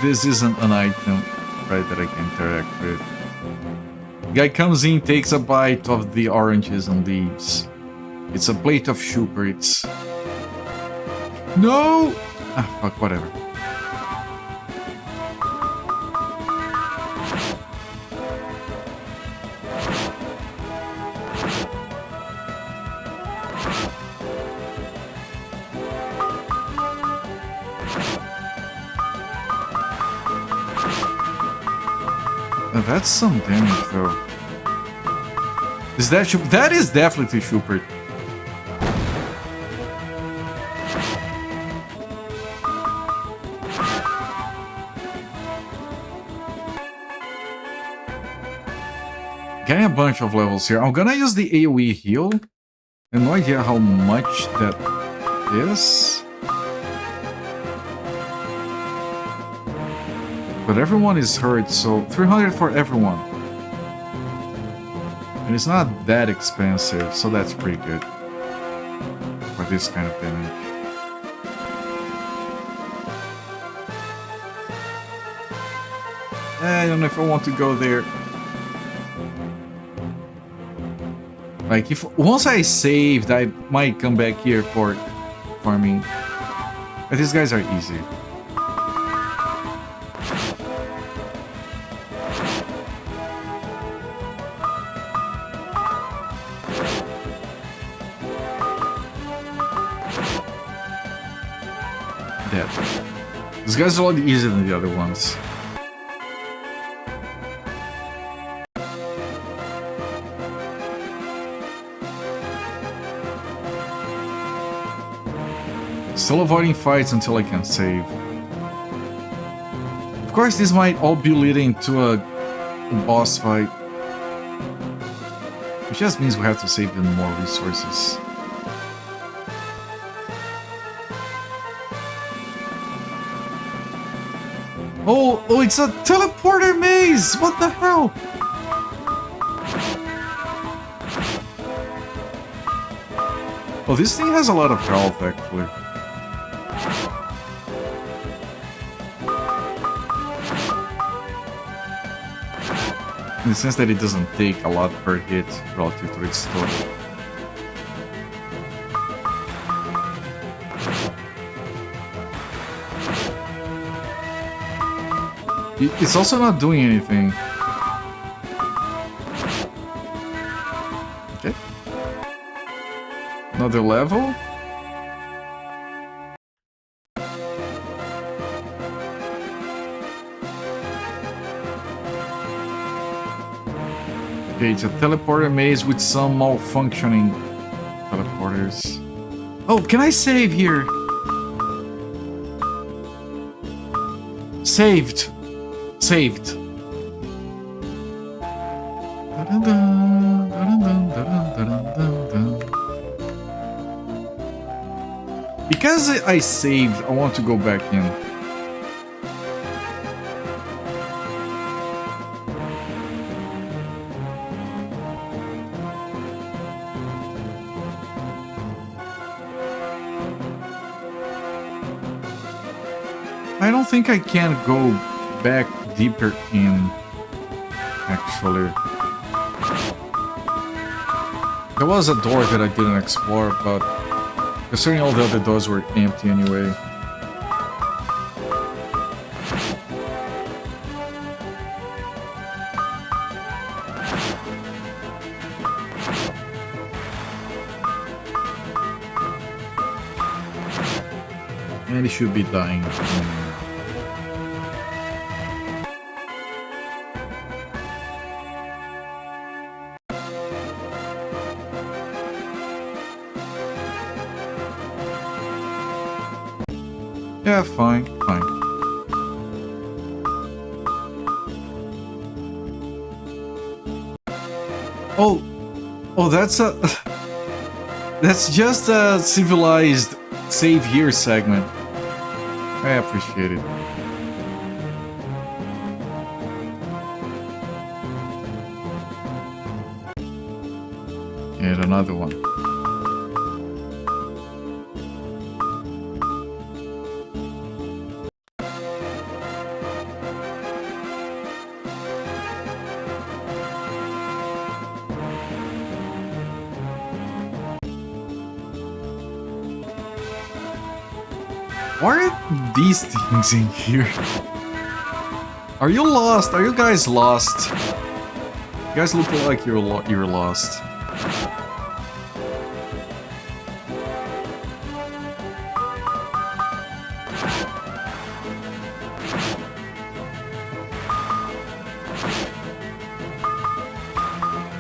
A: This isn't an item, right, that I can interact with. Guy comes in, takes a bite of the oranges and leaves. It's a plate of Schuberts. No! Ah, fuck, whatever. That's some damage, though. Is that that is definitely Schubert. Getting a bunch of levels here. I'm gonna use the AoE heal. I have no idea how much that is. But everyone is hurt, so 300 for everyone. And it's not that expensive, so that's pretty good. For this kind of damage. I don't know if I want to go there. Like, if once I saved, I might come back here for farming. But these guys are easy. This guy's a lot easier than the other ones. Still avoiding fights until I can save. Of course, this might all be leading to a boss fight. Which just means we have to save even more resources. Oh, it's a teleporter maze! What the hell? Oh, this thing has a lot of health, actually. In the sense that it doesn't take a lot per hit relative to its total. It's also not doing anything. Okay. Another level? Okay, it's a teleporter maze with some malfunctioning teleporters. Oh, can I save here? Saved. Saved. Because I saved, I want to go back in. I don't think I can go back deeper in, actually. There was a door that I didn't explore, but considering all the other doors were empty anyway. And he should be dying. Yeah, fine, fine. Oh, that's a... That's just a civilized save here segment. I appreciate it. And another one. Why are these things in here? Are you lost? Are you guys lost? You guys look like you're lost.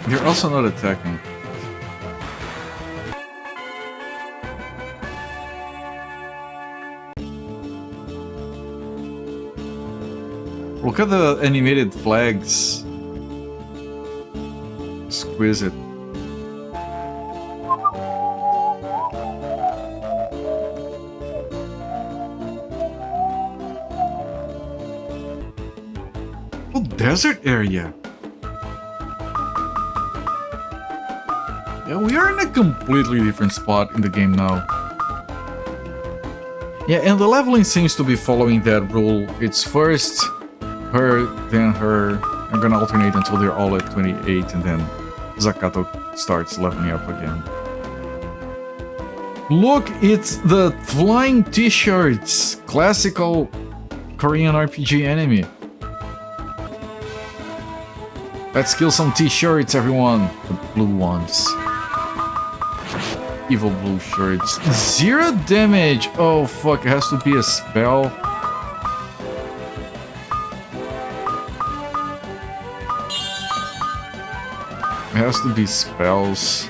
A: You're also not attacking. Look at the animated flags. Exquisite. Oh, desert area. Yeah, we are in a completely different spot in the game now. Yeah, and the leveling seems to be following that rule. It's first her, then her. I'm gonna alternate until they're all at 28, and then Zakato starts leveling up again. Look, it's the flying t-shirts! Classical Korean RPG anime. Let's kill some t-shirts, everyone! The blue ones. Evil blue shirts. 0 damage! Oh fuck, it has to be a spell. It has to be spells.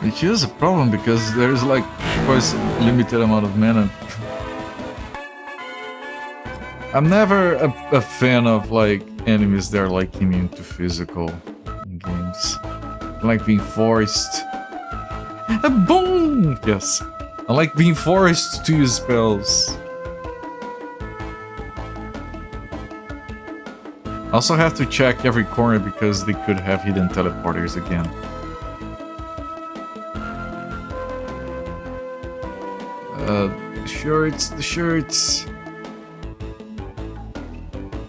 A: Which is a problem because there's like, of course, a limited amount of mana. I'm never a fan of like enemies that are like immune to physical in games. Like being forced. Boom! Yes. I like being forced to use spells. Also have to check every corner because they could have hidden teleporters again. The shirts.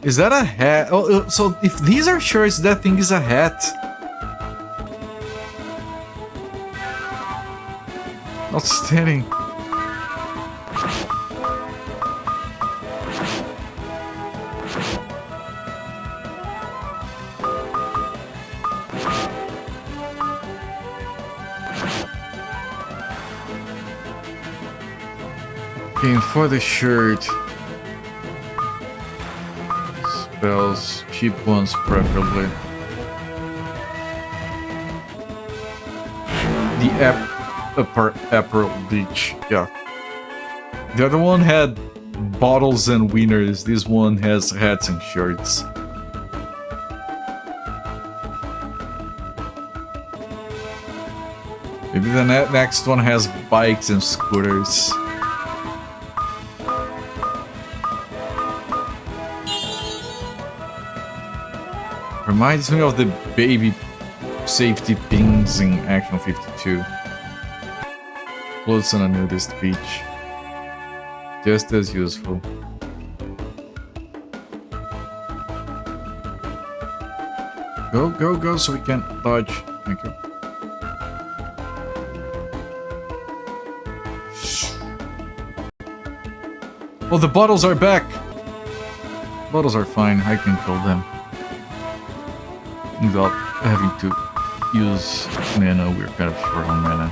A: Is that a hat? Oh, so if these are shirts, that thing is a hat. Outstanding. Okay, for the shirt. Spells, cheap ones preferably. The upper bleach, yeah. The other one had bottles and wieners. This one has hats and shirts. Maybe the next one has bikes and scooters. Reminds me of the baby safety pins in Action 52. Clothes on a nudist beach. Just as useful. Go, go, go so we can dodge. Thank you. Oh, the bottles are back! Bottles are fine, I can kill them. Without having to use mana, we're kind of short on mana.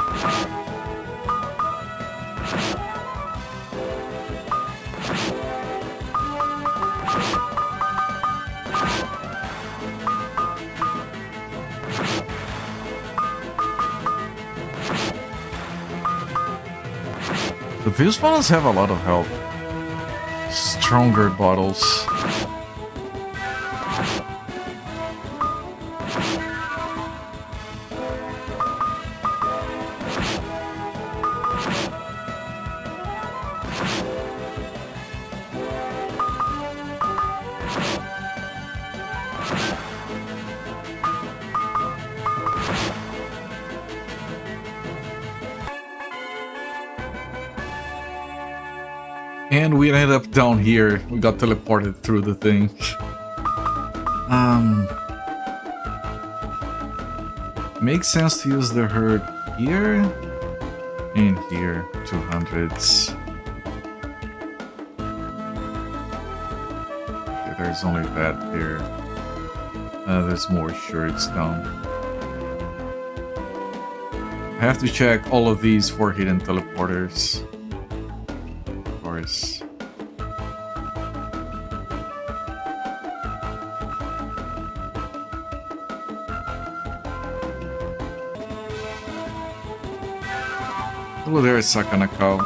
A: But these bottles have a lot of health. Stronger bottles. And we ended up down here. We got teleported through the thing. Makes sense to use the herd here and here. 200s. Okay, there's only that here. There's more shirts down. I have to check all of these for hidden teleporters. Hello there, Zakato.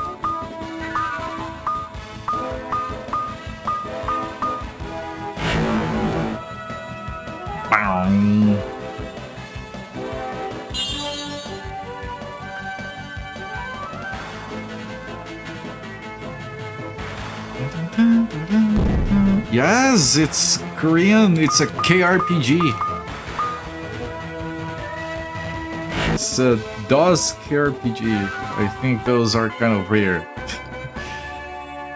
A: Yes, it's Korean. It's a KRPG. It's a DOS KRPG. I think those are kind of rare.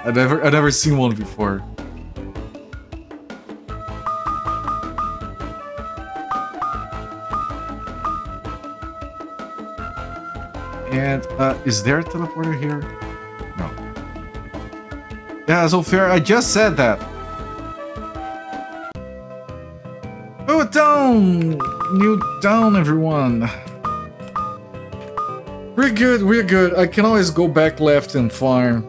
A: I've never seen one before. And is there a teleporter here? No. Yeah, so fair. I just said that. Oh, down! New down, everyone. We're good, we're good. I can always go back left and farm.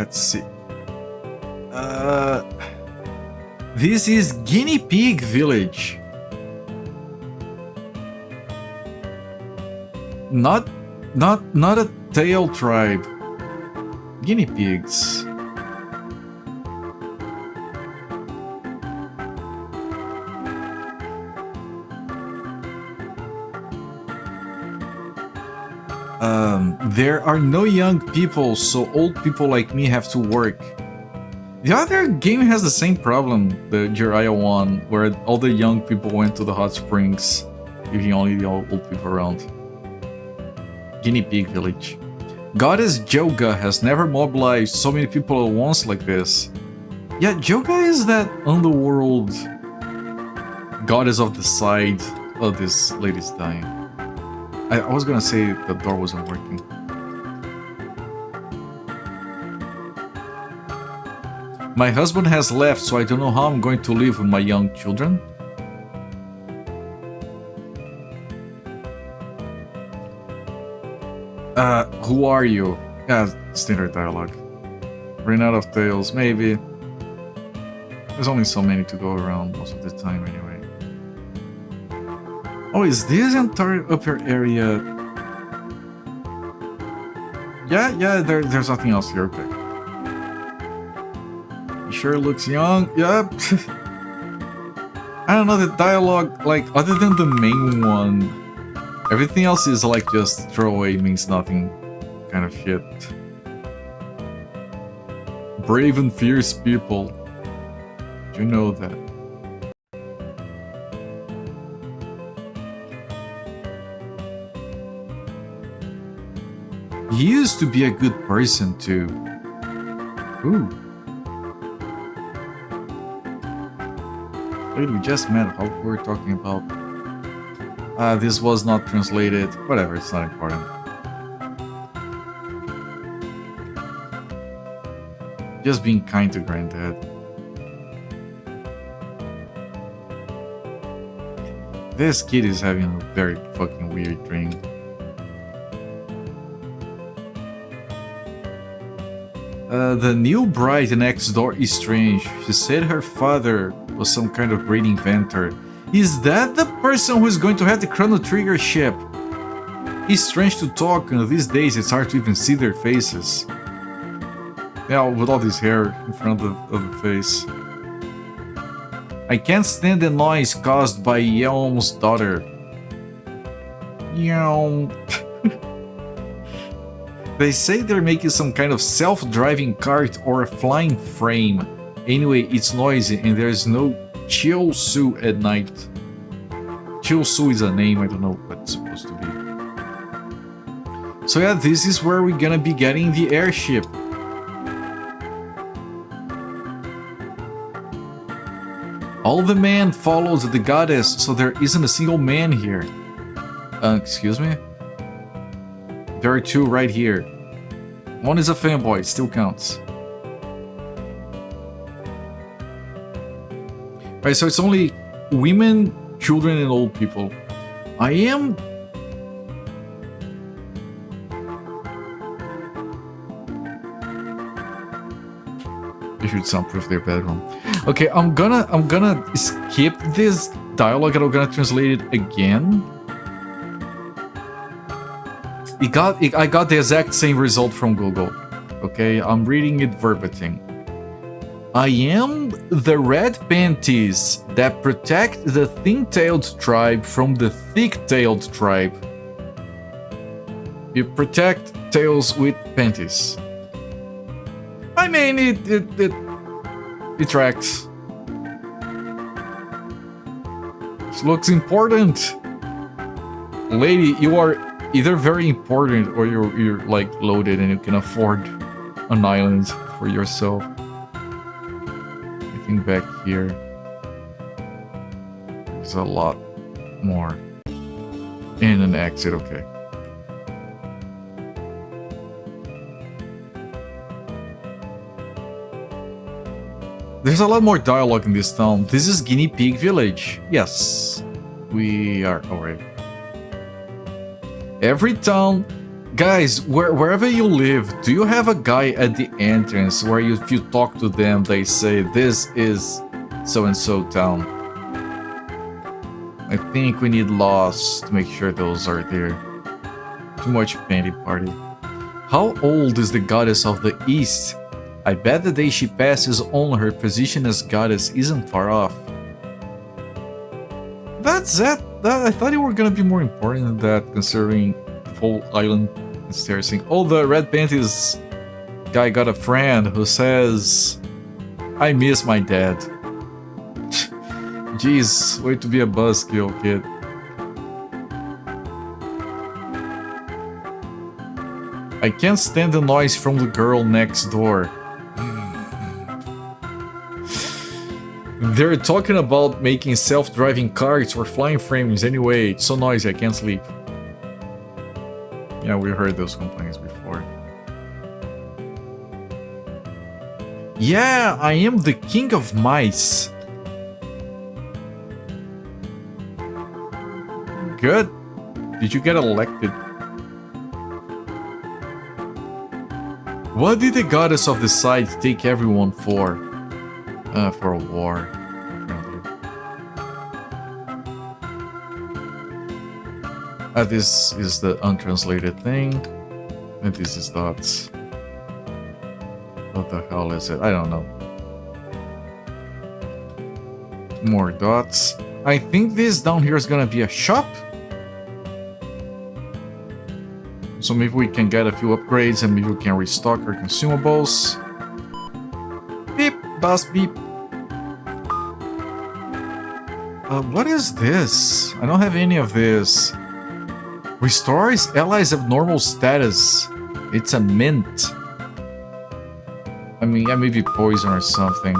A: let's see. This is Guinea Pig Village. Not a tail tribe. Guinea pigs. There are no young people, so old people like me have to work. The other game has the same problem, the Jiraiya one, where all the young people went to the hot springs, leaving only the old people around. Guinea Pig Village. Goddess Joga has never mobilized so many people at once like this. Yeah, Joga is that underworld goddess of the side. Oh, this lady's dying. I was gonna say the door wasn't working. My husband has left, so I don't know how I'm going to live with my young children. Who are you? Yeah, standard dialogue. Ran out of tales, maybe. There's only so many to go around most of the time anyway. Oh, is this entire upper area? Yeah, there's nothing else here, okay. He sure looks young, yep. I don't know, the dialogue, like, other than the main one, everything else is like just throwaway, means nothing kind of shit. Brave and fierce people. You know that. He used to be a good person too. Ooh. Wait, we just met. How we're talking about? This was not translated. Whatever, it's not important. Just being kind to Granddad. This kid is having a very fucking weird dream. The new bride next door is strange. She said her father was some kind of great inventor. Is that the person who is going to have the Chrono Trigger ship? It's strange to talk, and these days it's hard to even see their faces. Yeah, with all this hair in front of the face. I can't stand the noise caused by Yeom's daughter. Yeom. They say they're making some kind of self-driving cart or a flying frame. Anyway, it's noisy and there's no Chill-Su at night. Chill-Su is a name, I don't know what it's supposed to be. So yeah, this is where we're gonna be getting the airship. All the men followed the goddess, so there isn't a single man here. Excuse me? There are two right here. One is a fanboy, still counts. Right, so it's only women, children, and old people. I am... You should soundproof their bedroom. Okay, I'm gonna skip this dialogue and I'm gonna translate it again. I got the exact same result from Google. Okay, I'm reading it verbatim. I am the red panties that protect the thin-tailed tribe from the thick-tailed tribe. You protect tails with panties. I mean, it tracks. This looks important. Lady, you are either very important or you're like loaded and you can afford an island for yourself. Anything back here? There's a lot more. And an exit, okay. There's a lot more dialogue in this town. This is Guinea Pig Village. Yes, we are alright. Every town Guys, wherever you live, do you have a guy at the entrance where if you talk to them, they say, this is so-and-so town? I think we need laws to make sure those are there. Too much panty party. How old is the goddess of the east? I bet the day she passes on, her position as goddess isn't far off. That's that. I thought you were gonna be more important than that, considering the whole island is terracing. Oh, the red panties guy got a friend who says, I miss my dad. Jeez, way to be a buzzkill, kid. I can't stand the noise from the girl next door. They're talking about making self-driving cars or flying frames. Anyway, it's so noisy, I can't sleep. Yeah, we heard those complaints before. Yeah, I am the king of mice. Good. Did you get elected? What did the goddess of the side take everyone for? For a war. This is the untranslated thing. And this is dots. What the hell is it? I don't know. More dots. I think this down here is gonna be a shop. So maybe we can get a few upgrades and maybe we can restock our consumables. Beep, boss beep. What is this? I don't have any of this. Restores allies of normal status. It's a mint. I mean, yeah, maybe poison or something.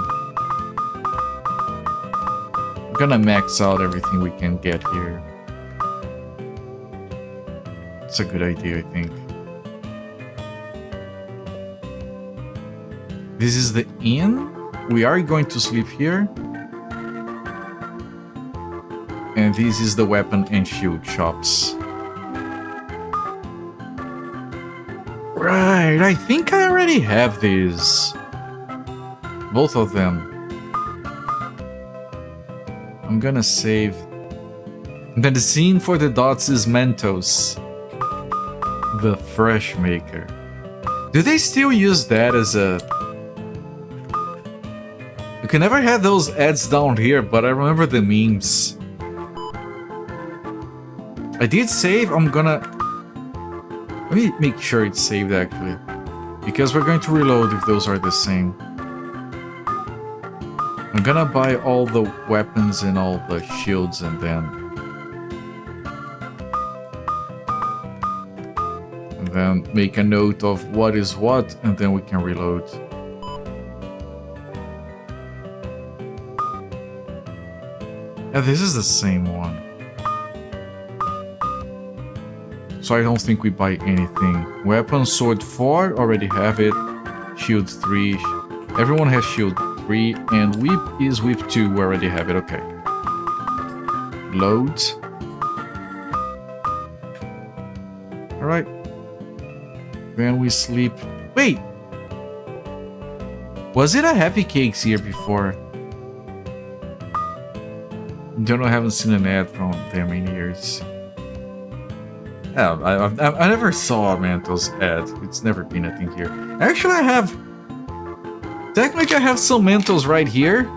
A: We're gonna max out everything we can get here. It's a good idea, I think. This is the inn. We are going to sleep here. And this is the weapon and shield shops. Right, I think I already have these. Both of them. I'm gonna save. Then the scene for the dots is Mentos. The fresh maker. Do they still use that as a... You can never have those ads down here, but I remember the memes. I did save, I'm gonna... Let me make sure it's saved actually. Because we're going to reload if those are the same. I'm gonna buy all the weapons and all the shields and then make a note of what is what, and then we can reload. Yeah, this is the same one. So I don't think we buy anything. Weapon, sword 4, already have it. Shield 3. Everyone has shield 3, and whip is whip 2, we already have it, okay. Load. Alright. Then we sleep. Wait! Was it a Happy Cakes here before? Don't know, I haven't seen an ad from them in years. Yeah, I never saw a Mentos ad. It's never been a thing here. Actually, I have... Technically, I have some Mentos right here.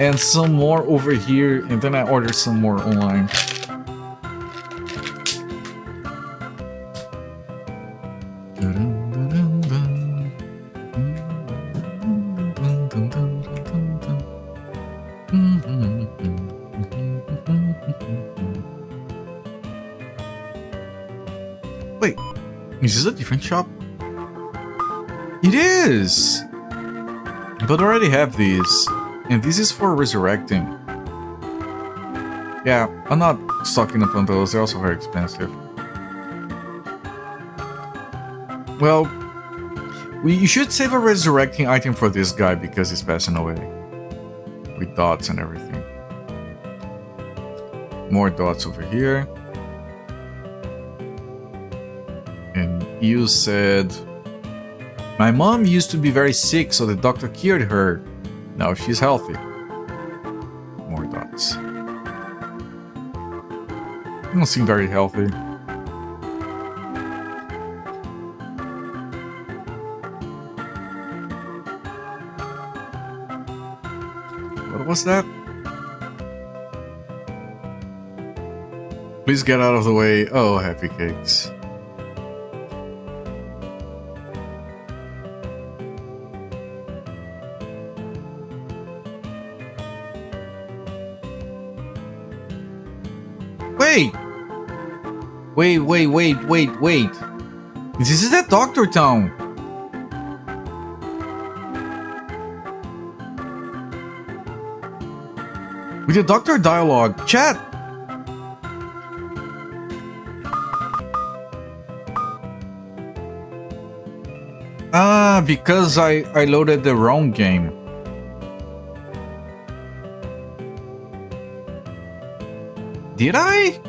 A: And some more over here, and then I ordered some more online. Wait, is this a different shop? It is! But I already have these. And this is for resurrecting. Yeah, I'm not stocking up on those, they're also very expensive. Well, you should save a resurrecting item for this guy because he's passing away. With dots and everything. More dots over here. You said, my mom used to be very sick, so the doctor cured her. Now she's healthy. More dots. You don't seem very healthy. What was that? Please get out of the way. Oh, happy cakes. Wait! Wait. This is at Doctor Town. With the doctor dialogue. Chat! Ah, because I loaded the wrong game. Did I?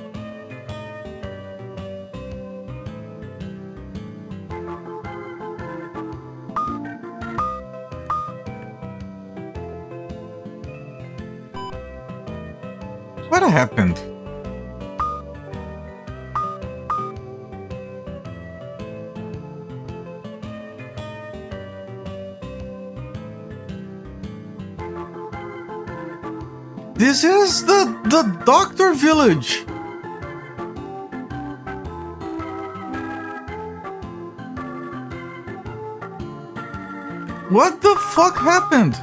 A: What happened? This is the doctor village. What the fuck happened?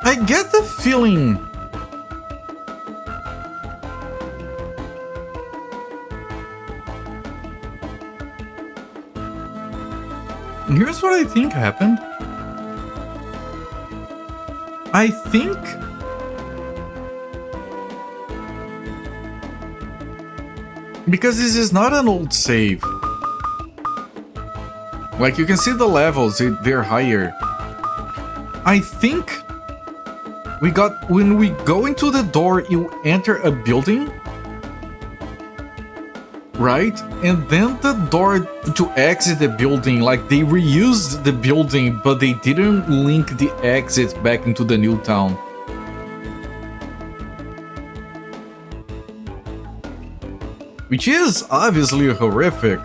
A: I get the feeling. Here's what I think happened. I think because this is not an old save. Like you can see the levels, they're higher. I think when we go into the door, you enter a building, right? And then the door to exit the building, like they reused the building, but they didn't link the exit back into the new town. Which is obviously horrific.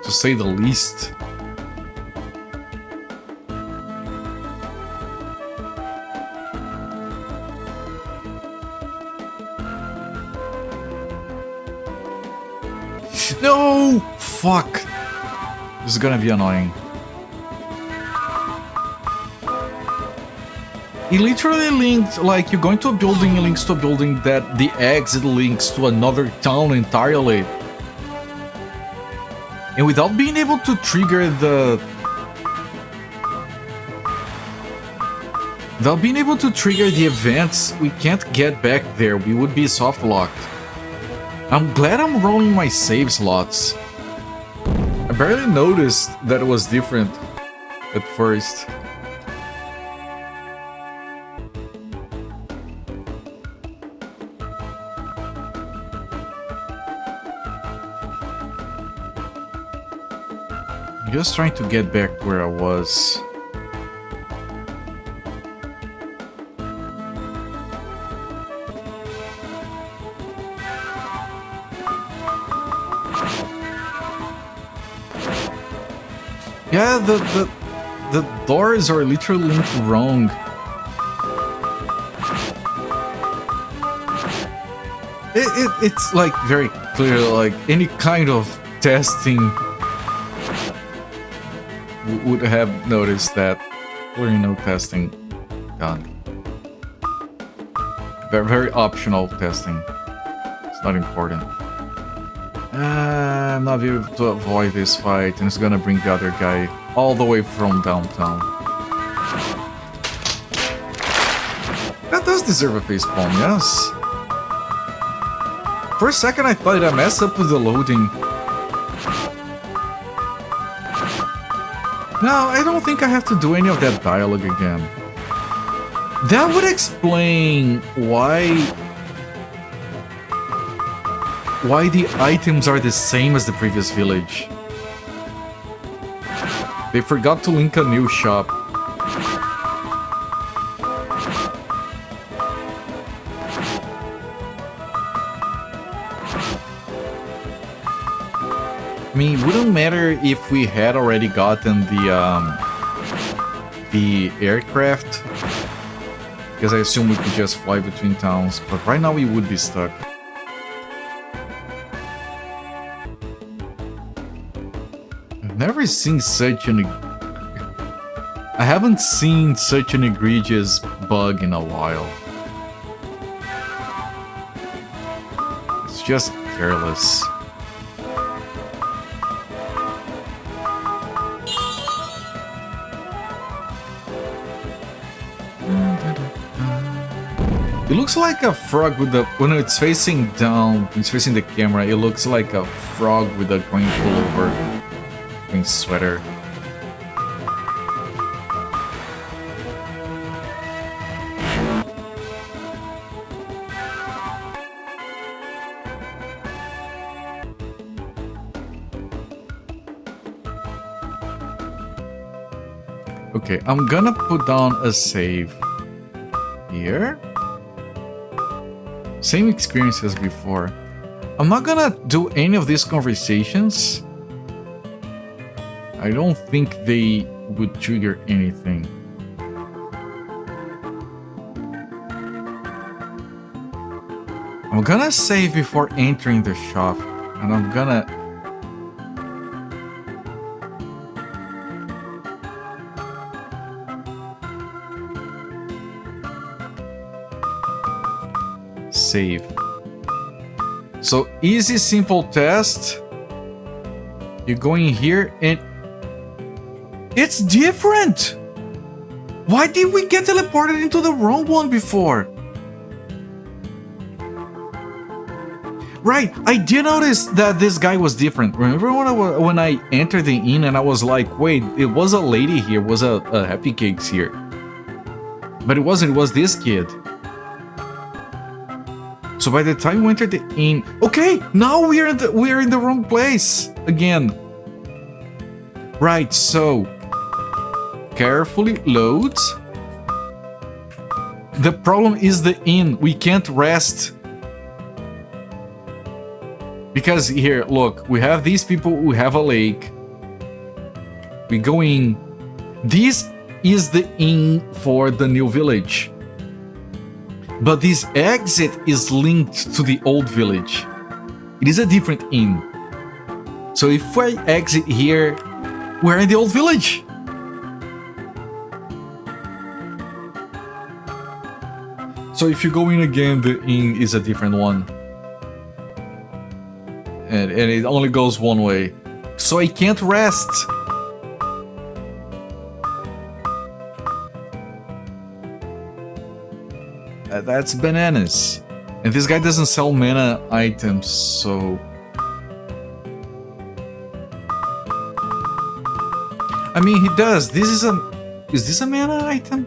A: To say the least. No! Fuck! This is gonna be annoying. It literally linked, like, you go into a building, it links to a building that the exit links to another town entirely. And without being able to trigger the... Without being able to trigger the events, we can't get back there. We would be soft locked. I'm glad I'm rolling my save slots. I barely noticed that it was different at first. I'm just trying to get back where I was. Yeah, the doors are literally linked wrong. It's like very clear, like any kind of testing would have noticed that. Clearly no testing done. Very optional testing. It's not important. I'm not able to avoid this fight, and it's gonna bring the other guy all the way from downtown. That does deserve a facepalm, yes. For a second I thought I messed up with the loading. No, I don't think I have to do any of that dialogue again. That would explain why the items are the same as the previous village. They forgot to link a new shop. I mean, it wouldn't matter if we had already gotten the aircraft, because I assume we could just fly between towns, but right now we would be stuck. I've never seen such an... I haven't seen such an egregious bug in a while. It's just careless. It looks like a frog with the... When it's facing down, it's facing the camera, it looks like a frog with a green pullover, green sweater. Okay, I'm gonna put down a save here. Same experience as before. I'm not gonna do any of these conversations. I don't think they would trigger anything. I'm gonna save before entering the shop, and I'm gonna... save. So easy, simple test. You go in here and it's different. Why did we get teleported into the wrong one before? Right, I did notice that this guy was different. Remember when I entered the inn and I was like, wait, it was a lady here, was a Happy Cakes here. But it wasn't, it was this kid. So by the time we entered the inn, okay, now we're in the wrong place again. Right, so carefully load. The problem is the inn. We can't rest. Because here, look, we have these people who have a lake. We go in. This is the inn for the new village. But this exit is linked to the old village. It is a different inn. So if I exit here, we're in the old village. So if you go in again, the inn is a different one. And it only goes one way. So I can't rest. That's bananas. And this guy doesn't sell mana items, so... I mean, he does. This is a... Is this a mana item?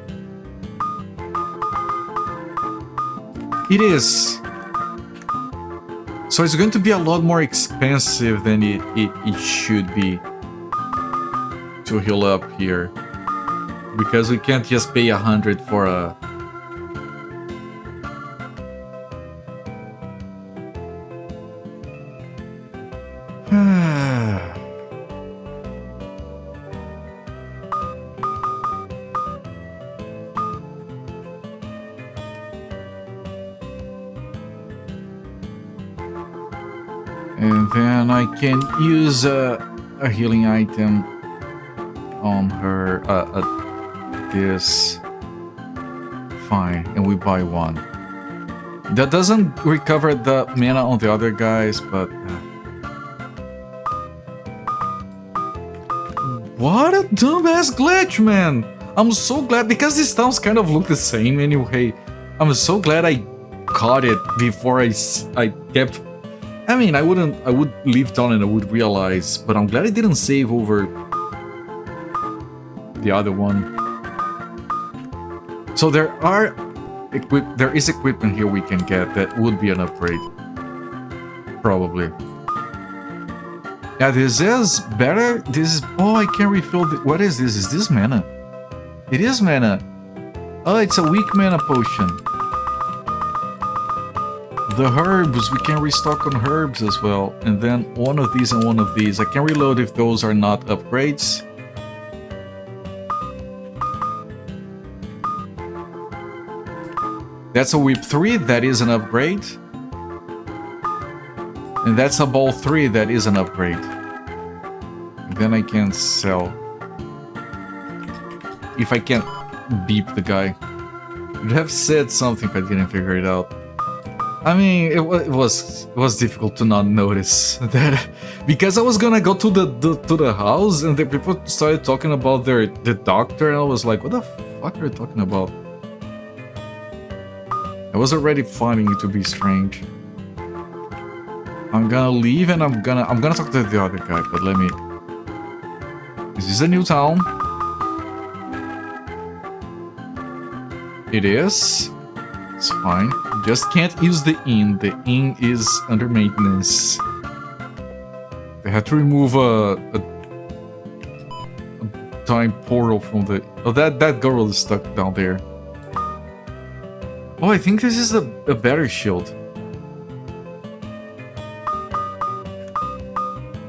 A: It is. So it's going to be a lot more expensive than it should be to heal up here. Because we can't just pay 100 for a... And then I can use a healing item on her, this. Fine, and we buy one. That doesn't recover the mana on the other guys, but... What a dumbass glitch, man! I'm so glad, because these towns kind of look the same anyway. I'm so glad I caught it before I kept... I mean, I would leave town and I would realize, but I'm glad I didn't save over the other one. So there is equipment here we can get that would be an upgrade. Probably. Yeah, this is better. This is... Oh, I can refill the... What is this? Is this mana? It is mana. Oh, it's a weak mana potion. The herbs, we can restock on herbs as well. And then one of these and one of these. I can reload if those are not upgrades. That's a whip 3, that is an upgrade. And that's a ball 3, that is an upgrade. And then I can sell. If I can't beep the guy. I'd have said something if I didn't figure it out. I mean, it was difficult to not notice that, because I was gonna go to the house and the people started talking about the doctor, and I was like, what the fuck are you talking about? I was already finding it to be strange. I'm gonna leave and I'm gonna talk to the other guy, but let me... Is this a new town? It is. It's fine. Just can't use the inn. The inn is under maintenance. They had to remove a time portal from the... Oh, that girl is stuck down there. Oh, I think this is a better shield.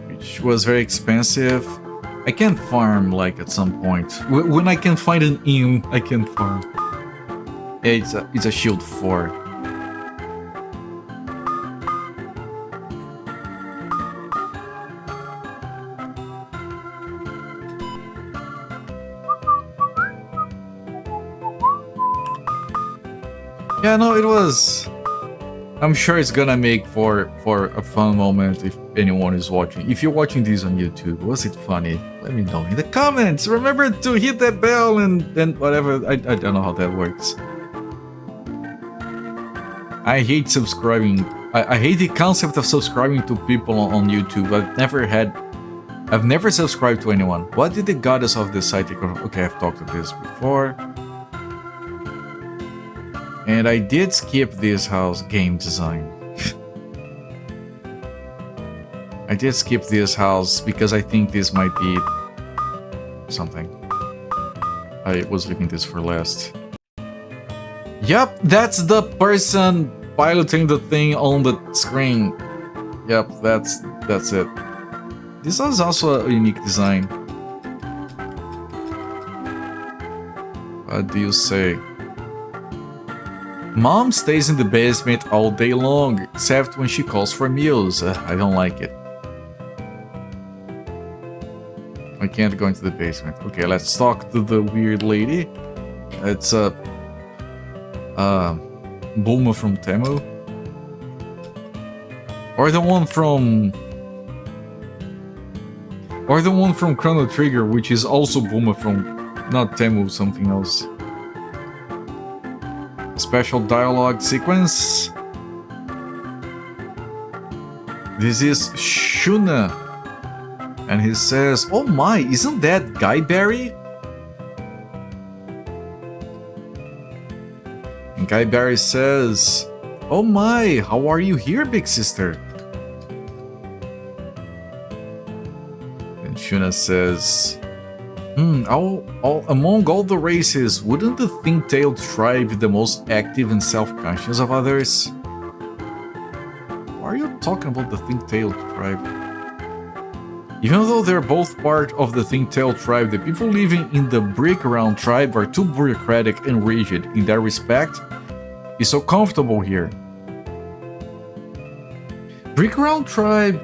A: Which was very expensive. I can farm, like, at some point. When I can find an inn, I can farm. Yeah, it's a shield 4. Yeah, no, it was... I'm sure it's gonna make for a fun moment if anyone is watching. If you're watching this on YouTube, was it funny? Let me know in the comments. Remember to hit that bell and whatever. I don't know how that works. I hate subscribing. I hate the concept of subscribing to people on YouTube. I've never subscribed to anyone. What did the goddess of the site take? Okay, I've talked to this before. And I did skip this house game design. I did skip this house because I think this might be something. I was leaving this for last. Yep, that's the person piloting the thing on the screen. Yep, that's it. This is also a unique design. What do you say? Mom stays in the basement all day long, except when she calls for meals. I don't like it. I can't go into the basement. Okay, let's talk to the weird lady. It's a Bulma from Temu. Or the one from Chrono Trigger, which is also Bulma from not Temu, something else. Special dialogue sequence. This is Shuna. And he says, oh my, isn't that Guy Barry? And Guy Barry says, oh my, how are you here, big sister? And Shuna says, among all the races, wouldn't the Think-Tailed tribe be the most active and self-conscious of others? Why are you talking about the Think-Tailed tribe? Even though they're both part of the Think-Tailed tribe, the people living in the Brick-Around tribe are too bureaucratic and rigid in that respect. It's so comfortable here. Brick-Around tribe,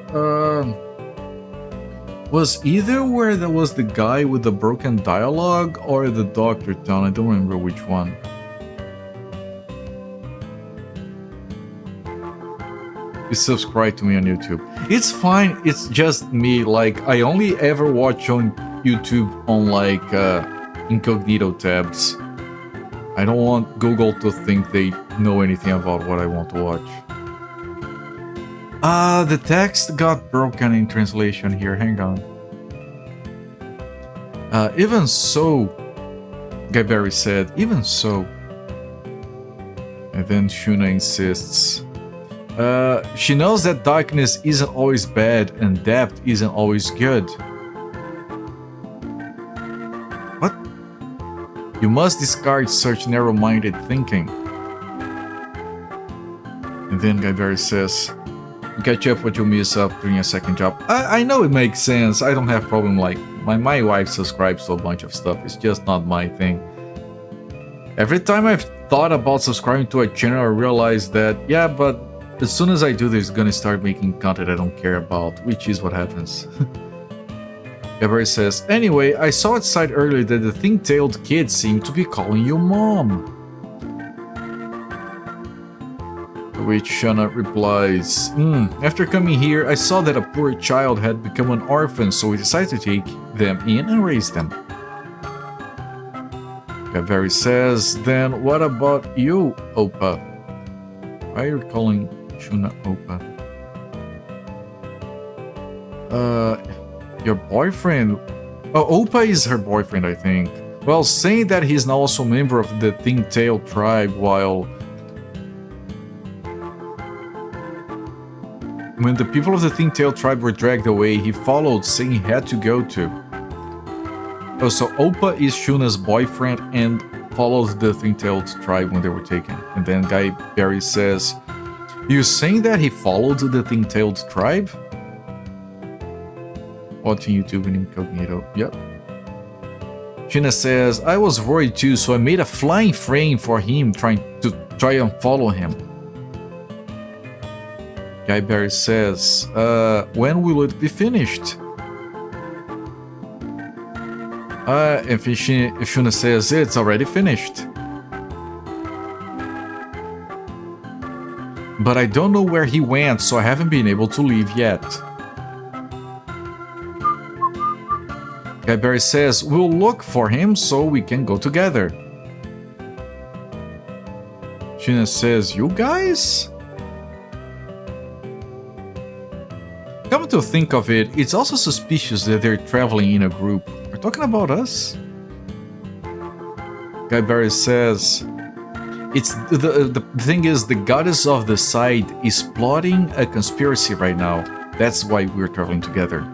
A: was either where there was the guy with the broken dialogue or the doctor town. I don't remember which one. You subscribe to me on YouTube. It's fine, it's just me. Like, I only ever watch on YouTube on like incognito tabs. I don't want Google to think they know anything about what I want to watch. The text got broken in translation here, hang on. Even so, Gaberi said, even so. And then Shuna insists. She knows that darkness isn't always bad and depth isn't always good. What? You must discard such narrow-minded thinking. And then Gaberi says, catch up what you miss up doing a second job. I know it makes sense. I don't have problem like my wife subscribes to a bunch of stuff. It's just not my thing. Every time I've thought about subscribing to a channel, I realize that, yeah, but as soon as I do this, it's gonna start making content I don't care about, which is what happens. Gaberi says, anyway, I saw outside earlier that the thin-tailed kids seem to be calling you mom. To which Shana replies, after coming here, I saw that a poor child had become an orphan, so we decided to take them in and raise them. Gaberi says, then what about you, Oppa? Why are you calling Shuna Oppa? Your boyfriend? Oh, Oppa is her boyfriend, I think. Well, saying that he's now also a member of the Thin-Tailed tribe, while when the people of the Thin-Tailed tribe were dragged away, he followed, saying he had to go too. Oh, so Oppa is Shuna's boyfriend and followed the Thin-Tailed tribe when they were taken. And then Gaberi says, you saying that he followed the Thin-Tailed tribe? Watching YouTube in incognito. Yep. Shuna says, I was worried too, so I made a flying frame for him try and follow him. Gaberi says, when will it be finished? If Shuna says it's already finished. But I don't know where he went, so I haven't been able to leave yet. Gaberi says, we'll look for him so we can go together. Shuna says, you guys? Come to think of it, it's also suspicious that they're traveling in a group. We're talking about us? Gaberi says, it's the thing is, the goddess of the side is plotting a conspiracy right now. That's why we're traveling together.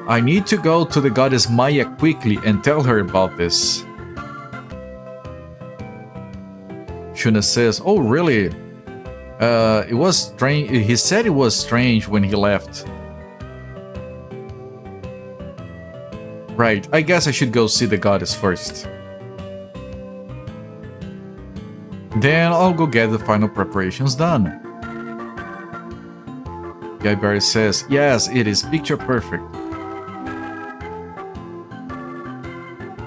A: I need to go to the goddess Maya quickly and tell her about this. Shuna says, oh really? It was strange. He said it was strange when he left. Right, I guess I should go see the goddess first. Then I'll go get the final preparations done. Gaberi says, yes, it is picture perfect.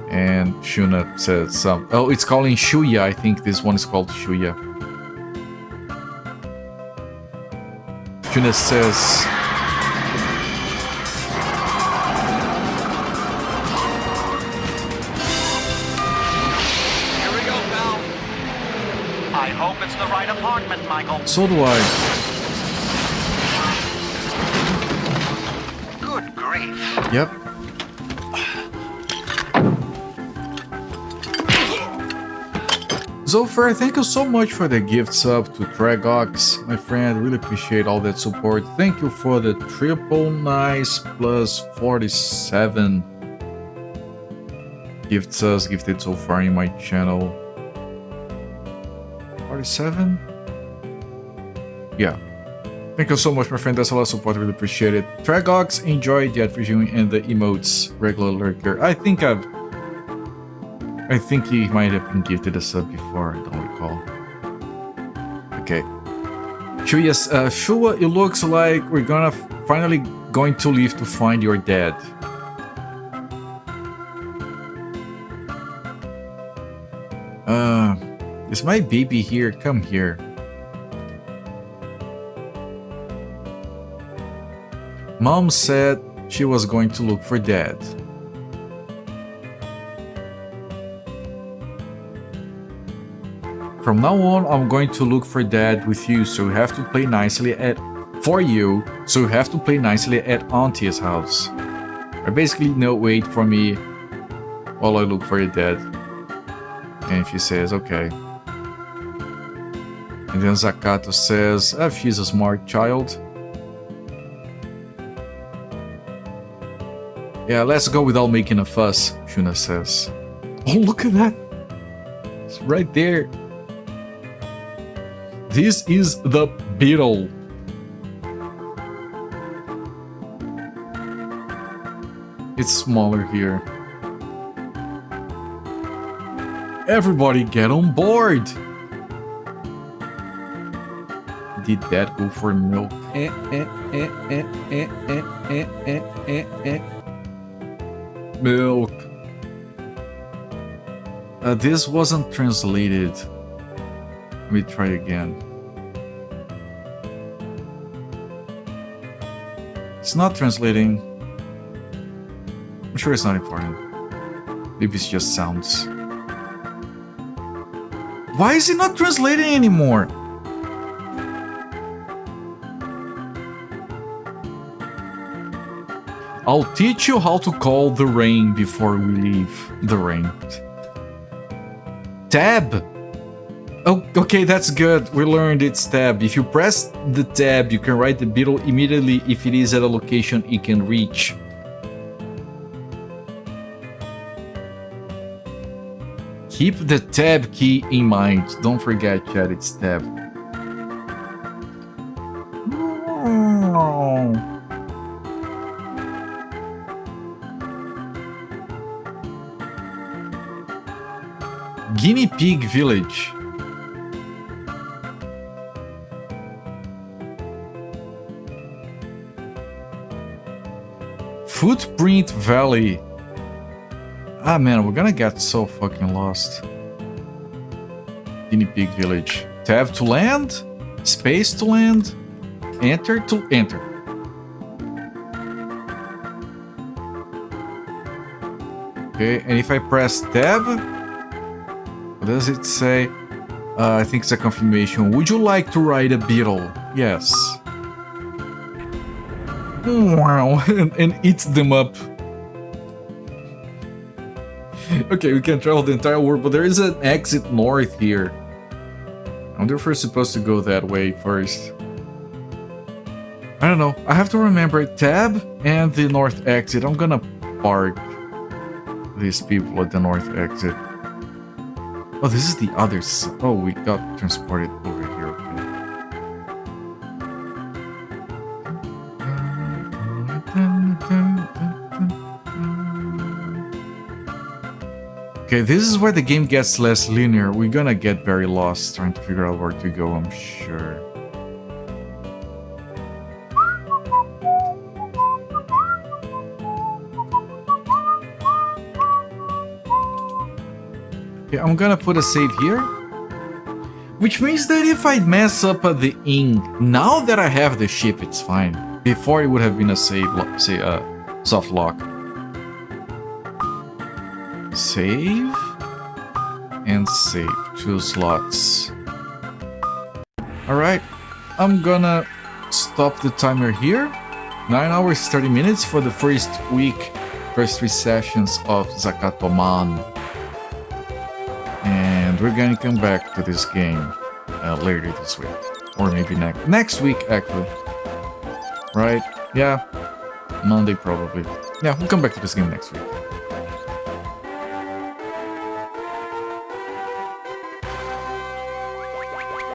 A: And Shuna says, oh, it's calling Shuya. I think this one is called Shuya. Shuna says,
B: here we go, pal. I hope it's the right apartment, Michael.
A: So do I.
B: Good grief.
A: Yep. Zofer, thank you so much for the gift sub to Tragox, my friend. Really appreciate all that support. Thank you for the triple nice plus 47 gift subs gifted so far in my channel. 47? Yeah. Thank you so much, my friend. That's a lot of support. Really appreciate it. Tragox, enjoy the advertising and the emotes. Regular lurker. I think he might have been gifted a sub before, I don't recall. Okay. Shua, it looks like we're finally going to leave to find your dad. Is my baby here? Come here. Mom said she was going to look for dad. From now on, I'm going to look for dad with you, so you have to play nicely at Auntie's house. I basically no wait for me while I look for your dad. And if he says, okay. And then Zakato says, she's a smart child. Yeah, let's go without making a fuss, Shuna says. Oh, look at that. It's right there. This is the beetle. It's smaller here. Everybody get on board. Did that go for milk? Milk. This wasn't translated. Let me try again. It's not translating. I'm sure it's not important. Maybe it's just sounds. Why is it not translating anymore? I'll teach you how to call the rain before we leave the rain. Tab! Oh, okay, that's good. We learned it's tab. If you press the tab, you can write the beetle immediately if it is at a location it can reach. Keep the tab key in mind. Don't forget, chat, it's tab. Guinea Pig Village. Footprint Valley. Ah man, we're gonna get so fucking lost. Guinea Pig Village. Tab to land. Space to land. Enter to enter. Okay, and if I press tab, what does it say? I think it's a confirmation. Would you like to ride a beetle? Yes. Wow, and eats them up. Okay, we can travel the entire world, but there is an exit north here. I wonder if we're supposed to go that way first. I don't know. I have to remember tab and the north exit. I'm gonna park these people at the north exit. Oh, this is the other side. Oh, we got transported over here. Okay, this is where the game gets less linear. We're gonna get very lost trying to figure out where to go, I'm sure. Okay, I'm gonna put a save here. Which means that if I mess up at the inn, now that I have the ship, it's fine. Before it would have been a soft lock. Save and save 2 slots. Alright, I'm gonna stop the timer here. 9 hours 30 minutes for the first week, first 3 sessions of Zakato Maan. And we're gonna come back to this game later this week. Or maybe next week, actually. Right? Yeah, Monday probably. Yeah, we'll come back to this game next week.